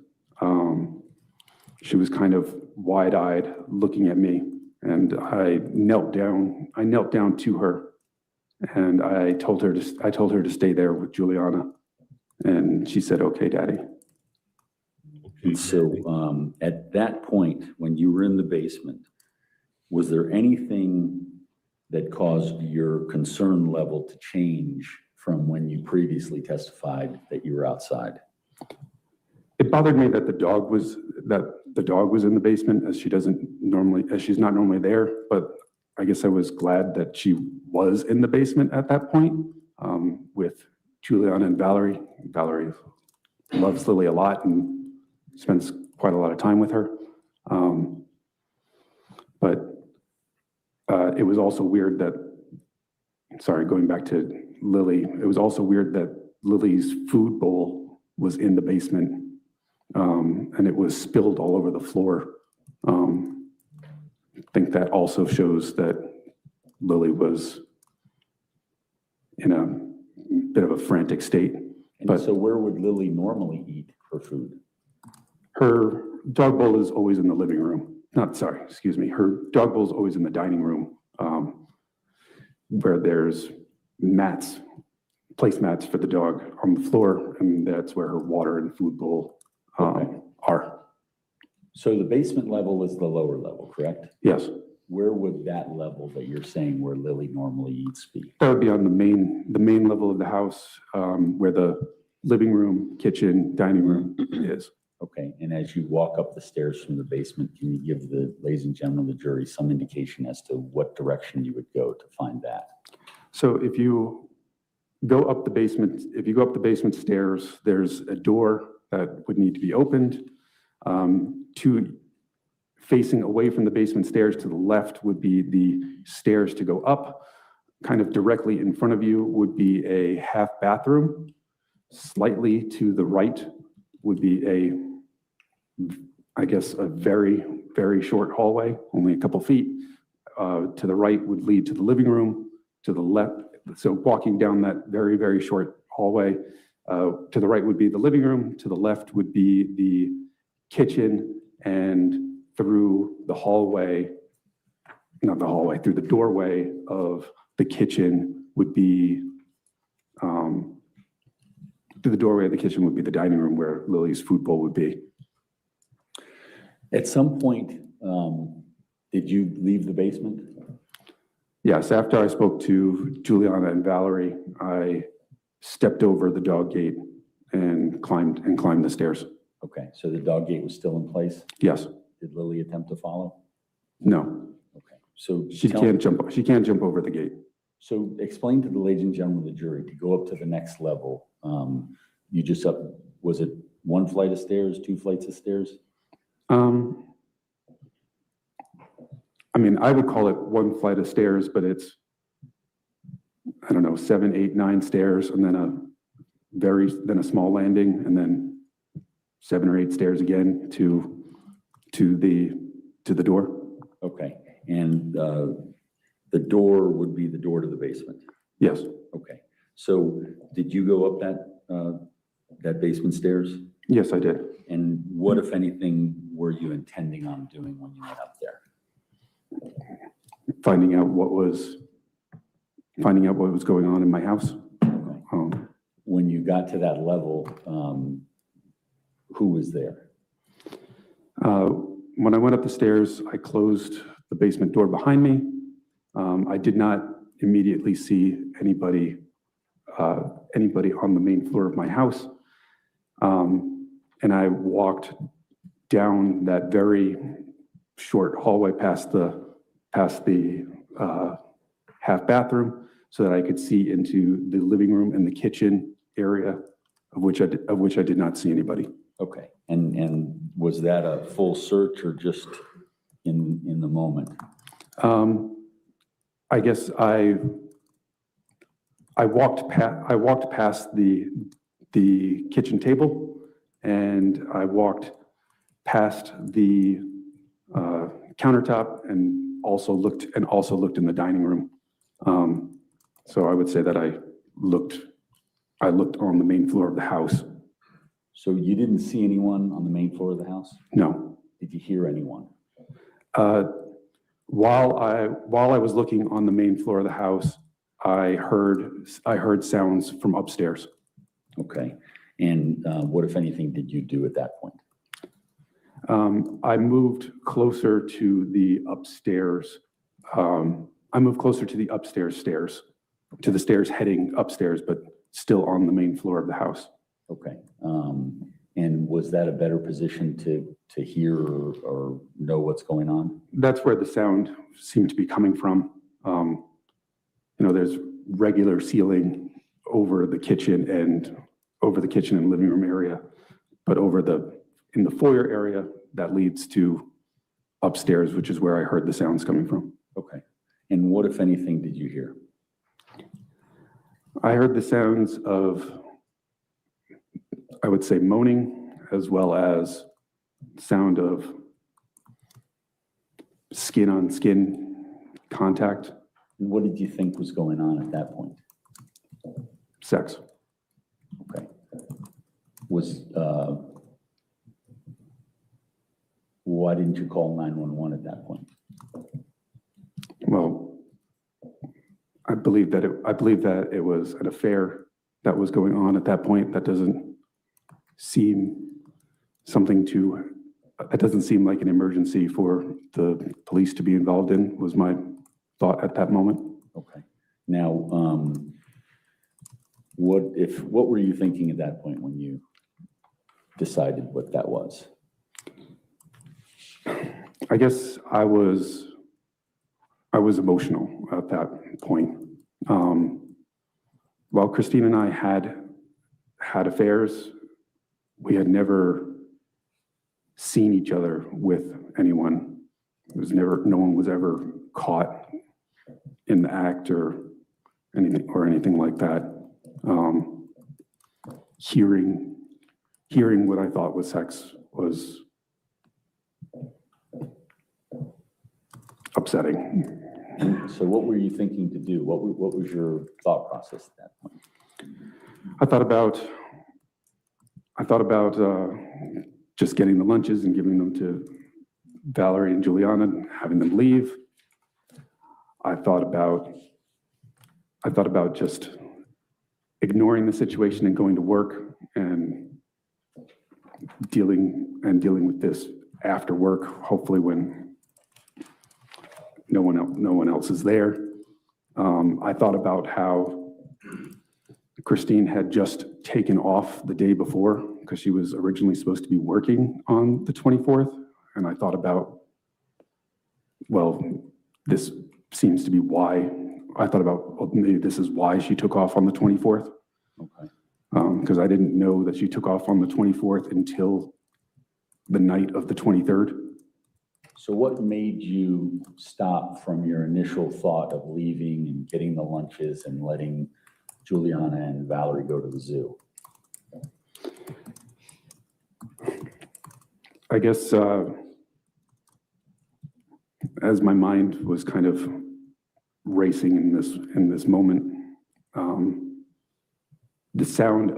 She was kind of wide-eyed looking at me, and I knelt down to her, and I told her to stay there with Juliana, and she said, "Okay, Daddy." And so at that point, when you were in the basement, was there anything that caused your concern level to change from when you previously testified that you were outside? It bothered me that the dog was in the basement, as she's not normally there, but I guess I was glad that she was in the basement at that point, with Juliana and Valerie. Valerie loves Lily a lot and spends quite a lot of time with her. But it was also weird going back to Lily, it was also weird that Lily's food bowl was in the basement, and it was spilled all over the floor. I think that also shows that Lily was in a bit of a frantic state. And so where would Lily normally eat her food? Her dog bowl is always in the living room. Excuse me. Her dog bowl is always in the dining room, where there's mats, placemats for the dog on the floor, and that's where her water and food bowl are. So the basement level is the lower level, correct? Yes, Where would that level that you're saying where Lily normally eats be? that would be on the main level of the house, where the living room, kitchen, dining room is. Okay, and as you walk up the stairs from the basement, can you give the ladies and gentlemen of the jury some indication as to what direction you would go to find that? So if you go up the basement stairs, there's a door that would need to be opened. Facing away from the basement stairs to the left would be the stairs to go up. Kind of directly in front of you would be a half bathroom. Slightly to the right would be I guess, a very, very short hallway, only a couple feet. To the right would lead to the living room. To the left, so walking down that very, very short hallway, to the right would be the living room. To the left would be the kitchen, and through the hallway, not the hallway, through the doorway of the kitchen would be, through the doorway of the kitchen would be the dining room where Lily's food bowl would be. At some point, did you leave the basement? Yes, after I spoke to Juliana and Valerie, I stepped over the dog gate and climbed the stairs. Okay, so the dog gate was still in place? Yes, Did Lily attempt to follow? no, Okay, so she can't jump over the gate. So explain to the ladies and gentlemen of the jury, to go up to the next level, was it one flight of stairs, 2 flights of stairs? I mean, I would call it one flight of stairs, but it's, I don't know, 7, 8, 9 stairs, and then a small landing, and then 7 or 8 stairs again to the door. Okay, and the door would be the door to the basement? Yes, Okay, so did you go up that basement stairs? yes, I did. And what, if anything, were you intending on doing when you went up there? Finding out what was going on in my house. When you got to that level, who was there? When I went up the stairs, I closed the basement door behind me. I did not immediately see anybody on the main floor of my house. And I walked down that very short hallway past the half bathroom so that I could see into the living room and the kitchen area, of which I did not see anybody. Okay, and was that a full search or just in the moment? I guess I walked past the kitchen table, and I walked past the countertop, and also looked in the dining room. So I would say that I looked on the main floor of the house. So you didn't see anyone on the main floor of the house? No. Did you hear anyone? While I was looking on the main floor of the house, I heard sounds from upstairs. Okay, and what, if anything, did you do at that point? I moved closer to the upstairs. I moved closer to the upstairs stairs, to the stairs heading upstairs, but still on the main floor of the house. Okay, and was that a better position to hear or know what's going on? That's where the sound seemed to be coming from. There's regular ceiling over the kitchen and living room area, but in the foyer area that leads to upstairs, which is where I heard the sounds coming from. Okay, and what, if anything, did you hear? I heard the sounds of, I would say, moaning, as well as sound of skin on skin contact. And what did you think was going on at that point? Sex. Okay. Was why didn't you call 911 at that point? Well, I believe that it was an affair that was going on at that point. That doesn't seem like an emergency for the police to be involved in, was my thought at that moment. Okay. Now, what were you thinking at that point when you decided what that was? I guess I was emotional at that point. While Christine and I had affairs, we had never seen each other with anyone. No one was ever caught in the act or anything like that. Hearing what I thought was sex was upsetting. So what were you thinking to do? What was your thought process at that point? I thought about just getting the lunches and giving them to Valerie and Juliana and having them leave. I thought about just ignoring the situation and going to work and dealing with this after work, hopefully when no one else is there. I thought about how Christine had just taken off the day before because she was originally supposed to be working on the 24th. And I thought about, well, this seems to be why. I thought about, well, maybe this is why she took off on the 24th. Okay. Because I didn't know that she took off on the 24th until the night of the 23rd. So what made you stop from your initial thought of leaving and getting the lunches and letting Juliana and Valerie go to the zoo? I guess as my mind was kind of racing in this moment, the sound,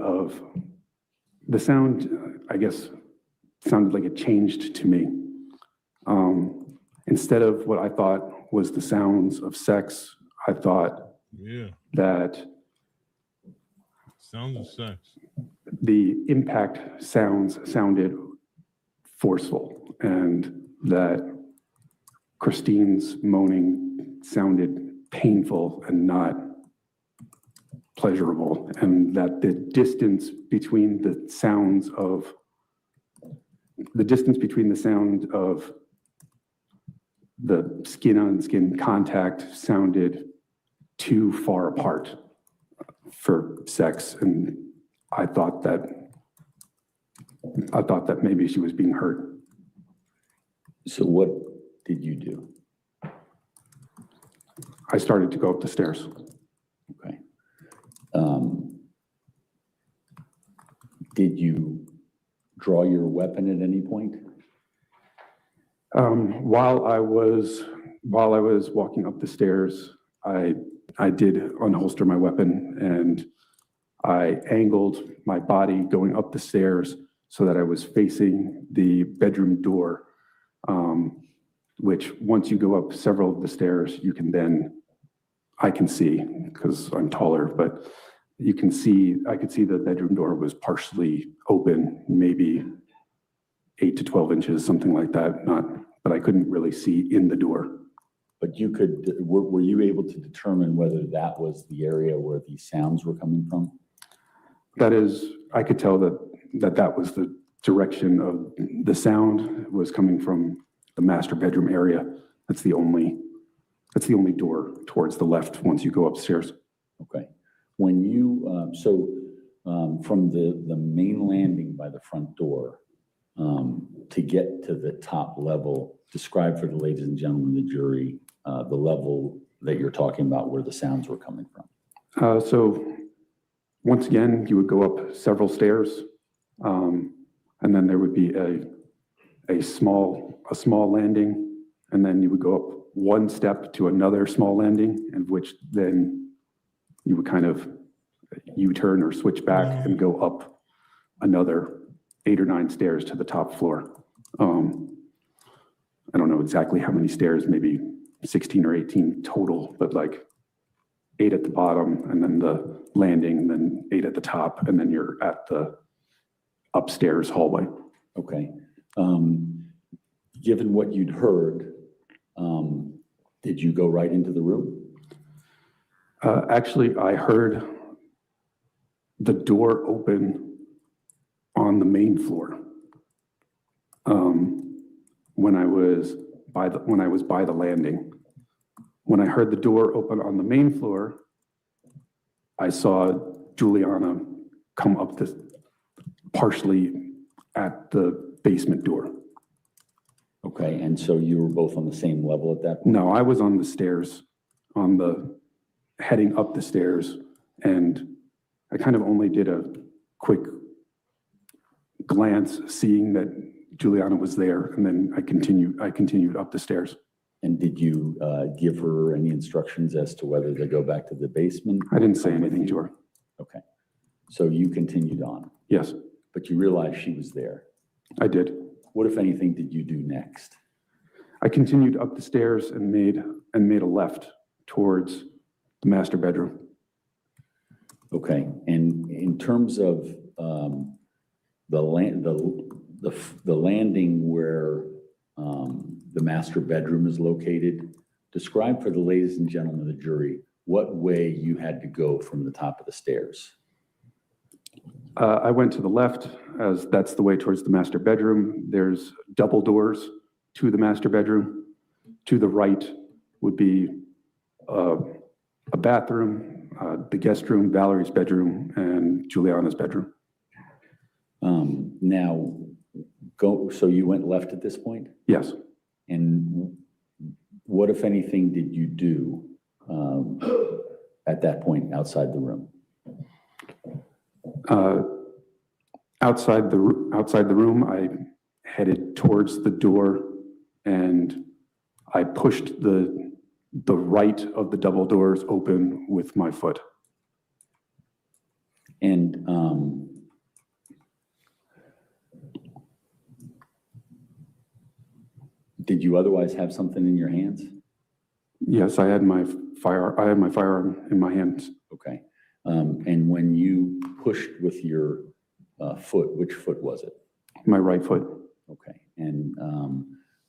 I guess, sounded like it changed to me. Instead of what I thought was the sounds of sex, I thought that Sounds of sex. the impact sounded forceful, and that Christine's moaning sounded painful and not pleasurable, and that the distance between the sound of the skin-on-skin contact sounded too far apart for sex, and I thought that maybe she was being hurt. So what did you do? I started to go up the stairs. Okay. Did you draw your weapon at any point? While I was walking up the stairs, I did unholster my weapon, and I angled my body going up the stairs so that I was facing the bedroom door, which once you go up several of the stairs, I can see, because I'm taller, but I could see the bedroom door was partially open, maybe 8 to 12 inches, something like that, but I couldn't really see in the door. But were you able to determine whether that was the area where these sounds were coming from? That is, I could tell that was the direction of the sound was coming from the master bedroom area. That's the only door towards the left once you go upstairs. Okay. When you, from the main landing by the front door, to get to the top level, describe for the ladies and gentlemen, the jury, the level that you're talking about where the sounds were coming from. So once again, you would go up several stairs, and then there would be a small landing, and then you would go up one step to another small landing, in which then you would kind of U-turn or switch back and go up another 8 or 9 stairs to the top floor. I don't know exactly how many stairs, maybe 16 or 18 total, but like 8 at the bottom and then the landing, and then 8 at the top, and then you're at the upstairs hallway. Okay. Given what you'd heard, did you go right into the room? Actually, I heard the door open on the main floor. When I was by the landing. When I heard the door open on the main floor, I saw Juliana come up this partially at the basement door. Okay, and so you were both on the same level at that point? No, I was on the stairs, heading up the stairs, and I kind of only did a quick glance, seeing that Juliana was there, and then I continued up the stairs. And did you give her any instructions as to whether to go back to the basement? I didn't say anything to her. Okay, so you continued on, Yes, but you realized she was there. I did. What, if anything, did you do next? I continued up the stairs and made a left towards the master bedroom. Okay, and in terms of the landing where the master bedroom is located, describe for the ladies and gentlemen of the jury what way you had to go from the top of the stairs. I went to the left, as that's the way towards the master bedroom. There's double doors to the master bedroom. To the right would be a bathroom, the guest room, Valerie's bedroom, and Juliana's bedroom. So you went left at this point? Yes. And what, if anything, did you do at that point outside the room? Outside the room, I headed towards the door, and I pushed the right of the double doors open with my foot. And did you otherwise have something in your hands? Yes, I had my firearm in my hands. Okay. And when you pushed with your foot, which foot was it? My right foot. Okay. And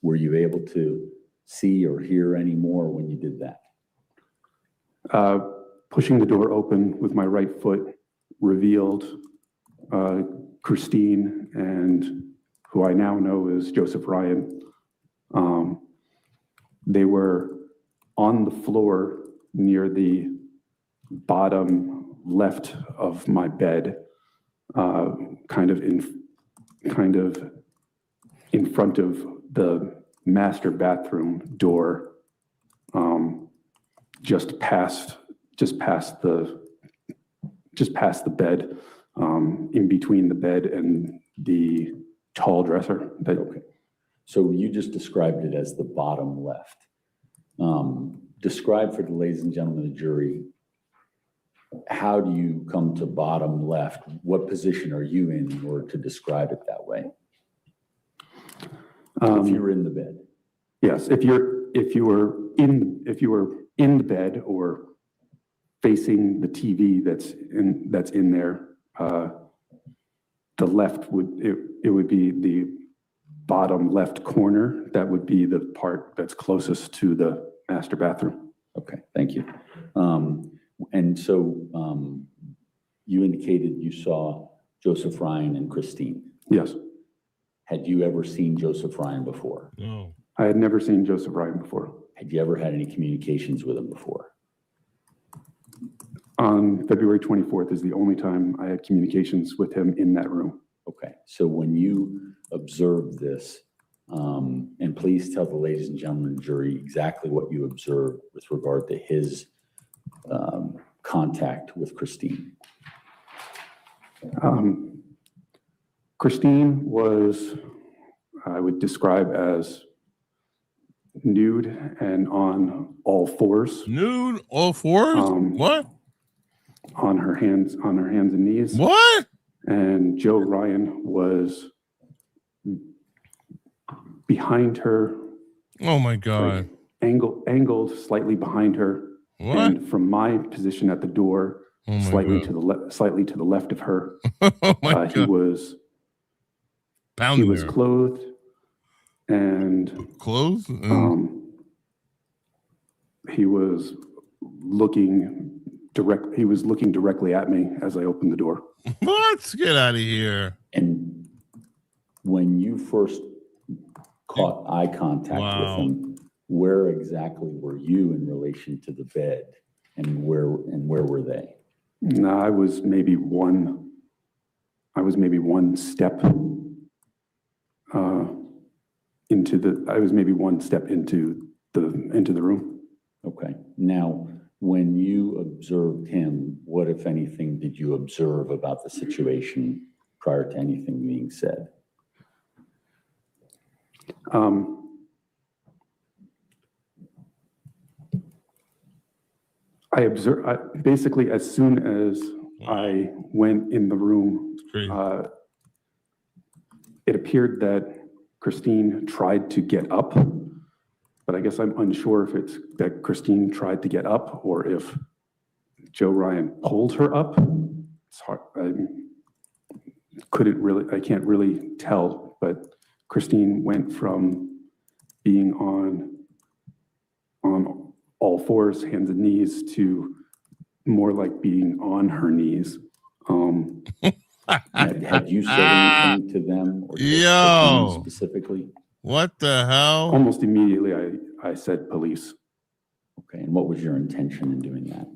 were you able to see or hear any more when you did that? Pushing the door open with my right foot revealed Christine, and who I now know is Joseph Ryan. They were on the floor near the bottom left of my bed, kind of in front of the master bathroom door, just past the bed, in between the bed and the tall dresser. Okay. So you just described it as the bottom left. Describe for the ladies and gentlemen of the jury, how do you come to bottom left? What position are you in order to describe it that way? If you're in the bed. Yes, if you were in the bed or facing the TV that's in there, the left would be the bottom left corner. That would be the part that's closest to the master bathroom. Okay, thank you. And so you indicated you saw Joseph Ryan and Christine. Yes. Had you ever seen Joseph Ryan before? No. I had never seen Joseph Ryan before. Had you ever had any communications with him before? On February 24th is the only time I had communications with him in that room. Okay, so when you observed this, and please tell the ladies and gentlemen of the jury exactly what you observed with regard to his contact with Christine. Christine was, I would describe as nude and on all fours. Nude, all fours? What? On her hands and knees. What? And Joe Ryan was behind her Oh my God. Angled slightly behind her. What? And from my position at the door, Oh my slightly God. slightly to the left of her, Oh my he God. was Pounding her. clothed and Clothes? And he was looking directly at me as I opened the door. what? Get out of here. And when you first caught eye contact Wow. with him, where exactly were you in relation to the bed, and where were they? No, I was maybe one step into the room. Okay. Now, when you observed him, what, if anything, did you observe about the situation prior to anything being said? I observed, basically, as soon as I went in the room, Crazy. it appeared that Christine tried to get up, but I guess I'm unsure if it's that Christine tried to get up or if Joe Ryan pulled her up. It's hard. I can't really tell, but Christine went from being on all fours, hands and knees, to more like being on her knees. Had you said anything to them or to Yo. Christine specifically? What the hell? Almost immediately, I said police, Okay, and what was your intention in doing that?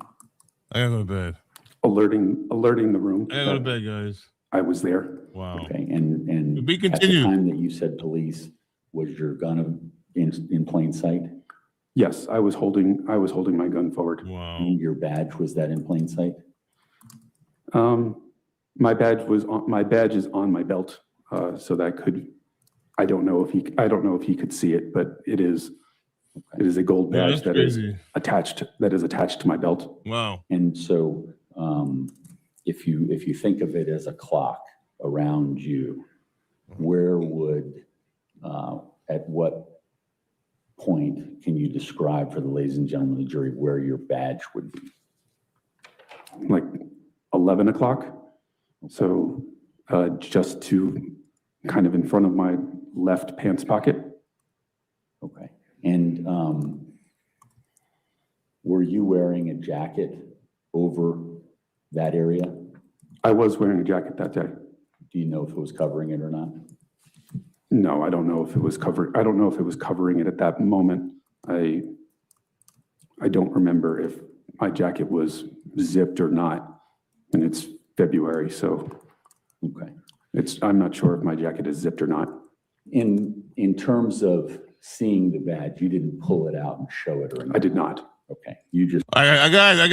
I gotta go to bed. alerting the room I gotta go to that bed, guys. I was there. Wow. Okay, and To be at the continued. time that you said police, was your gun in plain sight? Yes, I was holding my gun forward. Wow. And your badge, was that in plain sight? My badge is on my belt, so that could. I don't know if he could see it, but it is a gold Yeah, badge that's crazy. that is attached to my belt. Wow. And so, if you think of it as a clock around you, where would, at what point can you describe for the ladies and gentlemen of the jury where your badge would be? Like 11 o'clock. So just to kind of in front of my left pants pocket. Okay. And were you wearing a jacket over that area? I was wearing a jacket that day. Do you know if it was covering it or not? No, I don't know if it was covering it at that moment. I don't remember if my jacket was zipped or not. And it's February, so Okay. I'm not sure if my jacket is zipped or not. In terms of seeing the badge, you didn't pull it out and show it or anything? I did not. Okay. You just, I gotta,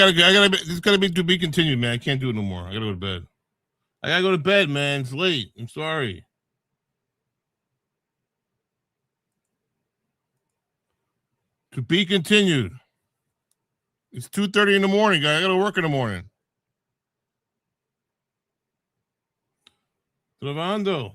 it's gotta be to be continued, man. I can't do it no more. I gotta go to bed. I gotta go to bed, man. It's late. I'm sorry. To be continued. It's 2:30 in the morning, guys. I gotta work in the morning. Travando.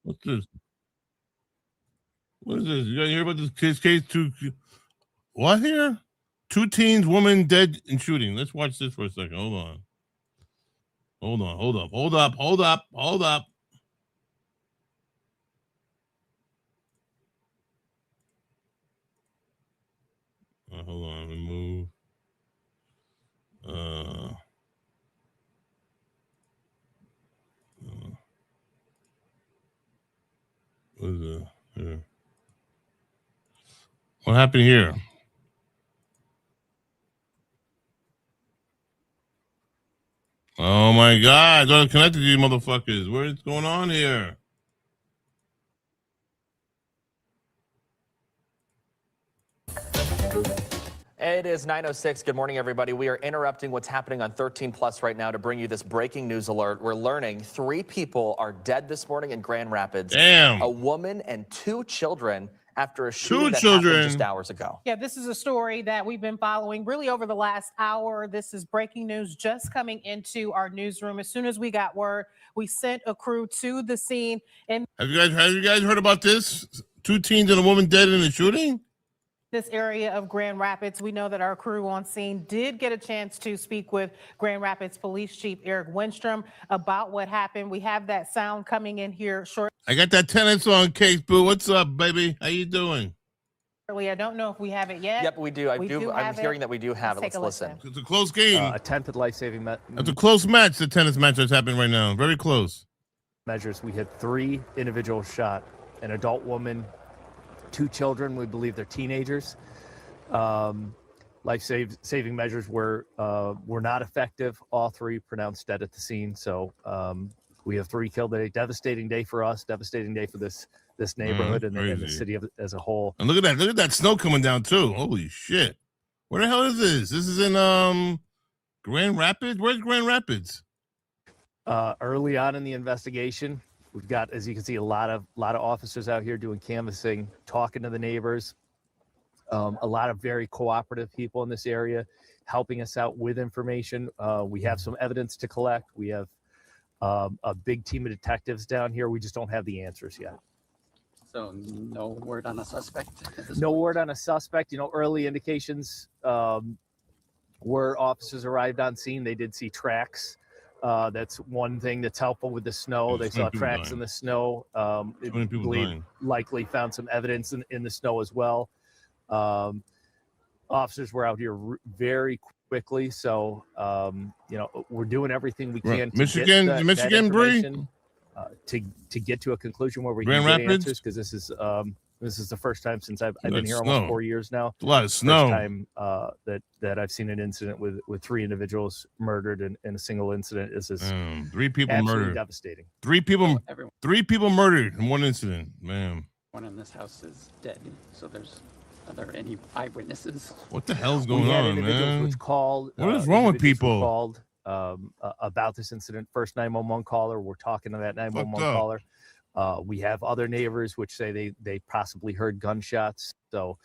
What's this? What is this? You gotta hear about this case? What here? 2 teens, woman dead in shooting. Let's watch this for a second. Hold on. Hold up. Hold on. Remove. What is it? Here. What happened here? Oh my God! Don't connect to you motherfuckers. What is going on here? It is 9:06. Good morning, everybody. We are interrupting what's happening on 13 Plus right now to bring you this breaking news alert. We're learning 3 people are dead this morning in Grand Rapids. Damn. A woman and 2 children after a 2 shooting that children. happened just hours ago. Yeah, this is a story that we've been following really over the last hour. This is breaking news just coming into our newsroom. As soon as we got word, we sent a crew to the scene. And Have you guys heard about this? 2 teens and a woman dead in a shooting? this area of Grand Rapids, we know that our crew on scene did get a chance to speak with Grand Rapids Police Chief Eric Winstrom about what happened. We have that sound coming in here shortly. I got that tennis on, Case Boo. What's up, baby? How you doing? I don't know if we have it yet. Yep, we do. I'm have hearing it. that we do have it. Let's Let's take a listen. It's a close game. Attempted life-saving It's a close match, the tennis match that's happening right now. Very close. measures. We had 3 individuals shot, an adult woman, 2 children. We believe they're teenagers. Life-saving measures were not effective. All 3 pronounced dead at the scene. So we have 3 killed. A devastating day for us. Devastating day for this neighborhood and the city as a whole. And look at that snow coming down too. Holy shit! Where the hell is this? This is in Grand Rapids. Where's Grand Rapids? Early on in the investigation, we've got, as you can see, a lot of officers out here doing canvassing, talking to the neighbors. A lot of very cooperative people in this area helping us out with information. We have some evidence to collect. We have a big team of detectives down here. We just don't have the answers yet. So no word on a suspect? No word on a suspect. Early indications were officers arrived on scene. They did see tracks. That's one thing that's helpful with the snow. They saw tracks in the snow. Likely found some evidence in the snow as well. Officers were out here very quickly, so we're doing everything we can. Michigan, Bree, to get to a conclusion where we Grand can get Rapids? answers, because this is the first time since I've been here almost 4 years now. A lot of snow. First time that I've seen an incident with 3 individuals murdered in a single incident. This is 3 people absolutely murdered. devastating. 3 people. Everyone 3 people murdered in one incident. Man, in this house is dead. So are there any eyewitnesses? what the hell's We going had on, individuals man? which called. What is wrong with individuals who people? Called about this incident. First 911 caller. We're talking to that 911 Fucked up. caller. We have other neighbors which say they possibly heard gunshots. So,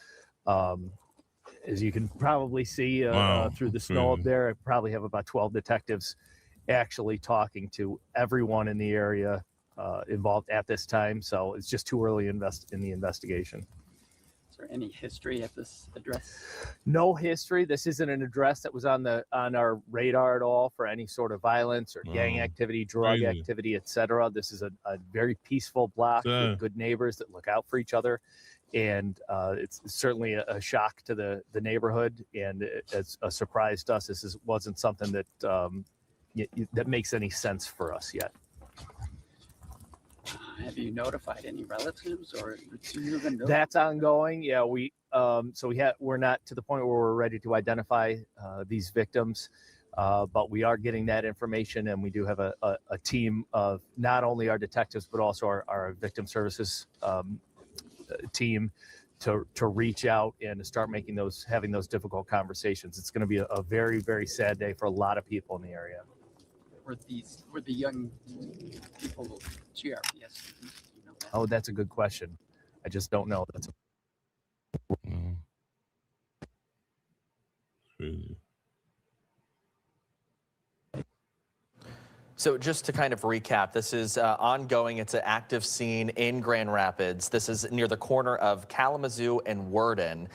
as you can probably see through the snow up there, I probably have about 12 detectives actually talking to everyone in the area involved at this time. So it's just too early in the investigation. Is there any history at this address? No history. This isn't an address that was on our radar at all for any sort of violence or gang activity, drug activity, etc. This is a very peaceful block with good neighbors that look out for each other, and it's certainly a shock to the neighborhood, and it's a surprise to us. This wasn't something that that makes any sense for us yet. Have you notified any relatives, or do you even know? That's ongoing. Yeah, we're not to the point where we're ready to identify these victims, but we are getting that information, and we do have a team of not only our detectives but also our victim services team to reach out and to start having those difficult conversations. It's going to be a very, very sad day for a lot of people in the area. Were the young people GRPS? You know that? Oh, that's a good question. I just don't know. That's Crazy. So just to kind of recap, this is ongoing. It's an active scene in Grand Rapids. This is near the corner of Kalamazoo and Worden.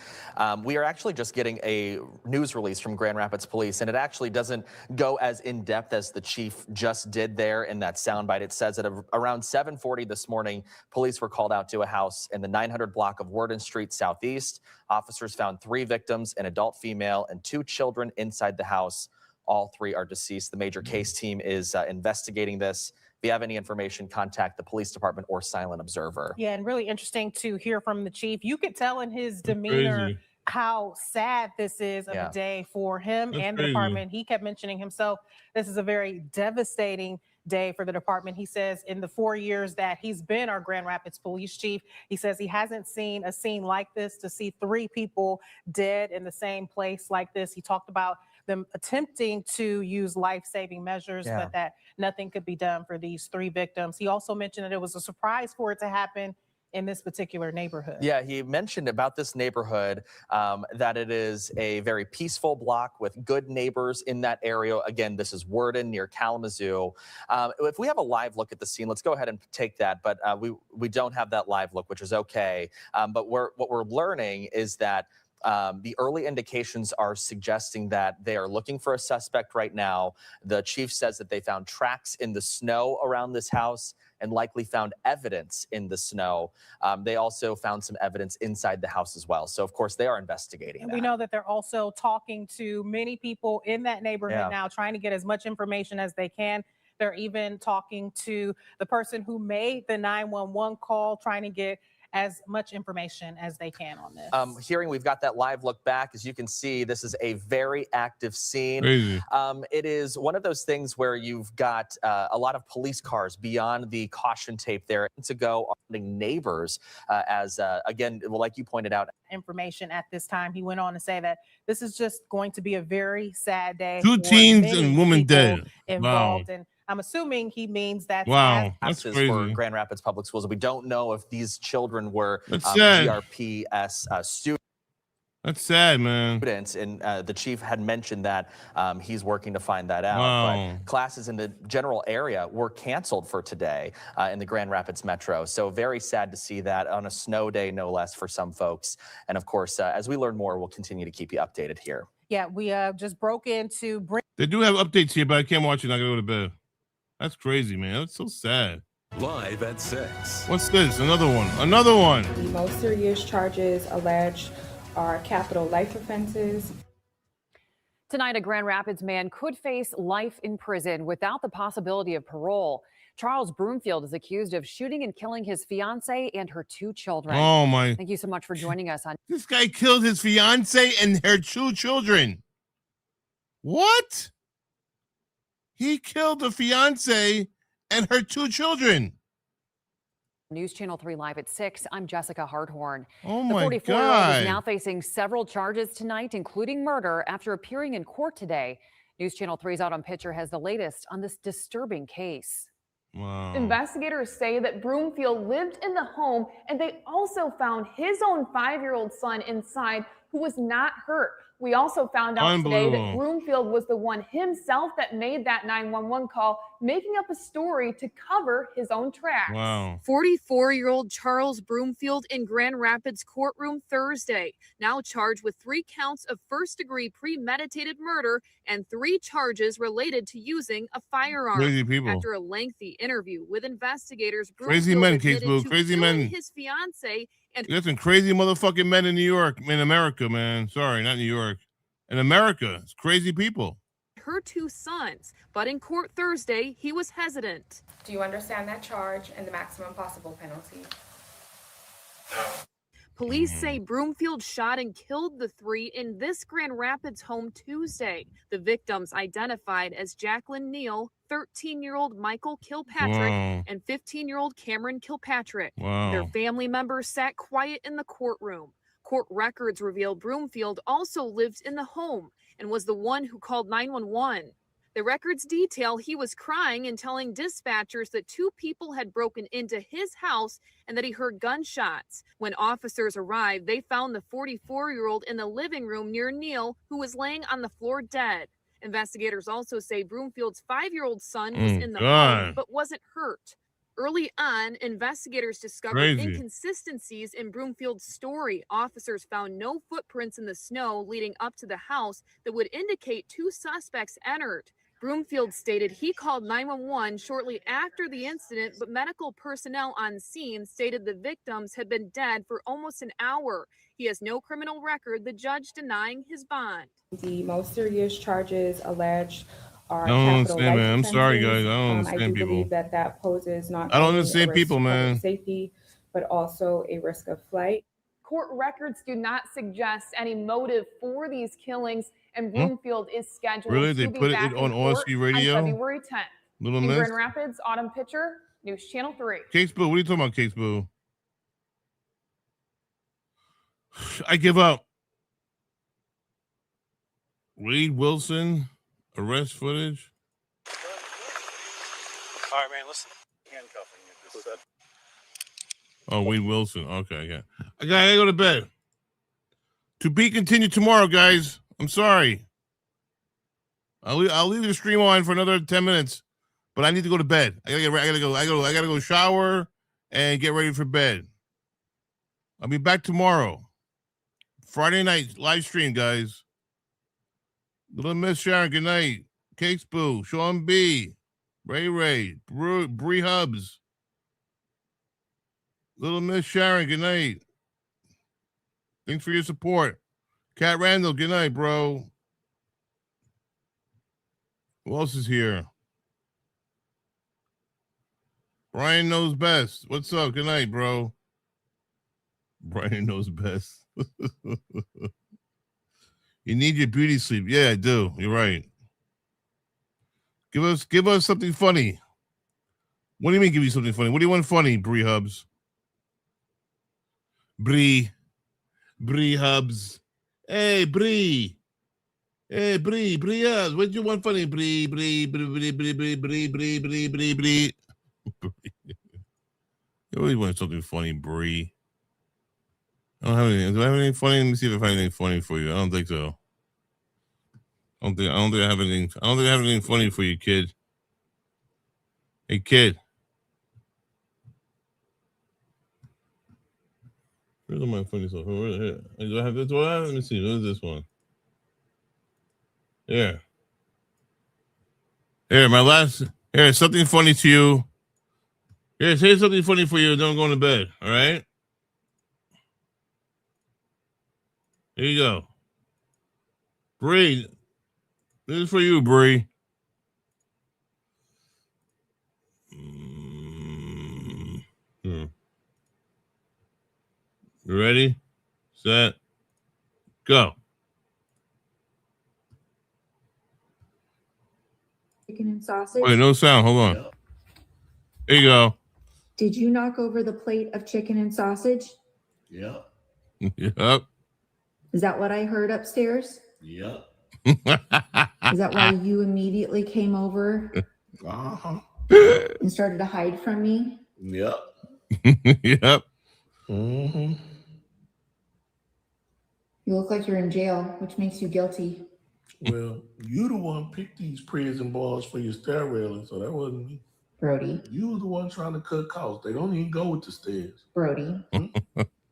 We are actually just getting a news release from Grand Rapids Police, and it actually doesn't go as in-depth as the chief just did there in that soundbite. It says that around 7:40 this morning, police were called out to a house in the 900 block of Worden Street Southeast. Officers found 3 victims, an adult female and 2 children inside the house. All 3 are deceased. The major case team is investigating this. If you have any information, contact the police department or Silent Observer. Yeah, and really interesting to hear from the chief. You could tell in his demeanor Crazy. how sad this is of Yeah. a day for him That's and the crazy. department. He kept mentioning himself. This is a very devastating day for the department. He says in the 4 years that he's been our Grand Rapids police chief, he says he hasn't seen a scene like this, to see 3 people dead in the same place like this. He talked about them attempting to use life-saving measures, Yeah. but that nothing could be done for these 3 victims. He also mentioned that it was a surprise for it to happen in this particular neighborhood. Yeah, he mentioned about this neighborhood that it is a very peaceful block with good neighbors in that area. Again, this is Worden near Kalamazoo. If we have a live look at the scene, let's go ahead and take that. But we don't have that live look, which is okay. But what we're learning is that the early indications are suggesting that they are looking for a suspect right now. The chief says that they found tracks in the snow around this house and likely found evidence in the snow. They also found some evidence inside the house as well. So, of course, they are investigating And that. we know that they're also talking to many people in that neighborhood Yeah. now, trying to get as much information as they can. They're even talking to the person who made the 911 call, trying to get as much information as they can on this. Hearing we've got that live look back. As you can see, this is a very active scene. Crazy. It is one of those things where you've got a lot of police cars beyond the caution tape there to go neighbors as again, well, like you pointed out. Information at this time. He went on to say that this is just going to be a very sad day. 2 for teens many and woman people dead. Wow. involved. And I'm assuming he means that Wow. That's Classes for crazy. Grand Rapids Public Schools. We don't know if these children were That's sad. GRPS That's sad, man. students, and the chief had mentioned that he's working to find that out. Wow. But classes in the general area were canceled for today in the Grand Rapids Metro. So very sad to see that on a snow day, no less, for some folks. And of course, as we learn more, we'll continue to keep you updated here. Yeah, we just broke into They do have updates here, but I can't watch it. I gotta go to bed. That's crazy, man. That's so sad. Live at 6. What's this? Another one. Another one. The most serious charges alleged are capital life offenses. Tonight, a Grand Rapids man could face life in prison without the possibility of parole. Charles Broomfield is accused of shooting and killing his fiancée and her 2 children. Oh, my. Thank you so much for joining us on. This guy killed his fiance and her 2 children. What? He killed the fiance and her 2 children. News Channel 3 Live at 6. I'm Jessica Harthorn. Oh, The my 44-year-old God. is now facing several charges tonight, including murder, after appearing in court today. News Channel 3's Autumn Pitcher has the latest on this disturbing case. Wow. Investigators say that Broomfield lived in the home, and they also found his own 5-year-old son inside who was not hurt. We also found out today that Unbelievable. Broomfield was the one himself that made that 911 call, making up a story to cover his own tracks. Wow. 44-year-old Charles Broomfield in Grand Rapids courtroom Thursday, now charged with 3 counts of first-degree premeditated murder and 3 charges related to using a firearm. Crazy people. After a lengthy interview with investigators, Crazy Broomfield men, admitted Case Blue. to Crazy killing men. his fiancée and There's some crazy motherfucking men in New York, in America, man. Sorry, not New York. In America, it's crazy people. her 2 sons. But in court Thursday, he was hesitant. Do you understand that charge and the maximum possible penalty? Police say Broomfield shot and killed the 3 in this Grand Rapids home Tuesday. The victims identified as Jacqueline Neal, 13-year-old Michael Kilpatrick, Wow. and 15-year-old Cameron Kilpatrick. Wow. Their family members sat quiet in the courtroom. Court records reveal Broomfield also lived in the home and was the one who called 911. The records detail he was crying and telling dispatchers that 2 people had broken into his house and that he heard gunshots. When officers arrived, they found the 44-year-old in the living room near Neal, who was laying on the floor dead. Investigators also say Broomfield's 5-year-old son was in the home God. but wasn't hurt. Early on, investigators discovered Crazy. inconsistencies in Broomfield's story. Officers found no footprints in the snow leading up to the house that would indicate 2 suspects entered. Broomfield stated he called 911 shortly after the incident, but medical personnel on scene stated the victims had been dead for almost an hour. He has no criminal record, the judge denying his bond. The most serious charges alleged are I don't capital understand, life man. I'm sorry, offenses. guys. I don't I understand do people. believe that poses not I don't only a understand risk people, to public man. safety, but also a risk of flight. Court records do not suggest any motive for these killings, and Broomfield is scheduled Really? They to be put back it on in court OSC radio? on February 10th. Little in Miss? Grand Rapids, Autumn Pitcher, News Channel 3. Case Boo, what are you talking about, Case Boo? I give up. Wade Wilson, arrest footage. All right, man, listen. Handcuffing you just said. Oh, Wade Wilson. Okay, yeah. I gotta go to bed. To be continued tomorrow, guys. I'm sorry. I'll leave the stream on for another 10 minutes, but I need to go to bed. I gotta go shower and get ready for bed. I'll be back tomorrow. Friday night live stream, guys. Little Miss Sharon, good night. Cakes Boo, Sean B, Ray, Bree Hubs. Little Miss Sharon, good night. Thanks for your support. Cat Randall, good night, bro. Who else is here? Brian knows best. What's up? Good night, bro. Brian knows best. You need your beauty sleep. Yeah, I do. You're right. Give us something funny. What do you mean give you something funny? What do you want funny, Bree Hubs? Bree Hubs. Hey, Bree. Hey, Bree Hubs. What do you want funny? Bree. You always want something funny, Bree. I don't have anything. Do I have anything funny? Let me see if I have anything funny for you. I don't think so. I don't think I have anything. I don't think I have anything funny for you, kid. Hey, kid. Where's all my funny stuff? Here. Do I have this one? Let me see. What is this one? Here, my last. Here, something funny to you. Here's something funny for you. Don't go to bed. All right. Here you go. Bree. This is for you, Bree. You ready? Set. Go. Chicken and sausage. Wait, no sound. Hold on. Here you go. Did you knock over the plate of chicken and sausage? Yep. Yep. Is that what I heard upstairs? Yep. Is that why you immediately came over Uh-huh. and started to hide from me? Yep. Yep. Mm-hmm. You look like you're in jail, which makes you guilty. Well, you the one picked these prison bars for your stair railing, so that wasn't me. Brody. You was the one trying to cut costs. They don't even go with the stairs. Brody.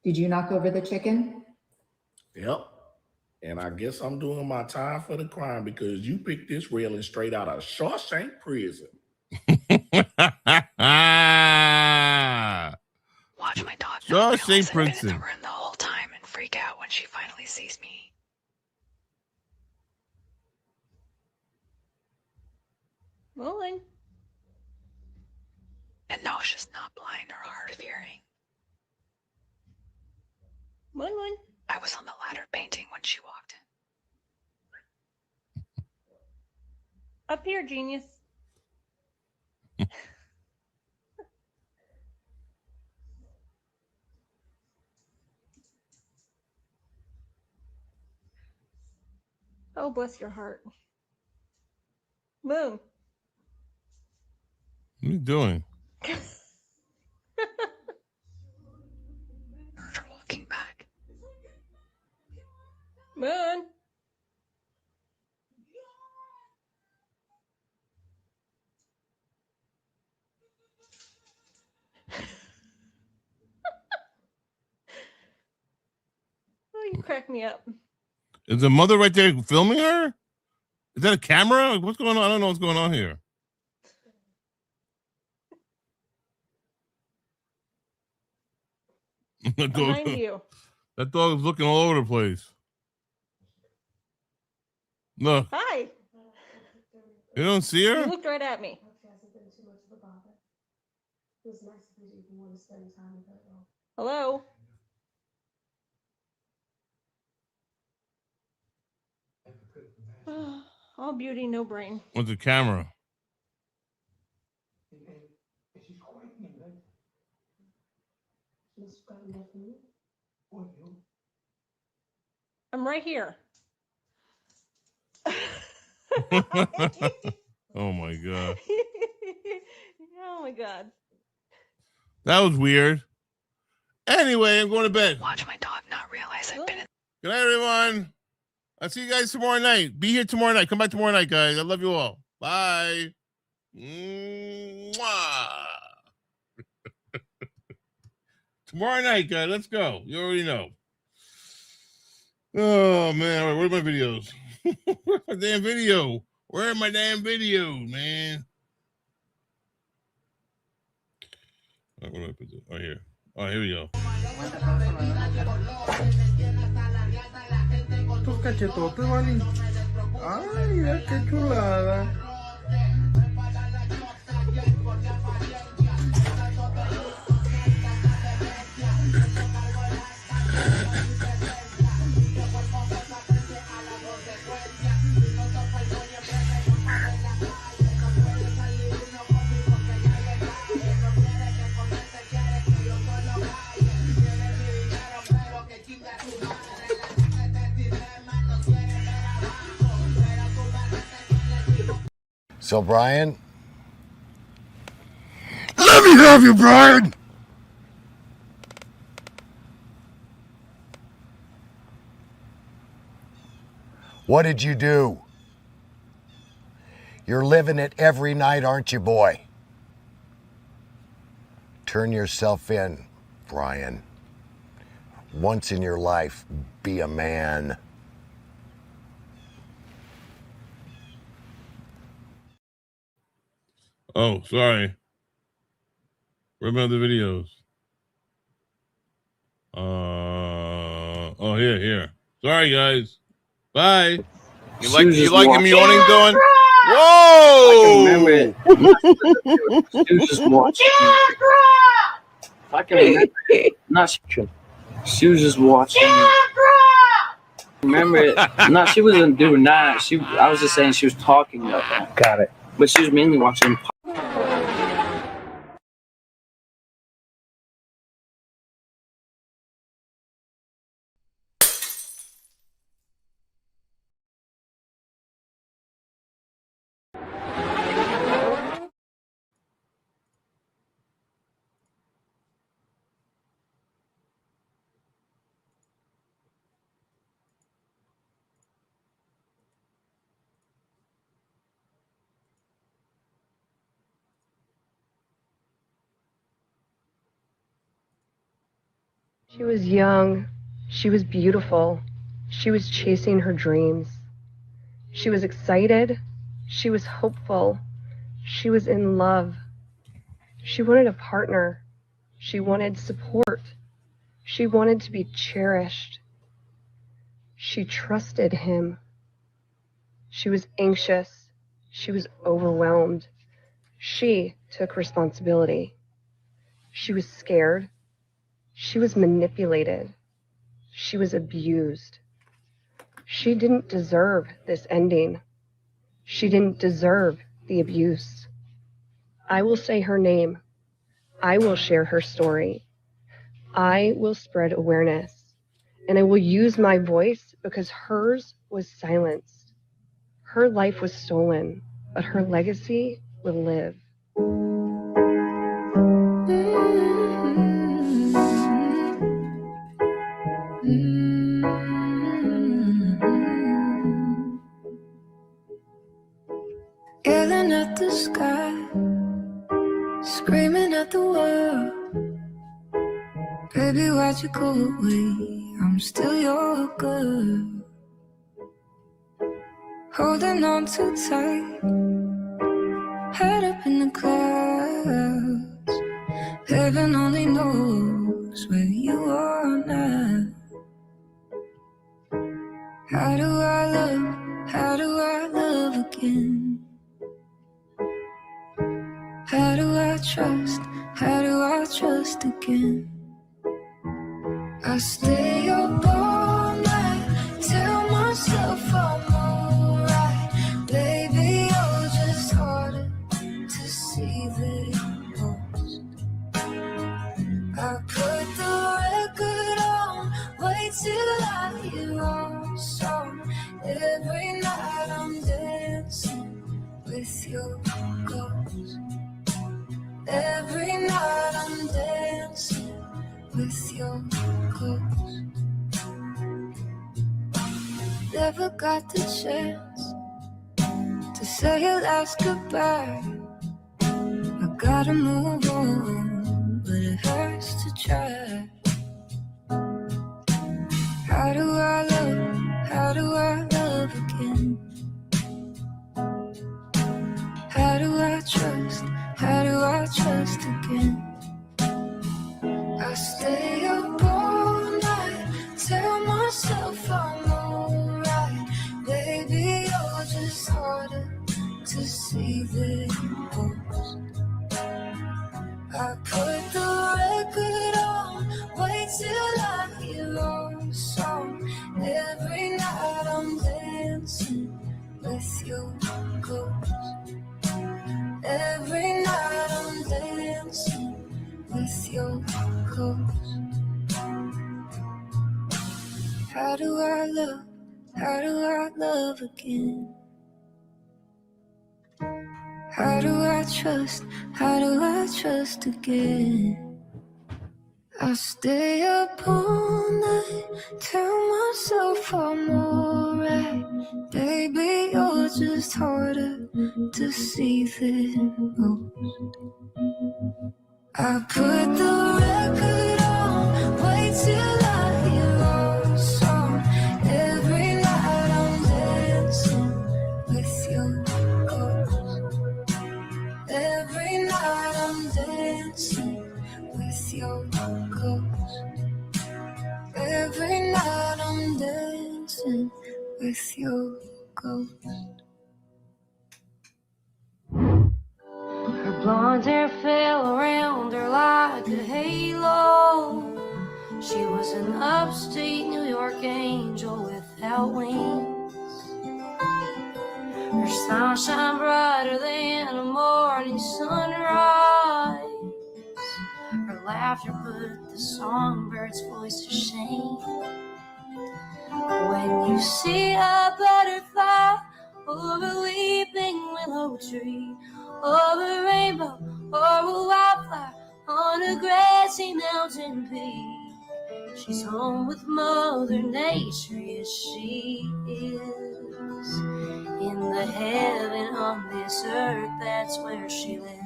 Did you knock over the chicken? Yep. And I guess I'm doing my time for the crime because you picked this railing straight out of Shawshank Prison. Watch my dog Shawshank realize I've been in Prison. the room the whole time and freak out when she finally sees me. Rolling. And no, she's not blind or hard of hearing. One. I was on the ladder painting when she walked in. Up here, genius. Oh, bless your heart. Moon. What are you doing? Walking back. Moon. crack me up. Is the mother right there filming her? Is that a camera? What's going on? I don't know what's going on here. That dog, Behind you. that dog is looking all over the place. Look, Hi. you don't see You her? looked right at me. Hello. All beauty, no brain. What's the camera? I'm right here. Oh my god. Oh my god. That was weird. Anyway, I'm going to bed. Watch my dog not realize I've been in. Good night, everyone. I'll see you guys tomorrow night. Be here tomorrow night. Come back tomorrow night, guys. I love you all. Bye. Mwah. Tomorrow night, guys. Let's go. You already know. Oh, man. All right, where are my videos? Where's my damn video? Where are my damn videos, man? All right, where do I put this? Oh, here. Oh, here we go. Tus cachetotes, Vali. Ay, mira qué chulada. So, Brian? Let me have you, Brian! What did you do? You're living it every night, aren't you, boy? Turn yourself in, Brian. Once in your life, be a man. Oh, sorry. Where are my other videos? Oh, here. Sorry, guys. Bye. You like me yawning, Dawn? Whoa! I can remember it. She was just watching. I can remember it. Not she was just watching. Remember it? No, she wasn't doing that. I was just saying she was talking about that. Got it. But she was mainly watching. She was young. She was beautiful. She was chasing her dreams. She was excited. She was hopeful. She was in love. She wanted a partner. She wanted support. She wanted to be cherished. She trusted him. She was anxious. She was overwhelmed. She took responsibility. She was scared. She was manipulated. She was abused. She didn't deserve this ending. She didn't deserve the abuse. I will say her name. I will share her story. I will spread awareness. And I will use my voice because hers was silenced. Her life was stolen, but her legacy will live. Yelling at the sky, screaming at the world. Baby, why'd you go away? I'm still your girl. Holding on too tight, head up in the clouds. Heaven only knows where you are now. How do I love again? How do I trust again? I stay up all night, tell myself I'm alright. Baby, you're just harder to see than most. I put the record on, wait till I hear our song. Every night I'm dancing with your ghost. Every night I'm dancing with your ghost. Never got the chance to say your last goodbye. I gotta move on, but it hurts to try. How do I love again? How do I trust again? I stay up all night, tell myself I'm alright. Baby, you're just harder to see than most. I put the record on, wait till I hear your song. Every night I'm dancing with your ghost. Every night I'm dancing with your ghost. How do I love again? How do I trust again? I stay up all night, tell myself I'm alright. Baby, you're just harder to see than most. I put the record on, wait till I hear our song. Every night I'm dancing with your ghost. Every night I'm dancing with your ghost. Every night I'm dancing with your ghost. Her blonde hair fell around her like a halo. She was an upstate New York angel without wings. Her smile shone brighter than a morning sunrise. Her laughter put the songbird's voice to shame. When you see a butterfly over a weeping willow tree, over a rainbow or a wildflower on a grassy mountain peak, she's home with Mother Nature, yes she is. In the heaven on this earth, that's where she lives.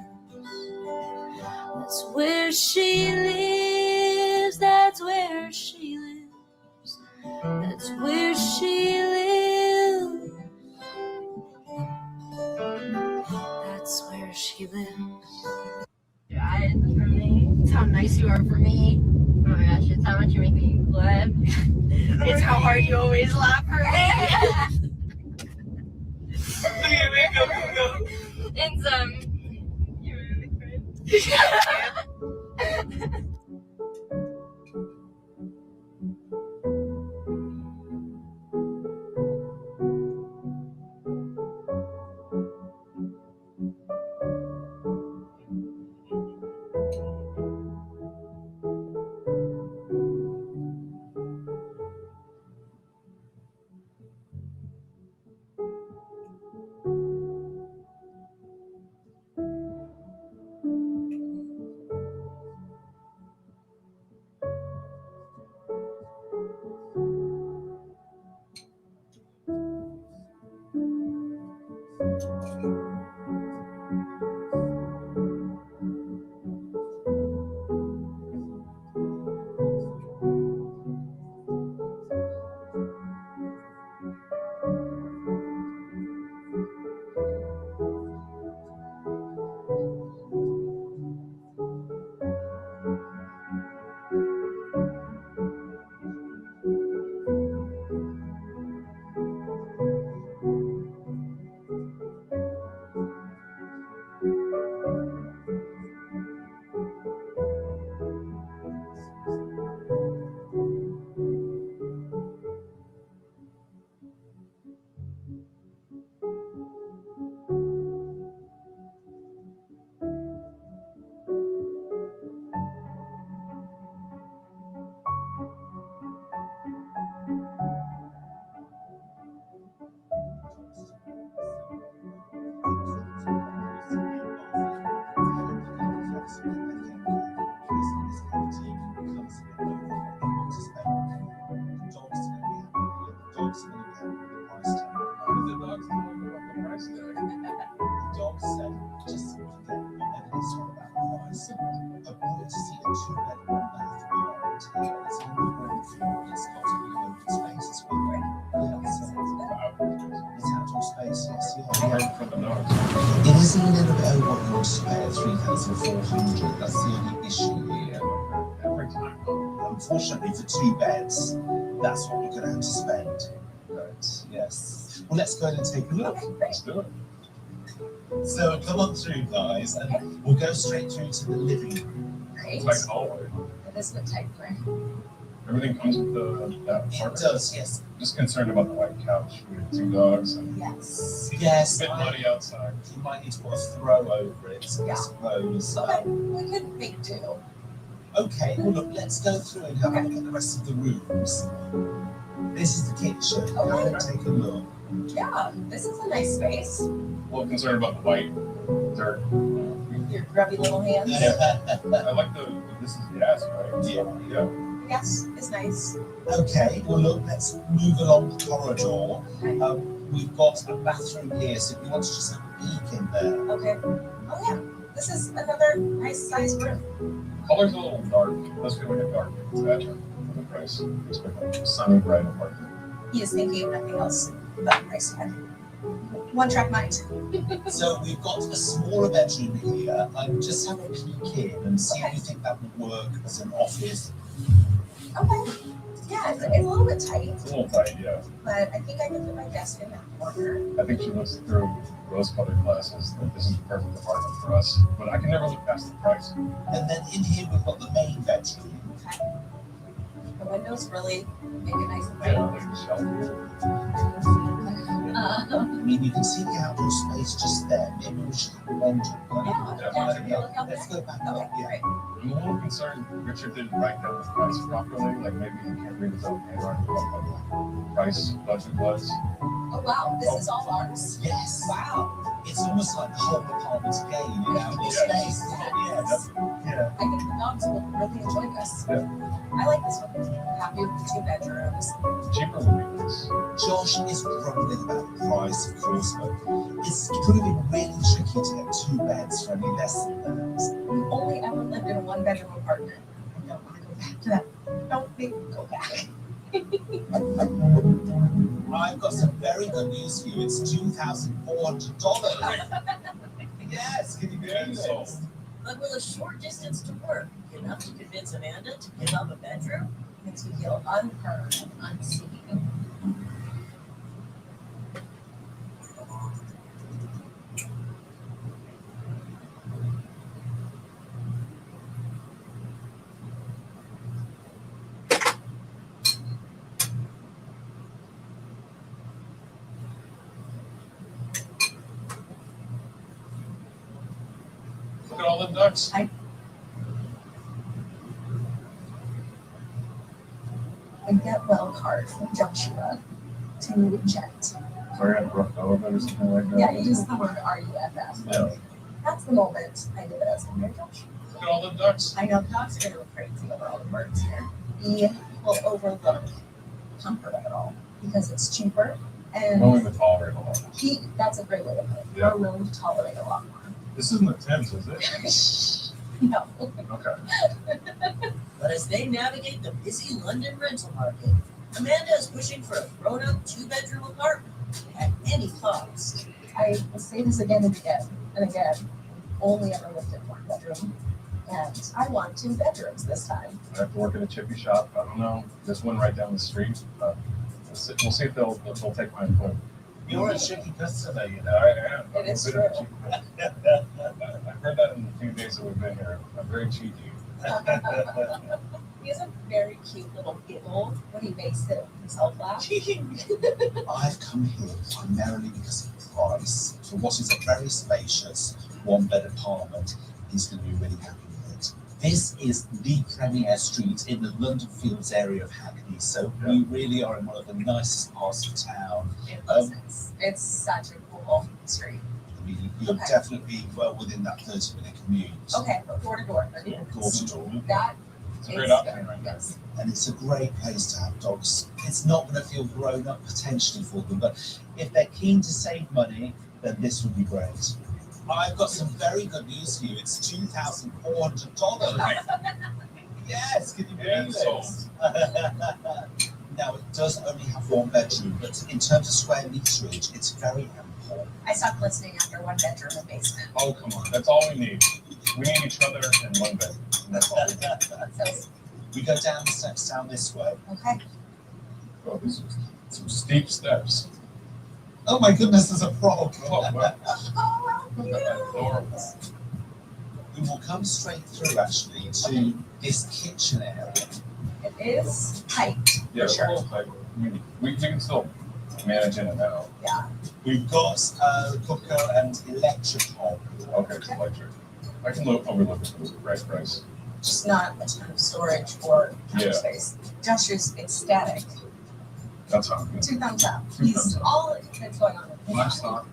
That's where she lives, that's where she lives. That's where she lives. That's where she lives. Guys, for me, it's how nice you are for me. Oh my gosh, it's how much you make me laugh. It's how hard you always laugh for me. Okay, wait, go. It's you're really good. want to pay 3,400. That's the only issue here. Every time. Unfortunately, for 2 beds, that's what we're going to have to spend. Right. Yes. Well, let's go ahead and take a look. Let's do it. So come on through, guys, and we'll go straight through to the living room. It's like hallway. This would take time. Everything comes with that It apartment. does, yes. Just concerned about the white couch. We have 2 dogs. And Yes. It's a bit muddy outside. You might need to put a throw over it, I suppose. Okay, we could make do. Okay, well, look, let's go through and have a look at the rest of the rooms. This is the kitchen. Go ahead and take a look. Yeah, this is a nice space. A little concerned about the white dirt. Your grubby little hands. I like this is gas, right? Yeah. Yes, it's nice. Okay, well, look, let's move along the corridor. We've got a bathroom here, so if you want to just have a peek in there. Okay. Oh yeah, this is another nice size room. Color's a little dark. It does feel like a dark bedroom for the price. You expect like a sunny, bright apartment. He is thinking of nothing else but the price tag. One track mind. So we've got a smaller bedroom here. Just have a peek in and see if you think that would work as an office. Okay. Yeah, it's a little bit tight, It's a little tight, yeah. but I think I can put my desk in that corner. I think she looks through rose-colored glasses that this is the perfect apartment for us. But I can never look past the price. And then in here we've got the main bedroom. Okay. The windows really make it nice and Yeah, bright. there's a shelf here. I mean, you can see the outdoor space just there. Maybe we should have a wander. Let's go back up. Yeah. I'm a little concerned Richard didn't write down the price properly. Like maybe he can't read his own handwriting about what the price budget was. Oh wow, this is all ours? Yes. Wow. It's almost like the whole apartment again, you know, this space. Yes. Yeah. I think the dogs will really enjoy this. Yeah. I like this one. Happy with the 2 bedrooms. Cheaper would be nice. Josh is grumbling about the price, of course, but it's proving really tricky to get 2 beds for any less than that. We only ever lived in a 1-bedroom apartment. I don't want to go back to that. Don't make me go back. I've got some very good news for you. It's $2,400. Yes, can you believe it? But with a short distance to work, enough to convince Amanda to give up a bedroom? Makes me feel unheard and unseen. Look at all them ducks. A get well card from Joshua to reject. Sorry, I roughed over or something like that. Yeah, you use the word RUFF. Yeah. That's the moment I knew that I was going to marry Josh. Look at all them ducks. I know the dogs are going to go crazy over all the birds here. We will overlook comfort of it all because it's cheaper and Willing to tolerate a lot. that's a great way to put it. Yeah. We're willing to tolerate a lot more. This isn't the Thames, is it? No. Okay. But as they navigate the busy London rental market, Amanda is pushing for a grown-up 2-bedroom apartment at any cost. I will say this again and again and again. Only ever lived in 1 bedroom. And I want 2 bedrooms this time. I have to work at a chippy shop. I don't know. There's one right down the street. We'll see if they'll take my input. You're a chippy customer, you know. I am. It is I've true. heard that in the few days that we've been here. I'm very cheeky. He has a very cute little giggle when he makes himself laugh. I've come here primarily because of price. For what is a very spacious 1-bed apartment, he's going to be really happy with it. This is the premier street in the London Fields area of Hackney, so we really are in one of the nicest parts of town. It's such a cool street. You're definitely well within that 30-minute commute. Okay, but door to door. Door to door. That It's a great option right now. And it's a great place to have dogs. It's not going to feel grown up potentially for them, but if they're keen to save money, then this would be great. I've got some very good news for you. It's $2,400. Yes, can you believe it? Now, it does only have 1 bedroom, but in terms of square meterage, it's very ample. home. I stopped listening after one bedroom and basement. Oh, come on. That's all we need. We need each other and one bed. And that's all we need. So, We go down the steps down this way. okay. Oh, these are some steep steps. Oh my goodness, there's a frog. Oh, wow. Oh, We will come straight through actually to this kitchen area. it is tight. Yeah, for sure. it's like, we can still manage in and out. Yeah. We've got cooker and electric hob. Okay, it's electric. I can overlook it for the right price. Just not a ton of storage or counter Yeah. space. Josh is ecstatic. That's how I'm good. 2 thumbs up. 2 He's thumbs up. all that's going on. with Last his thought.